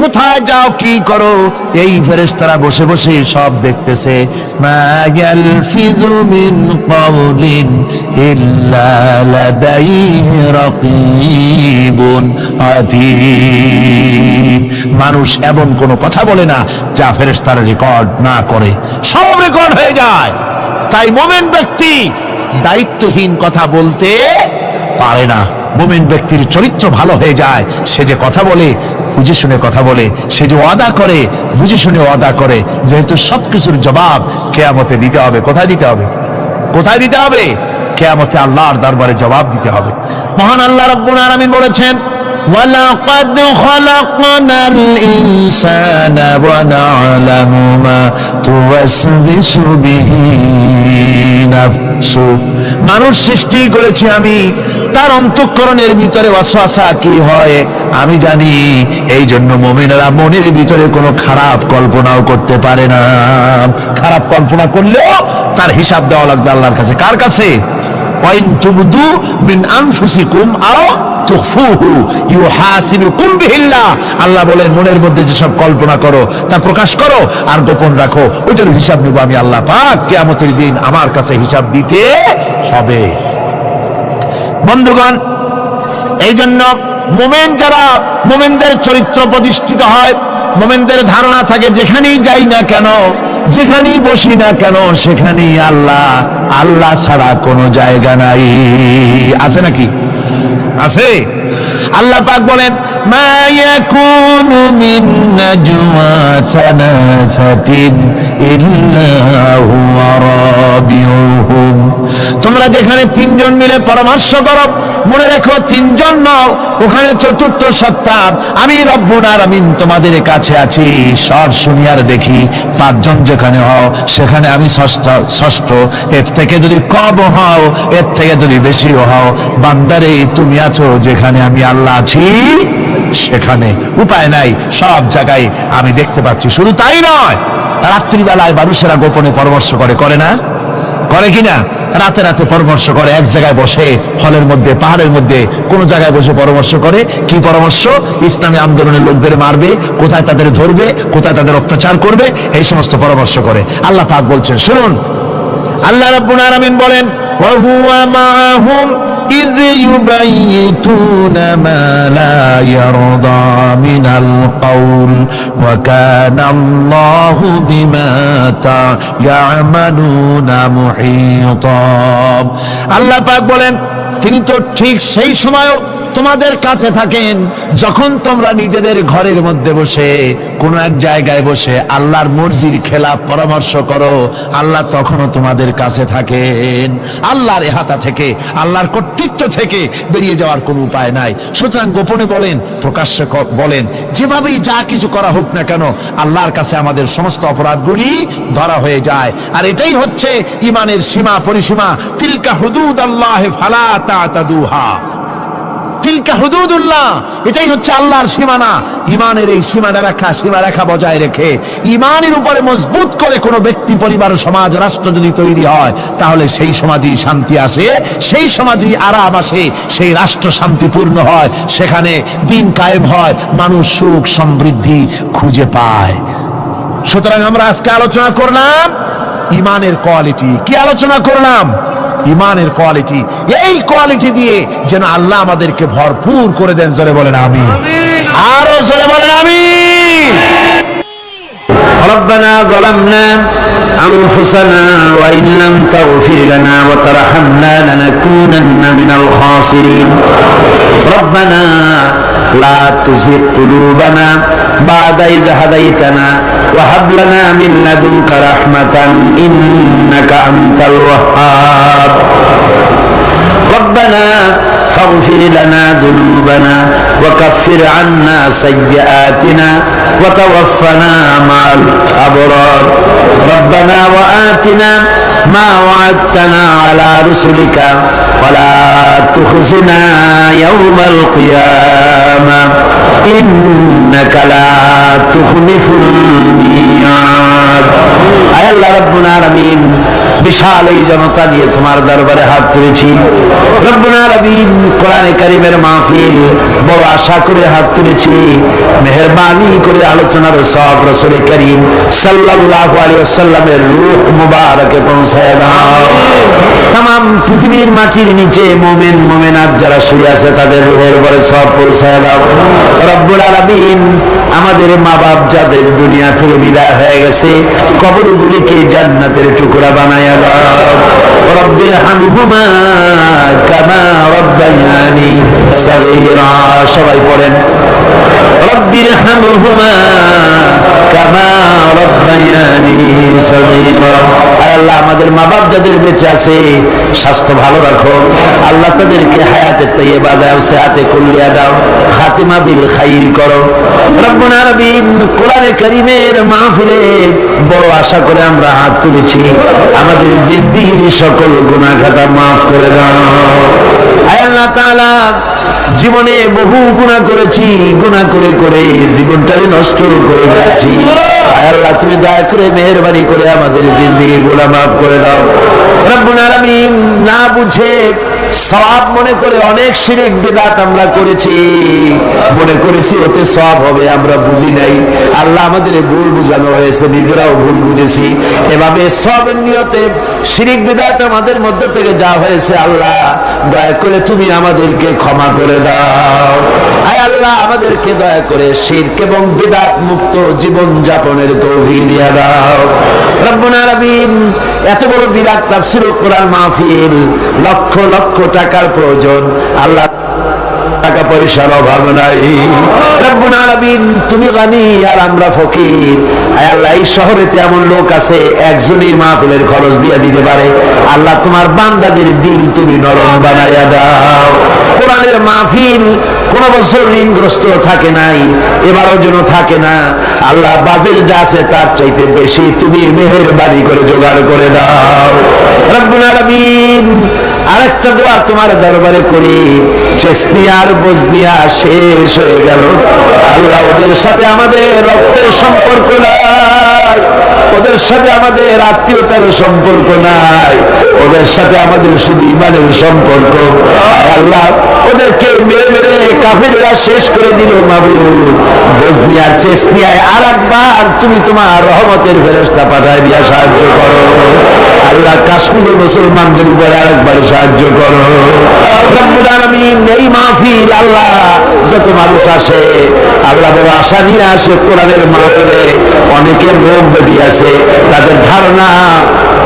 কোথায় যাও, কি করো, এই ফেরেশতারা বসে বসে সব দেখতেছে। মা ইয়ালফিযু মিন কাওলিন ইল্লা লাদাইহি রাকীবুন আতীদ। মানুষ এমন কোনো কথা বলে না যা ফেরেশতারা রেকর্ড না করে, সব রেকর্ড হয়ে যায়। তাই মুমিন ব্যক্তি দায়িত্বহীন কথা বলতে পারে না। মুমিন ব্যক্তির চরিত্র ভালো হয়ে যায়, সে যে কথা বলে বুঝে শুনে কথা বলে, সে যে ওয়াদা করে বুঝে শুনে ওয়াদা করে। যেহেতু সবকিছুর জবাব কিয়ামতে দিতে হবে। কোথায় দিতে হবে? কোথায় দিতে হবে? কিয়ামতে আল্লাহর দরবারে জবাব দিতে হবে। মহান আল্লাহ রাব্বুল আলামিন বলেছেন, ওয়ালাকাদ খালাকনাল ইনসানা ওয়া না'লামু মা তুওয়াসবিসু বিহি নাফসু। মানুষ সৃষ্টি করেছি আমি, তার অন্তঃকরণের ভিতরে ওয়াসওয়াসা কি হয় আমি জানি। এই জন্য মুমিনেরা মনের ভিতরে কোনো খারাপ কল্পনাও করতে পারে না। খারাপ কল্পনা করলেও তার হিসাব দেওয়া লাগবে আল্লাহর কাছে। কার কাছে? ওয়াইন তুবদু মিন আনফুসিকুম আও তুখফুহু ইউহাসিবুকুম বিহিল্লাহ। আল্লাহ বলেন, মনের মধ্যে যেসব কল্পনা করো তা প্রকাশ করো আর গোপন রাখো, ওইটার হিসাব নেব আমি আল্লাহ পাক। কিয়ামতের দিন আমার কাছে হিসাব দিতে হবে। বন্ধুগণ, এই জন্য মুমিন যারা, মুমিনদের চরিত্র প্রতিষ্ঠিত হয়, মুমিনদের ধারণা থাকে যেখানেই যাই না কেন, যেখানেই বসি না কেন, সেখানেই আল্লাহ, আল্লাহ ছাড়া কোনো জায়গা নাই। আছে নাকি? আছে। আল্লাহ পাক বলেন, মা ইয়াকুনু মিন নাজওয়া সালাসাতিন ইল্লা হুয়া রাবিউহুম। তোমরা যেখানে তিনজন মিলে পরামর্শ করো, মনে রেখো তিনজন নও, ওখানে চতুর্থ সত্তা আমি রব্বুল আলামিন তোমাদের কাছে আছি। সব শুনিয়ার দেখি, পাঁচজন যেখানে হও সেখানে আমি ষষ্ঠ। এর থেকে যদি কম হও, এর থেকে যদি বেশিও হও, বান্দারে তুমি আছো যেখানে আমি আল্লাহ আছি সেখানে। উপায় নাই, সব জায়গায় আমি দেখতে পাচ্ছি। শুধু তাই নয়, রাত্রিবেলায় মানুষেরা গোপনে পরামর্শ করে, করে না? করে কিনা? রাতে রাতে পরামর্শ করে, এক জায়গায় বসে, হলের মধ্যে, পাহাড়ের মধ্যে, কোন জায়গায় বসে পরামর্শ করে। কি পরামর্শ? ইসলামী আন্দোলনের লোকদের মারবে, কোথায় তাদের ধরবে, কোথায় তাদের অত্যাচার করবে, এই সমস্ত পরামর্শ করে। আল্লাহ পাক বলছেন, শুনুন, আল্লাহ রাব্বুল আলামিন বলেন, ওয়া হুয়া মাআহুম ইয ইউবাইয়িতুনা মা লা ইয়ারদা মিনাল কাউল ওয়া কানা আল্লাহু বিমা তা'মালুনা মুহীতা। আল্লাহ পাক বলেন, তিনি তো ঠিক সেই সময়ও তোমাদের কাছে থাকেন যখন তোমরা নিজেদের ঘরের মধ্যে বসে, কোন এক জায়গায় বসে আল্লাহর মর্জির খেলাফ পরামর্শ করো, আল্লাহ তখনও তোমাদের কাছে থাকেন। আল্লাহর ইহাতা থেকে, আল্লাহর কর্তৃত্ব থেকে বেরিয়ে যাওয়ার কোনো উপায় নাই। সুতরাং গোপনে বলেন, প্রকাশ্যে বলেন, যেভাবেই যা কিছু করা হোক না কেন, আল্লাহর কাছে আমাদের সমস্ত অপরাধগুলি ধরা হয়ে যায়। আর এটাই হচ্ছে ইমানের সীমা পরিসীমা। তিলকা হুদুদাল্লাহি ফালা তা'তাদুহা। তিলকা হুদুদুল্লাহ, এটাই হচ্ছে আল্লাহর সীমানা। ইমানের এই সীমারেখা বজায় রেখে ইমানের উপরে মজবুত করে কোনো ব্যক্তি, পরিবার, সমাজ, রাষ্ট্র যদি তৈরি হয়, তাহলে সেই সমাজই শান্তি আসে, সেই সমাজই আরাম আসে, সেই রাষ্ট্র শান্তিপূর্ণ হয়, সেখানে দিন কায়েম হয়, মানুষ সুখ সমৃদ্ধি খুঁজে পায়। সুতরাং আমরা আজকে আলোচনা করলাম ইমানের কোয়ালিটি। কি আলোচনা করলাম? ইমানের কোয়ালিটি। এই কোয়ালিটি দিয়ে যেন আল্লাহ আমাদেরকে ভরপুর করে দেন। জোরে বলেন আমিন। আরো জোরে বলেন আমিন। ربنا ظلمنا أنفسنا وإن لم تغفر لنا وترحمنا لنكونن من الخاسرين ربنا لا تزغ قلوبنا بعد إذ هديتنا وهب لنا من لدنك رحمة إنك أنت الوهاب ربنا فاغفر لنا ذنوبنا وكفر عنا سيئاتنا وتوفنا مع الأبرار ربنا وآتنا ما وعدتنا على رسلك ولا تخزنا يوم القيامة إنك لا تخلف الميعاد أي الله ربنا العالمين বিশাল এই জনতা নিয়ে তোমার দরবারে হাত তুলেছি রব্বুল আলামিন। কোরআনে কারীমের মাহফিল বড় আশা করে হাত তুলেছি, মেহেরবানি করে আলোচনার সওয়াব রাসূল করিম সাল্লাল্লাহু আলাইহি ওয়াসাল্লামের রূহ মুবারকে পৌঁছায় দাও। तमाम পৃথিবীর মাটির নিচে মুমিন মুমিনাত যারা শুয়ে আছে তাদের রূহের উপরে সওয়াব পৌঁছায় দাও রব্বুল আলামিন। আমাদের মা বাপ যাদের দুনিয়া থেকে বিদায় হয়ে গেছে, কবরগুলিকে জান্নাতের টুকরা বানায় রব্বির হামহুমা কামা রব্বায়ানি সগীরা। সবাই পড়েন রব্বির হামহুমা কামা রব্বায়ানি সগীরা। আল্লাহ আমাদের মা বাপ যাদের বেঁচে আছে স্বাস্থ্য ভালো রাখো আল্লাহ, তাদেরকে হায়াতে তাইয়্যিবা দাও, সিহাতে কুল্লিয়া দাও, খাতিমা বিল খাইর করো রব্বুল আলামিন। কোরআনে কারীমের মাহফিলে বড় আশা করে আমরা হাত তুলেছি, আমাদের জিন্দেগির সকল গুনাহ খাতা মাফ করে দাও আল্লাহ তাআলা। জীবনে বহু গুনাহ করেছি, গুনাহ করে করে জীবনটাকে নষ্ট করে ফেলেছি আল্লাহ, তুমি দয়া করে মেহেরবানি করে আমাদের জিন্দেগি গুনাহ মাফ করে দাও রব্বুল আলামিন। না বুঝে সওয়াব মনে করে অনেক শিরক বিদআত আমরা করেছি, মনে করেছি ওতে সওয়াব হবে, আমরা বুঝি নাই আল্লাহ, আমাদের ভুল বুঝানো হয়েছে, নিজেরাও ভুল বুঝেছি। এভাবে সওয়াবের নিয়তে শিরক বিদআত আমাদের মধ্য থেকে যা হয়েছে আল্লাহ দয়া করে তুমি আমাদেরকে ক্ষমা করে দাও। আয় আল্লাহ আমাদেরকে দয়া করে শিরক এবং বিদআত মুক্ত জীবন যাপনের তৌফিক দিয়ে দাও রব্বুল আলামিন। এত বড় বিরাট তাফসীরুল কোরআন মাহফিল, লক্ষ লক্ষ টাকার প্রয়োজন আল্লাহ, টাকা পয়সার অভাব নাই রব্বুল আলামিন। তুমি গানি আর আমরা ফকির। আয় আল্লাহ এই শহরেতে এমন লোক আছে একজনই মাহফিলের খরচ দিয়ে দিতে পারে আল্লাহ, তোমার বান্দাদের দিল তুমি নরম বানাইয়া দাও। কোরআনের মাহফিল কোন বছর ঋণগ্রস্ত থাকে নাই, এবারও যেন থাকে না আল্লাহ, বাজেট যা আছে তার চাইতে বেশি তুমি মেহেরবানি করে জোগাড় করে দাও রব্বুল আলামিন। আরেকটা দোয়া তোমার দরবারে করি, চেস্তিয়া বজনিয়া শেষ হয়ে গেল আল্লাহ, ওদের সাথে আমাদের রক্তের সম্পর্ক নাই, ওদের সাথে আমাদের আত্মীয়তার সম্পর্ক নাই, ওদের সাথে আমাদের শুধু ইমানের সম্পর্ক আল্লাহ, ওদেরকে মেরে মেরে কাফেররা শেষ করে দিল মাবুদ। বজনিয়ার চেস্তিয়ায় আর একবার তুমি তোমার রহমতের ফেরেশতা পাঠায় দিয়া সাহায্য করো আল্লাহ, কাশ্মীরের মুসলমানদের উপরে আরেকবার সাহায্য করো রব্বুল আলামিন। এই মাহফিল আল্লাহ যত মানুষ আসে আল্লাহ বড় আশা নিয়ে আসে কোরআনের মাহফিলে, অনেকের রোগ ব্যাধি আছে, তাদের ধারণা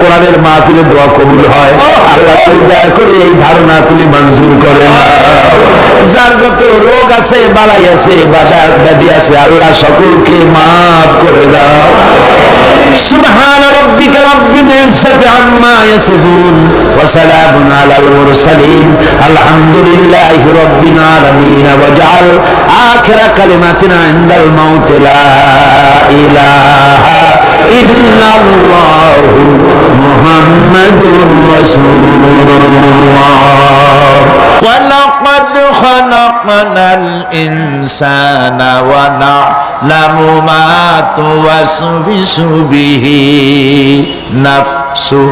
কোরআনের মাহফিলে দোয়া কবুল হয় আল্লাহ, তুমি দয়া করে এই ধারণা তুমি মঞ্জুর করে নাও। যার যত রোগ আছে, বালাই আছে, ব্যাধি আছে আল্লাহ সকলকে মাফ করে দাও। সুবহান রাব্বিকা রাব্বিল ইজ্জাতি আম্মা ইয়াসিফুন ওয়া সালামুন আলাল মুরসালিন আলহামদুলিল্লাহি রাব্বিল আলামিন। ওয়াজআল আখিরা কালিমাতিনা ইনদাল মাউত লা ইলাহা ইল্লাল্লাহু মুহাম্মাদুর রাসূলুল্লাহ। ওয়া লাকাদ খালাক ইনসানা ওয়া না'লামু মা তুওয়াসবিসু বিহি নাফসু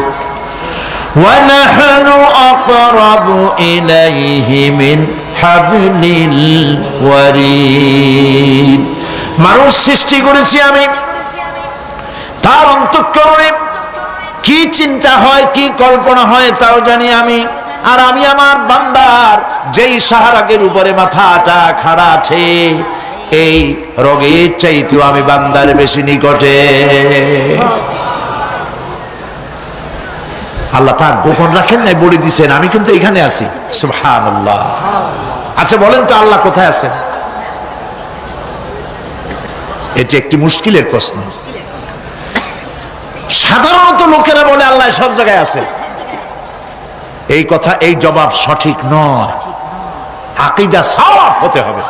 ওয়া নাহনু আকরাবু ইলাইহি মিন হাবলিল ওয়ারিদ। মানুষ সৃষ্টি করেছি আমি, তার অন্তঃকরণে কি চিন্তা হয়, কি কল্পনা হয় তাও জানি আমি। আর আমি আমার বান্দার যেই সাহারাগের উপরে মাথাটা খাড়া আছে, এই রোগের চাইতেও আমি বান্দার বেশি নিকটে। আল্লাহ পাক গোপন রাখেন নাই, বলে দিছেন আমি কিন্তু এখানে আছি। সুবহানাল্লাহ। আচ্ছা বলেন তো আল্লাহ কোথায় আছেন? এটি একটি মুশকিলের প্রশ্ন। সাধারণত লোকেরা বলে আল্লাহ সব জায়গায় আছে। এই কথা, এই জবাব সঠিক নয়। আকীদা সাওয়াব হতে হবে।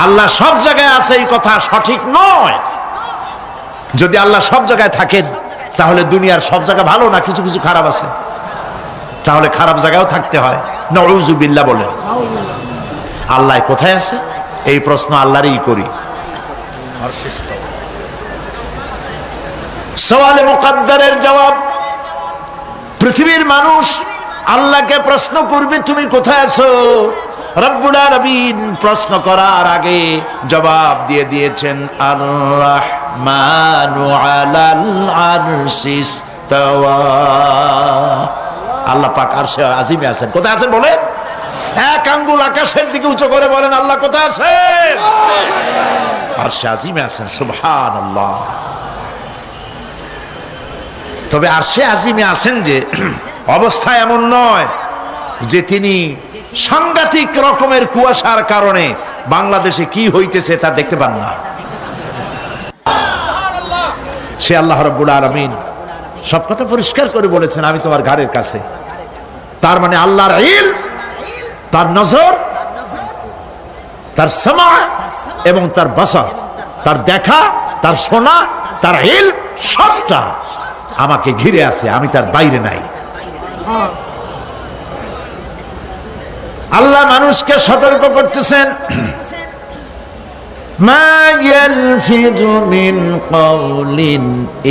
আল্লাহ সব জায়গায় আছে এই কথা সঠিক নয়। যদি আল্লাহ সব জায়গায় থাকেন তাহলে দুনিয়ার সব জায়গা ভালো না, কিছু কিছু খারাপ আছে। তাহলে খারাপ জায়গায়ও থাকতে হয়। নাউযুবিল্লাহ বলেন। আল্লাহ কোথায় আছে এই প্রশ্ন আল্লাহরই করি। সওয়ালে মুকদ্দারের জবাব, পৃথিবীর মানুষ আল্লাহকে প্রশ্ন করবে তুমি কোথায় আছো। রব্বুল আলামিন প্রশ্ন করার আগে জবাব দিয়ে দিয়েছেন, আর রাহমানু আলাল আরশি ইস্তাওয়া। আল্লাহ পাক আরশে আজিমে আছেন। কোথায় আছেন বলে? এক আঙ্গুল আকাশের দিকে উঁচু করে বলেন আল্লাহ কোথায় আছেন? আরশে আজিমে আছেন। সুবহানাল্লাহ। তবে আরশে আজিমে আছেন যে অবস্থা এমন নয় যে তিনি সাংঘাতিক রকমের কুয়াশার কারণে বাংলাদেশে কি হইতেছে তা দেখতে পান না। সে আল্লাহ রাব্বুল আলামিন সব কথা পরিষ্কার করে বলেছেন আমি তোমার ঘাড়ের কাছে। তার মানে আল্লাহর ইলম, তার নজর, তার সামা এবং তার বাসার, তার দেখা, তার শোনা, তার ইলম সবটা আমাকে ঘিরে আছে, আমি তার বাইরে নাই। আল্লাহ মানুষকে সতর্ক করতেছেন, মা ইয়ালফিযু মিন কাওলিন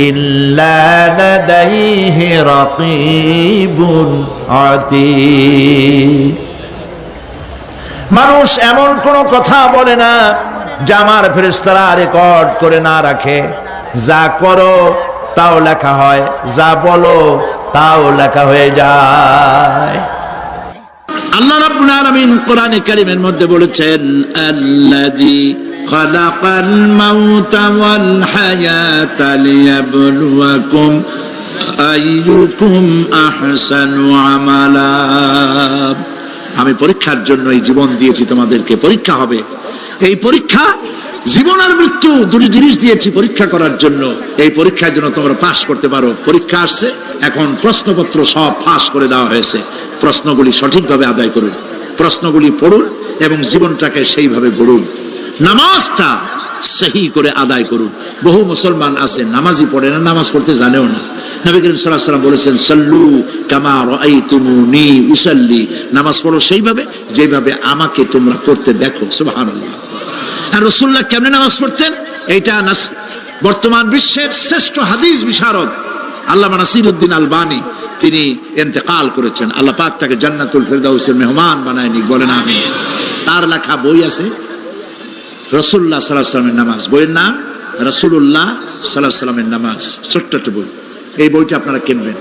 ইল্লা লাদাইহি রাকীবুন আতীদ। মানুষ এমন কোন কথা বলে না যা আমার ফেরেশতারা রেকর্ড করে না রাখে। যা করো তাও লেখা হয়, যা বলো তাও লেখা হয়ে যায়। আল্লাহ রাব্বুল আলামিন কোরআনে কারীমের মধ্যে বলেছেন, আল্লাযী খালাকাল মাউতা ওয়াল হায়াতা লিয়াবলুয়াকুম আইয়ুকুম আহসানু আমালা। আমি পরীক্ষার জন্য এই জীবন দিয়েছি তোমাদেরকে, পরীক্ষা হবে। এই পরীক্ষা জীবন আর মৃত্যু দুটি জিনিস দিয়েছি পরীক্ষা করার জন্য। এই পরীক্ষার জন্য তোমরা পাস করতে পারো। পরীক্ষা আসছে, এখন প্রশ্নপত্র সব ফাঁস করে দেওয়া হয়েছে। প্রশ্নগুলি সঠিকভাবে আদায় করুন, প্রশ্নগুলি পড়ুন এবং জীবনটাকে সেইভাবে গড়ুন। নামাজটা সহি করে আদায় করুন। বহু মুসলমান আছে নামাজই পড়ে না, নামাজ পড়তে জানেও না। নবী করিম সাল্লাল্লাহু আলাইহি ওয়াসাল্লাম বলেছেন, সাল্লু কামা রাআইতুমুনি উসাল্লি। নামাজ পড়ো সেইভাবে যেভাবে আমাকে তোমরা পড়তে দেখো। সুবহানাল্লাহ। আর রাসূলুল্লাহ কেমনে নামাজ পড়তেন এইটা বর্তমান বিশ্বের শ্রেষ্ঠ হাদিস বিশারদ আল্লামা নাসিরউদ্দিন আলবানী তিনি ইন্তেকাল করেছেন। আল্লাহ পাক তাকে জান্নাতুল ফেরদাউসের মেহমান বানায় নিক, বলেন আমিন। তার লেখা বই আছে রাসূলুল্লাহ সাল্লাল্লাহু আলাইহি ওয়াসাল্লামের নামাজ। বইয়ের নাম রাসূলুল্লাহ সাল্লাল্লাহু আলাইহি ওয়াসাল্লামের নামাজ। ছোট্ট একটা বই। এই বইটা আপনারা কিনবেন।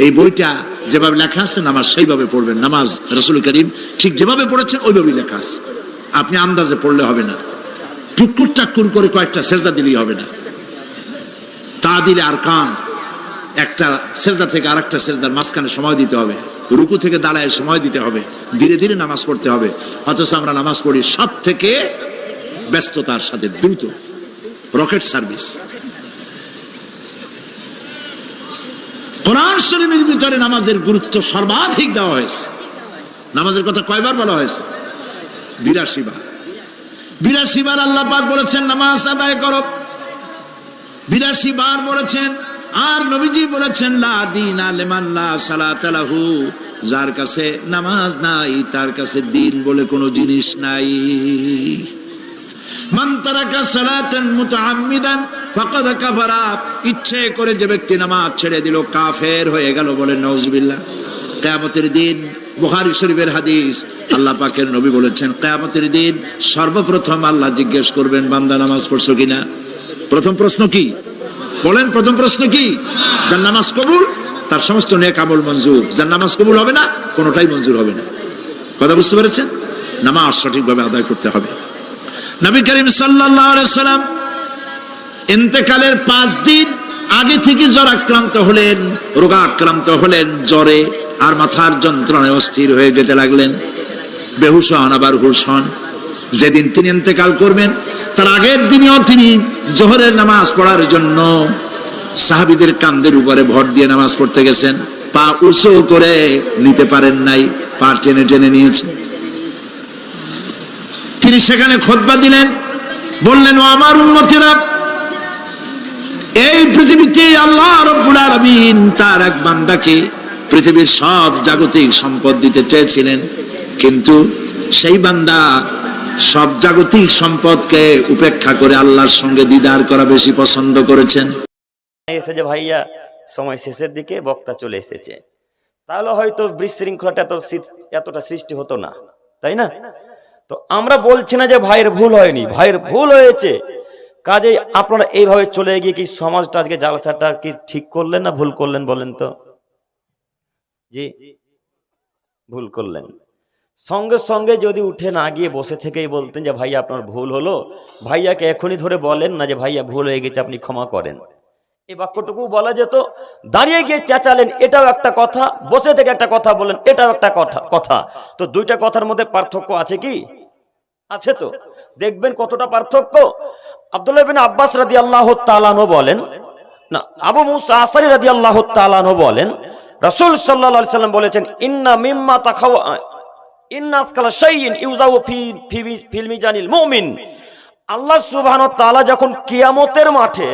এই বইটা যেভাবে লেখা আছে নামাজ সেইভাবে পড়বেন। নামাজ রাসূল করিম ঠিক যেভাবে পড়েছেন ওইভাবেই লেখা আছে। আপনি আন্দাজে পড়লে হবে না, টুকুর টাকুর করে কয়েকটা সেজদা দিলেই হবে না। তা দিলে আরকান, একটা সেজদা থেকে আরেকটা সেজদার মাঝখানে সময় দিতে হবে, রুকু থেকে দাঁড়ায় সময় দিতে হবে, ধীরে ধীরে নামাজ পড়তে হবে। অথচ আমরা নামাজ পড়ি সব থেকে ব্যস্ততার সাথে, দ্রুত, রকেট সার্ভিস। কোরআন শরীফের ভিতরে নামাজের গুরুত্ব সর্বাধিক দেওয়া হয়েছে। নামাজের কথা কয়বার বলা হয়েছে? 82 বার। 82 বার আল্লাহ পাক বলেছেন নামাজ আদায় করো। 82 বার বলেছেন। আর নবীজি বলেছেন, লা দীনা লিমান লা সালাতা লাহু যার কাছে নামাজ নাই তার কাছে দিন বলে কোনো জিনিস নাই। মান তারাকা সালাতান মুতাআম্মিদান ফাকাদ কাফারা, ইচ্ছে করে যে ব্যক্তি নামাজ ছেড়ে দিল কাফের হয়ে গেল, বলেন নাউজুবিল্লাহ। কিয়ামতের দিন, বুখারী শরীফের হাদিস, আল্লাহ পাকের নবী বলেছেন কিয়ামতের দিন সর্বপ্রথম আল্লাহ জিজ্ঞেস করবেন বান্দা নামাজ পড়ছো কিনা। প্রথম প্রশ্ন কি বলেন? প্রথম প্রশ্ন কি? যার নামাজ কবুল তার সমস্ত নেক আমল মঞ্জুর, যার নামাজ কবুল হবে না কোনোটাই মঞ্জুর হবে না। কথা বুঝতে পেরেছেন? নামাজ সঠিকভাবে আদায় করতে হবে। নবী করিম সাল্লাল্লাহু আলাইহি সাল্লাম ইন্তেকালের 5 দিন আগে থেকে জ্বরাক্রান্ত হলেন, রোগাক্রান্ত হলেন, জ্বরে আর মাথার যন্ত্রণায় অস্থির হয়ে যেতে লাগলেন, বেহুশ হন আবার হুশ হন। যেদিন তিনি ইন্তেকাল করবেন তার আগের দিনেও তিনি জোহরের নামাজ পড়ার জন্য সাহাবীদের কাঁধের উপরে ভর দিয়ে নামাজ পড়তে গেছেন, পা উঁচু করে নিতে পারেন নাই, পা টেনে টেনে নিয়েছেন। তিনি সেখানে খুতবা দিলেন, বললেন ও আমার উম্মতেরা, এই পৃথিবীতে আল্লাহ রাব্বুল আলামিন তার এক বান্দাকে পৃথিবীর সব জাগতিক সম্পদ দিতে চেয়েছিলেন, কিন্তু সেই বান্দা সব জাগতিক সম্পদকে উপেক্ষা করে আল্লাহর সঙ্গে দিদার করা বেশি পছন্দ করেছেন। এসেছে ভাইয়া, সময় শেষের দিকে, বক্তা চলে এসেছে, তাহলে হয়তো বিশৃঙ্খলাটা এতটা সৃষ্টি হতো না, তাই না? তো আমরা বলছি না যে ভাইয়ের ভুল হয়নি, ভাইয়ের ভুল হয়েছে, কাজে আপনারা এইভাবে চলে গিয়ে কি সমাজটা আজকে জালসাটা কি ঠিক করলেন না ভুল করলেন বলেন তো? জি, ভুল করলেন। সঙ্গে সঙ্গে যদি উঠে না গিয়ে বসে থেকেই বলতেন যে ভাইয়া আপনার ভুল হলো, ভাইয়াকে এখনই ধরে বলেন না যে ভাইয়া ভুল হয়ে গেছে, আপনি ক্ষমা করেন, এই বাক্যটুকু বলা যেত। দাঁড়িয়ে গিয়ে চেঁচালেন, এটাও একটা কথা, বসে থেকে একটা কথা বলেন, এটাও একটা কথা। তো দুইটা কথার মধ্যে পার্থক্য আছে কি? আছে। তো দেখবেন কতটা পার্থক্য। আব্দুল্লাহ ইবনে আব্বাস রাদিয়াল্লাহু তাআলা আনহু বলেন, না, আবু মুসা আশআরী রাদিয়াল্লাহু তাআলা আনহু বলেন, রাসূল সাল্লাল্লাহু আলাইহি সাল্লাম বলেছেন, ইন্না মিম্মা তাখাও ইন্না আসকালা শাইইন ইউজাউ ফিল মিজানিল মুমিন। আল্লাহ সুবহানাহু ওয়া তাআলা যখন কিয়ামতের মাঠে,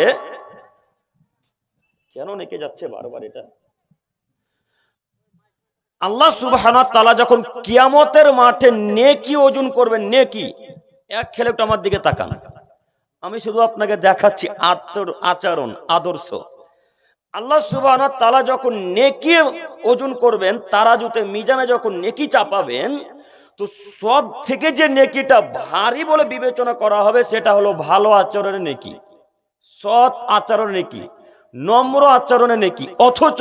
কেন নেকে যাচ্ছে বারবার এটা, আল্লাহ সুবহানাহু ওয়া তাআলা যখন কিয়ামতের মাঠে নেকি ওজন করবেন, নেকি, এক খেলে একটু আমার দিকে তাকান, আমি শুধু আপনাকে দেখাচ্ছি আচরণ, আদর্শ। আল্লাহ সুবহানাহু ওয়া তাআলা যখন নেকি ওজন করবেন, তারাজুতে মিজানে যখন নেকি চাপাবেন, তো সব থেকে যে নেকিটা ভারী বলে বিবেচনা করা হবে সেটা হলো ভালো আচরণের নেকি, সৎ আচরণের নেকি, নম্র আচরণের নেকি। অথচ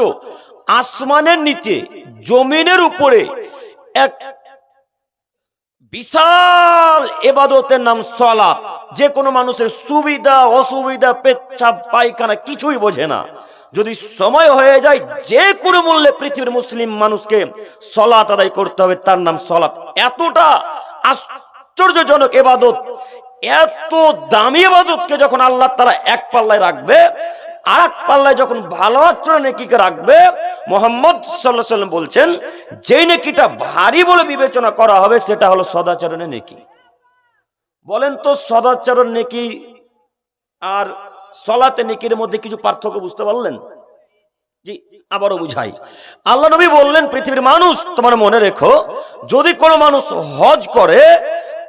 আসমানের নিচে জমিনের উপরে এক বিশাল ইবাদতের নাম সালাত, যে কোনো মানুষের সুবিধা অসুবিধা, পেচ্ছাপ পায়খানা কিছুই বোঝে না, যদি সময় হয়ে যায় যে কোনো মূল্যে পৃথিবীর মুসলিম মানুষকে সালাত আদায় করতে হবে, তার নাম সালাত। এতটা আশ্চর্যজনক ইবাদত, এত দামি ইবাদতকে যখন আল্লাহ তাআলা এক পাল্লায় রাখবে, আর এক পাল্লায় যখন ভালো আচরণ নেকিকে রাখবে, মুহাম্মদ সাল্লাল্লাহু আলাইহি ওয়াসাল্লাম বলছেন যে নেকিটা ভারী বলে বিবেচনা করা হবে সেটা হলো সদাচরণের নেকি। বলেন তো, সদাচরণ নেকি আর সালাতে নেকির মধ্যে কিছু পার্থক্য বুঝতে পারলেন? জি, আবারও বুঝাই। আল্লাহ নবী বললেন, পৃথিবীর মানুষ তোমার মনে রেখো, যদি কোনো মানুষ হজ করে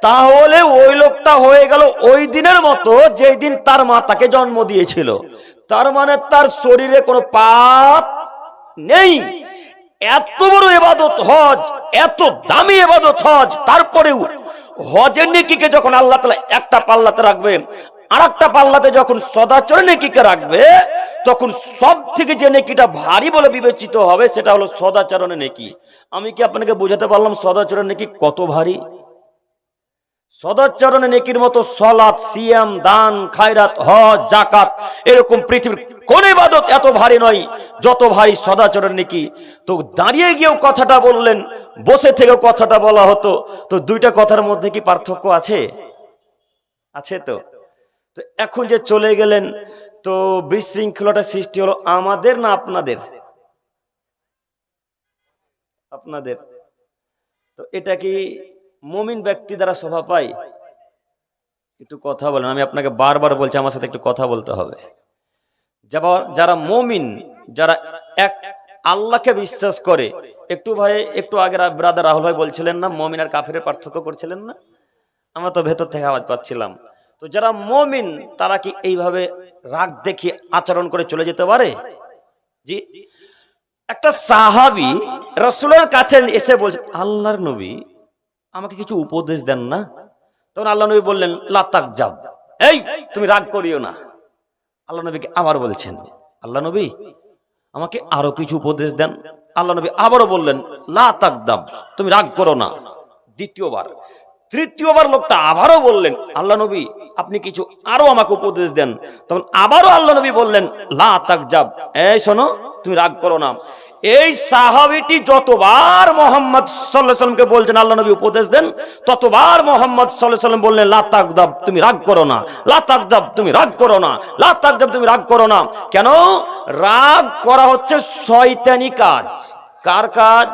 তাহলে ওই লোকটা হয়ে গেল ওই দিনের মতো যেই দিন তার মা তাকে জন্ম দিয়েছিল। তার মানে তার শরীরে কোনো পাপ নেই। এত বড় ইবাদত হজ, এত দামি ইবাদত হজ, তারপরেও হজের নেকিকে যখন আল্লাহ তাআলা একটা পাল্লাতে রাখবে, আর একটা পাল্লাতে যখন সদাচরণ নেকিকে রাখবে, তখন সব থেকে যে নেকিটা ভারী বলে বিবেচিত হবে সেটা হলো সদাচরণের নেকি। আমি কি আপনাকে বোঝাতে পারলাম সদাচরণ নেকি কত ভারী? সদাচরণ নেকির মতো সালাত, সিয়াম, দান, খায়রাত, হজ, যাকাত, এরকম পৃথিবীর কোন ইবাদত এত ভারী নয় যত ভারী সদাচরণ নেকি। তো দাঁড়িয়ে গিয়েও কথাটা বললেন, বসে থেকেও কথাটা বলা হতো, তো দুইটা কথার মধ্যে কি পার্থক্য আছে? আছে। তো এখন যে চলে গেলেন, তো বিশৃঙ্খলাটা সৃষ্টি হলো আমাদের না আপনাদের? আপনাদের। তো এটা কি মুমিন ব্যক্তি দ্বারা শোভা পায়? একটু কথা বলেন, আমি আপনাকে বারবার বলছি আমার সাথে একটু কথা বলতে হবে। যারা মুমিন, যারা এক আল্লাহকে বিশ্বাস করে, একটু ভাই, একটু আগে ব্রাদার রাহুল ভাই বলছিলেন না মুমিন আর কাফেরের পার্থক্য করছিলেন না? আমরা তো ভেতর থেকে আওয়াজ পাচ্ছিলাম। তো যারা মুমিন তারা কি এইভাবে রাগ দেখিয়ে আচরণ করে চলে যেতে পারে? জি। একটা সাহাবী রাসূলের কাছে এসে বলছে, আল্লাহর নবী আমাকে কিছু উপদেশ দেন না। তখন আল্লাহ নবী বললেন, লা তাকজাব, এই তুমি রাগ করিও না। আল্লাহ নবীকে আবার বলছেন, আল্লাহ নবী আমাকে আরো কিছু উপদেশ দেন। আল্লাহ নবী আবারও বললেন, লা তাকদাব, তুমি রাগ করো না। দ্বিতীয়বার, তৃতীয়বার লোকটা আবারও বললেন, আল্লাহ নবী আপনি কিছু আরো আমাকে উপদেশ দেন। তখন আবারও আল্লাহ নবী বললেন, লা তাকজাব, এই শোনো তুমি রাগ করো না। এই সাহাবীটি যতবার মুহাম্মদ সাল্লাল্লাহু আলাইহি ওয়াসাল্লামকে বলছেন আল্লাহ নবী উপদেশ দেন, ততবার মুহাম্মদ সাল্লাল্লাহু আলাইহি ওয়াসাল্লাম বললেন, লা তাকদাব, তুমি রাগ করো না। লা তাকদাব, তুমি রাগ করো না। লা তাকদাব, তুমি রাগ করো না। কেন? রাগ করা হচ্ছে শয়তানি কাজ। কার কাজ?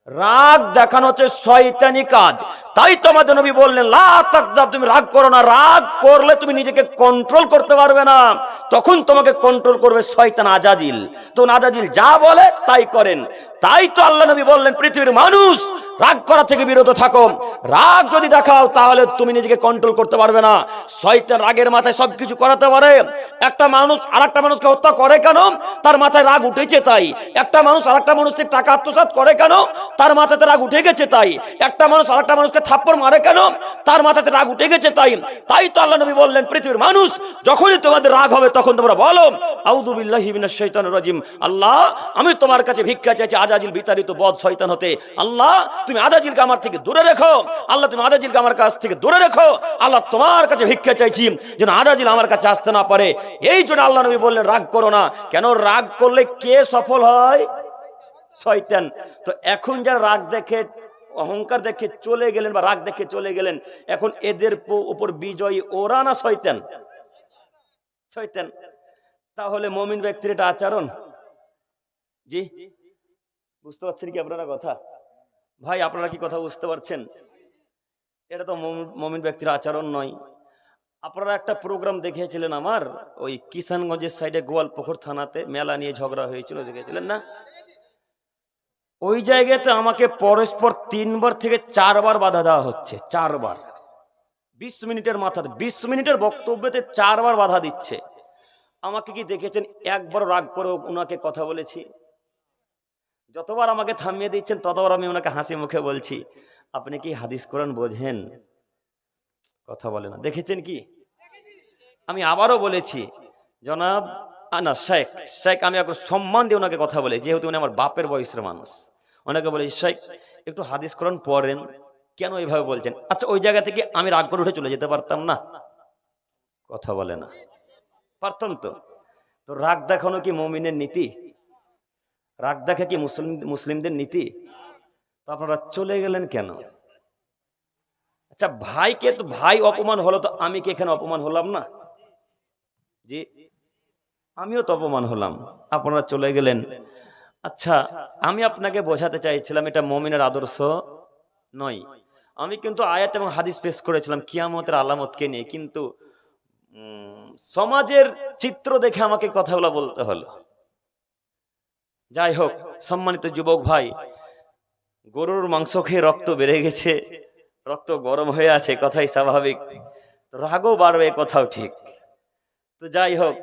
রাগ দেখানো হচ্ছে শয়তানি কাজ। তাই তো আমাদের নবী বললেন, লা তাকদাব, তুমি রাগ করো না। রাগ করলে তুমি নিজেকে কন্ট্রোল করতে পারবে না, তখন তোমাকে কন্ট্রোল করবে শয়তান আজাজিল। তো আজাজিল যা বলে তাই করেন। তাই তো আল্লাহ নবী বললেন, পৃথিবীর মানুষ রাগ করা থেকে বিরত থাকো। রাগ যদি দেখাও তাহলে তুমি নিজেকে কন্ট্রোল করতে পারবে না। শয়তান রাগের মাথায় সবকিছু করাতে পারে। একটা মানুষ আরেকটা মানুষকে হত্যা করে কেন? তার মাথায় রাগ উঠেছে তাই। একটা মানুষ আরেকটা মানুষের টাকা আত্মসাৎ করে কেন? তার মাথাতে রাগ উঠে গেছে তাই। একটা মানুষ আরেকটা মানুষকে থাপ্পড় মারে কেন? তার মাথাতে রাগ উঠে গেছে তাই। তাই তো আল্লাহ নবী বললেন, পৃথিবীর মানুষ যখনই তোমাদের রাগ হবে তখন তোমরা বলো, আউযু বিল্লাহি মিনাশ শাইতানির রাজিম, আল্লাহ আমি তোমার কাছে ভিক্ষা চাইছি আজাজিল বিতাড়িত বদ শয়তান হতে। আল্লাহ তুমি আজাজিলকে আমার থেকে দূরে রেখো। আল্লাহ তুমি আজাজিলকে আমার কাছ থেকে দূরে রেখো। আল্লাহ তোমার কাছে ভিক্ষা চাইছি যেন আজাজিল আমার কাছে আসতে না পারে। এই জন্য আল্লাহ নবী বললেন, রাগ করো না। কেন? রাগ করলে কে সফল হয়? শয়তান। তো এখন যারা রাগ দেখে অহংকার দেখে চলে গেলেন বা রাগ দেখে চলে গেলেন, এখন এদের উপর বিজয়ী ওরা না শয়তান? শয়তান। তাহলে মুমিন ব্যক্তির এটা আচরণ? জি বুঝতে পারছেন কি আপনারা কথা? ভাই আপনারা কি কথা বুঝতে পারছেন? এটা তো মুমিন ব্যক্তির আচরণ নয়। আপনারা একটা প্রোগ্রাম দেখেছিলেন আমার ওই কিষানগঞ্জের সাইডে গোয়ালপুকুর থানাতে মেলা নিয়ে ঝগড়া হয়েছিল, দেখেছিলেন না? ওই জায়গাতে আমাকে পরস্পর 3 বার থেকে 4 বার বাধা দেওয়া হচ্ছে। 4 বার 20 মিনিটের মাথাতে 20 মিনিটের বক্তব্যতে 4 বার বাধা দিচ্ছে। আমাকে কি দেখেছেন একবার রাগ করে ওনাকে কথা বলেছি? যতবার আমাকে থামিয়ে দিচ্ছেন ততবার আমি ওনাকে হাসি মুখে বলছি, আপনি কি হাদিস কোরআন বোঝেন? কথা বলে না। দেখেছেন কি? আমি আবারও বলেছি, জনাব আনা শেখ শেখ, আমি একটু সম্মান দিয়ে ওনাকে কথা বলে, যেহেতু উনি আমার বাপের বয়সের মানুষ। ওনাকে বলে, শেখ একটু হাদিস কোরআন পড়েন। কেন এইভাবে বলছেন? আচ্ছা ওই জায়গা থেকে আমি রাগ করে উঠে চলে যেতে পারতাম না? কথা বলে না। পারতাম তো। তো রাগ দেখানো কি মুমিনের নীতি? রাগ দেখা কি মুসলিমদের নীতি? তো আপনারা চলে গেলেন কেন? আচ্ছা ভাইকে তো ভাই অপমান হলো, তো আমি কি এখানে অপমান হলাম না? জি আমিও তো অপমান হলাম, আপনারা চলে গেলেন। আচ্ছা আমি আপনাকে বোঝাতে চাইছিলাম এটা মুমিনের আদর্শ নয়। আমি কিন্তু আয়াত এবং হাদিস পেশ করেছিলাম কিয়ামতের আলামতকে নিয়ে, কিন্তু সমাজের চিত্র দেখে আমাকে কথাগুলো বলতে হলো। যাই হোক, সম্মানিত যুবক ভাই, গরুর মাংস খেয়ে রক্ত বেড়ে গেছে, রক্ত গরম হয়ে আছে, কথাই স্বাভাবিক। রাগও বাড়বে, কথাও ঠিক। তো যাই হোক,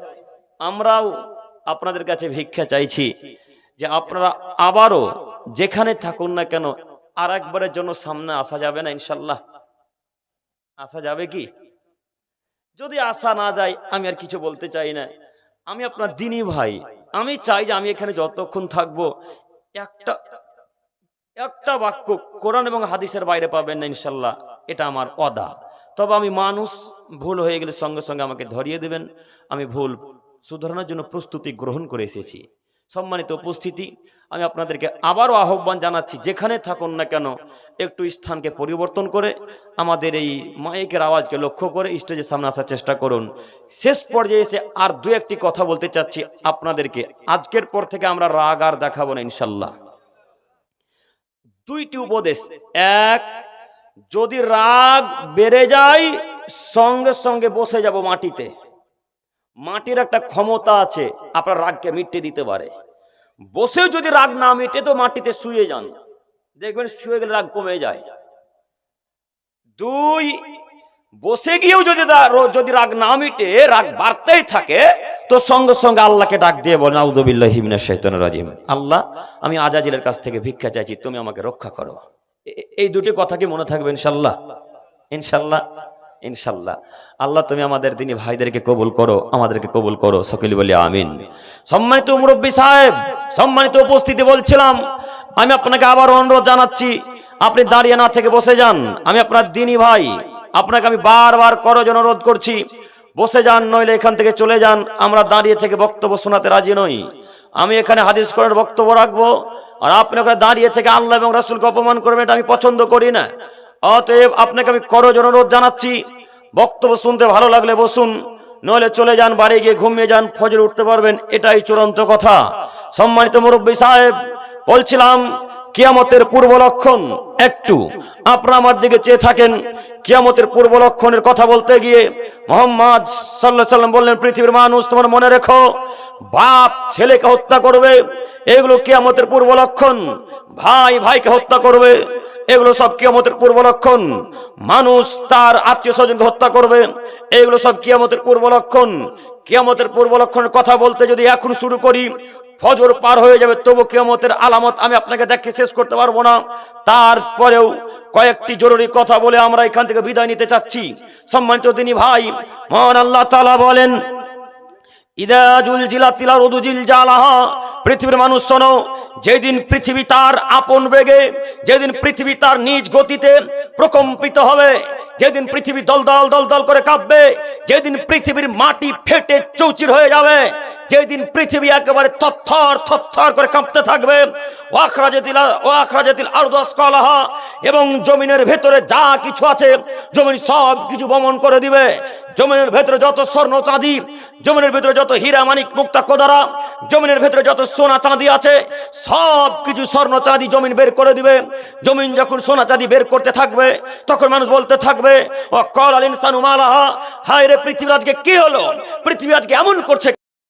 আমরাও আপনাদের কাছে ভিক্ষা চাইছি যে আপনারা আবারও যেখানে থাকুন না কেন আর একবারের জন্য সামনে আসা যাবে না? ইনশাল্লাহ আসা যাবে কি? যদি আসা না যায় আমি আর কিছু বলতে চাই না। আমি আপনার দিনী ভাই, আমি চাই যে আমি এখানে যতক্ষণ থাকবো একটা বাক্য কোরআন এবং হাদিসের বাইরে পাবেন না ইনশাল্লাহ, এটা আমার ওয়াদা। তবে আমি মানুষ, ভুল হয়ে গেলে সঙ্গে সঙ্গে আমাকে ধরিয়ে দেবেন। আমি ভুল শুধরানোর জন্য প্রস্তুতি গ্রহণ করে এসেছি। সম্মানিত উপস্থিতি, আমি আপনাদেরকে আবারও আহ্বান জানাচ্ছি, যেখানে থাকুন না কেন একটু স্থানকে পরিবর্তন করে আমাদের এই মাইকের আওয়াজকে লক্ষ্য করে স্টেজের সামনে আসার চেষ্টা করুন। শেষ পর্যায়ে এসে আর 2-1টি কথা বলতে চাচ্ছি আপনাদেরকে। আজকের পর থেকে আমরা রাগ আর দেখাবো না ইনশাল্লাহ। 2টি উপদেশ। এক, যদি রাগ বেড়ে যায় সঙ্গে সঙ্গে বসে যাব মাটিতে। মাটির একটা ক্ষমতা আছে আপনার রাগকে মিটিয়ে দিতে পারে। বসেও যদি রাগ না মিটে তো মাটিতে শুয়ে যান, দেখবেন শুয়ে গেলে রাগ কমে যায়। 2, বসে গিয়েও যদি রাগ না মিটে, রাগ বাড়তেই থাকে, তো সঙ্গে সঙ্গে আল্লাহকে ডাক দিয়ে বলেন আউযুবিল্লাহি মিনাশ শাইতানির রাজিম, আল্লাহ আমি আজাজিলের কাছ থেকে ভিক্ষা চাইছি, তুমি আমাকে রক্ষা করো। এই দুটি কথা কি মনে থাকবে ইনশাআল্লাহ? ইনশাআল্লাহ, ইনশাআল্লাহ। আল্লাহ তুমি আমাদের দিনী ভাইদেরকে কবুল করো, আমাদেরকে কবুল করো, সকলে বলি আমিন। সম্মানিত মুরব্বী সাহেব, সম্মানিত উপস্থিতি, বলছিলাম আমি আপনাকে আবার অনুরোধ জানাচ্ছি, আপনি দাঁড়িয়ে না থেকে বসে যান। আমি আপনার দিনী ভাই, আপনাকে আমি বারবার করজন্য অনুরোধ করছি, বসে যান, নইলে এখান থেকে চলে যান। আমরা দাঁড়িয়ে থেকে বক্তব্য শোনাতে রাজি নই। আমি এখানে হাদিস কোরআনের বক্তব্য রাখবো, আর আপনি ওখানে দাঁড়িয়ে থেকে আল্লাহ এবং রাসূলকে অপমান করবেন, এটা আমি পছন্দ করি না। অতএব আপনাকে আমি করজন্য অনুরোধ জানাচ্ছি, বক্তব্য শুনতে ভালো লাগলে বসুন, নইলে চলে যান, বাড়ি গিয়ে ঘুমিয়ে যান, ফজরে উঠতে পারবেন, এটাই চূড়ান্ত কথা। সম্মানিত মুরব্বী সাহেব, বলছিলাম কিয়ামতের পূর্ব লক্ষণ, একটু আপনারা আমার দিকে চেয়ে থাকেন। কিয়ামতের পূর্ব লক্ষণের কথা বলতে গিয়ে মুহাম্মদ সাল্লাল্লাহু আলাইহি ওয়াসাল্লাম বললেন, পৃথিবীর মানুষ তোমার মনে রেখো, বাপ ছেলেকে হত্যা করবে, এগুলো কিয়ামতের পূর্ব লক্ষণ। ভাই ভাইকে হত্যা করবে, এগুলো সব কিয়ামতের পূর্ব লক্ষণ। মানুষ তার আত্মীয় স্বজনকে হত্যা করবে, এগুলো সব কিয়ামতের পূর্ব লক্ষণ। কিয়ামতের পূর্ব লক্ষণের কথা বলতে যদি এখন শুরু করি, ফজর পার হয়ে যাবে, তবু কিয়ামতের আলামত আমি আপনাকে দেখে শেষ করতে পারবো না। তারপরেও কয়েকটি জরুরি কথা বলে আমরা এখান থেকে বিদায় নিতে চাচ্ছি। সম্মানিত দিনী ভাই, মহান আল্লাহ তাআলা বলেন, ইদা জুলজিলাতিল আরদু জিলজালাহা, পৃথিবীর মানুষ শোনো, যেদিন পৃথিবী তার আপন বেগে, যেদিন পৃথিবী তার নিজ গতিতে প্রকম্পিত হবে, যেদিন পৃথিবী দলদল দলদল করে কাঁপবে, যেদিন পৃথিবীর মাটি ফেটে চৌচির হয়ে যাবে, যেদিন পৃথিবী একেবারে থরথর থরথর করে কাঁপতে থাকবে, ওয়াখরাজাতিল আরদু আসকালাহা, এবং জমিনের ভেতরে যা কিছু আছে জমিন সব কিছু বমন করে দিবে। জমিনের ভেতরে যত স্বর্ণ চাঁদি, জমিনের ভেতরে যত হীরা মানিক মুক্তা কোদারা, জমিনের ভেতরে যত সোনা চাঁদি আছে, সব কিছু স্বর্ণ চাঁদি জমিন বের করে দিবে। জমিন যখন সোনা চাঁদি বের করতে থাকবে, তখন মানুষ বলতে থাকবে, ওয়াকাল আল ইনসানু মা লাহা, হায় রে পৃথিবী আজকে কি হলো, পৃথিবী আজকে এমন করছে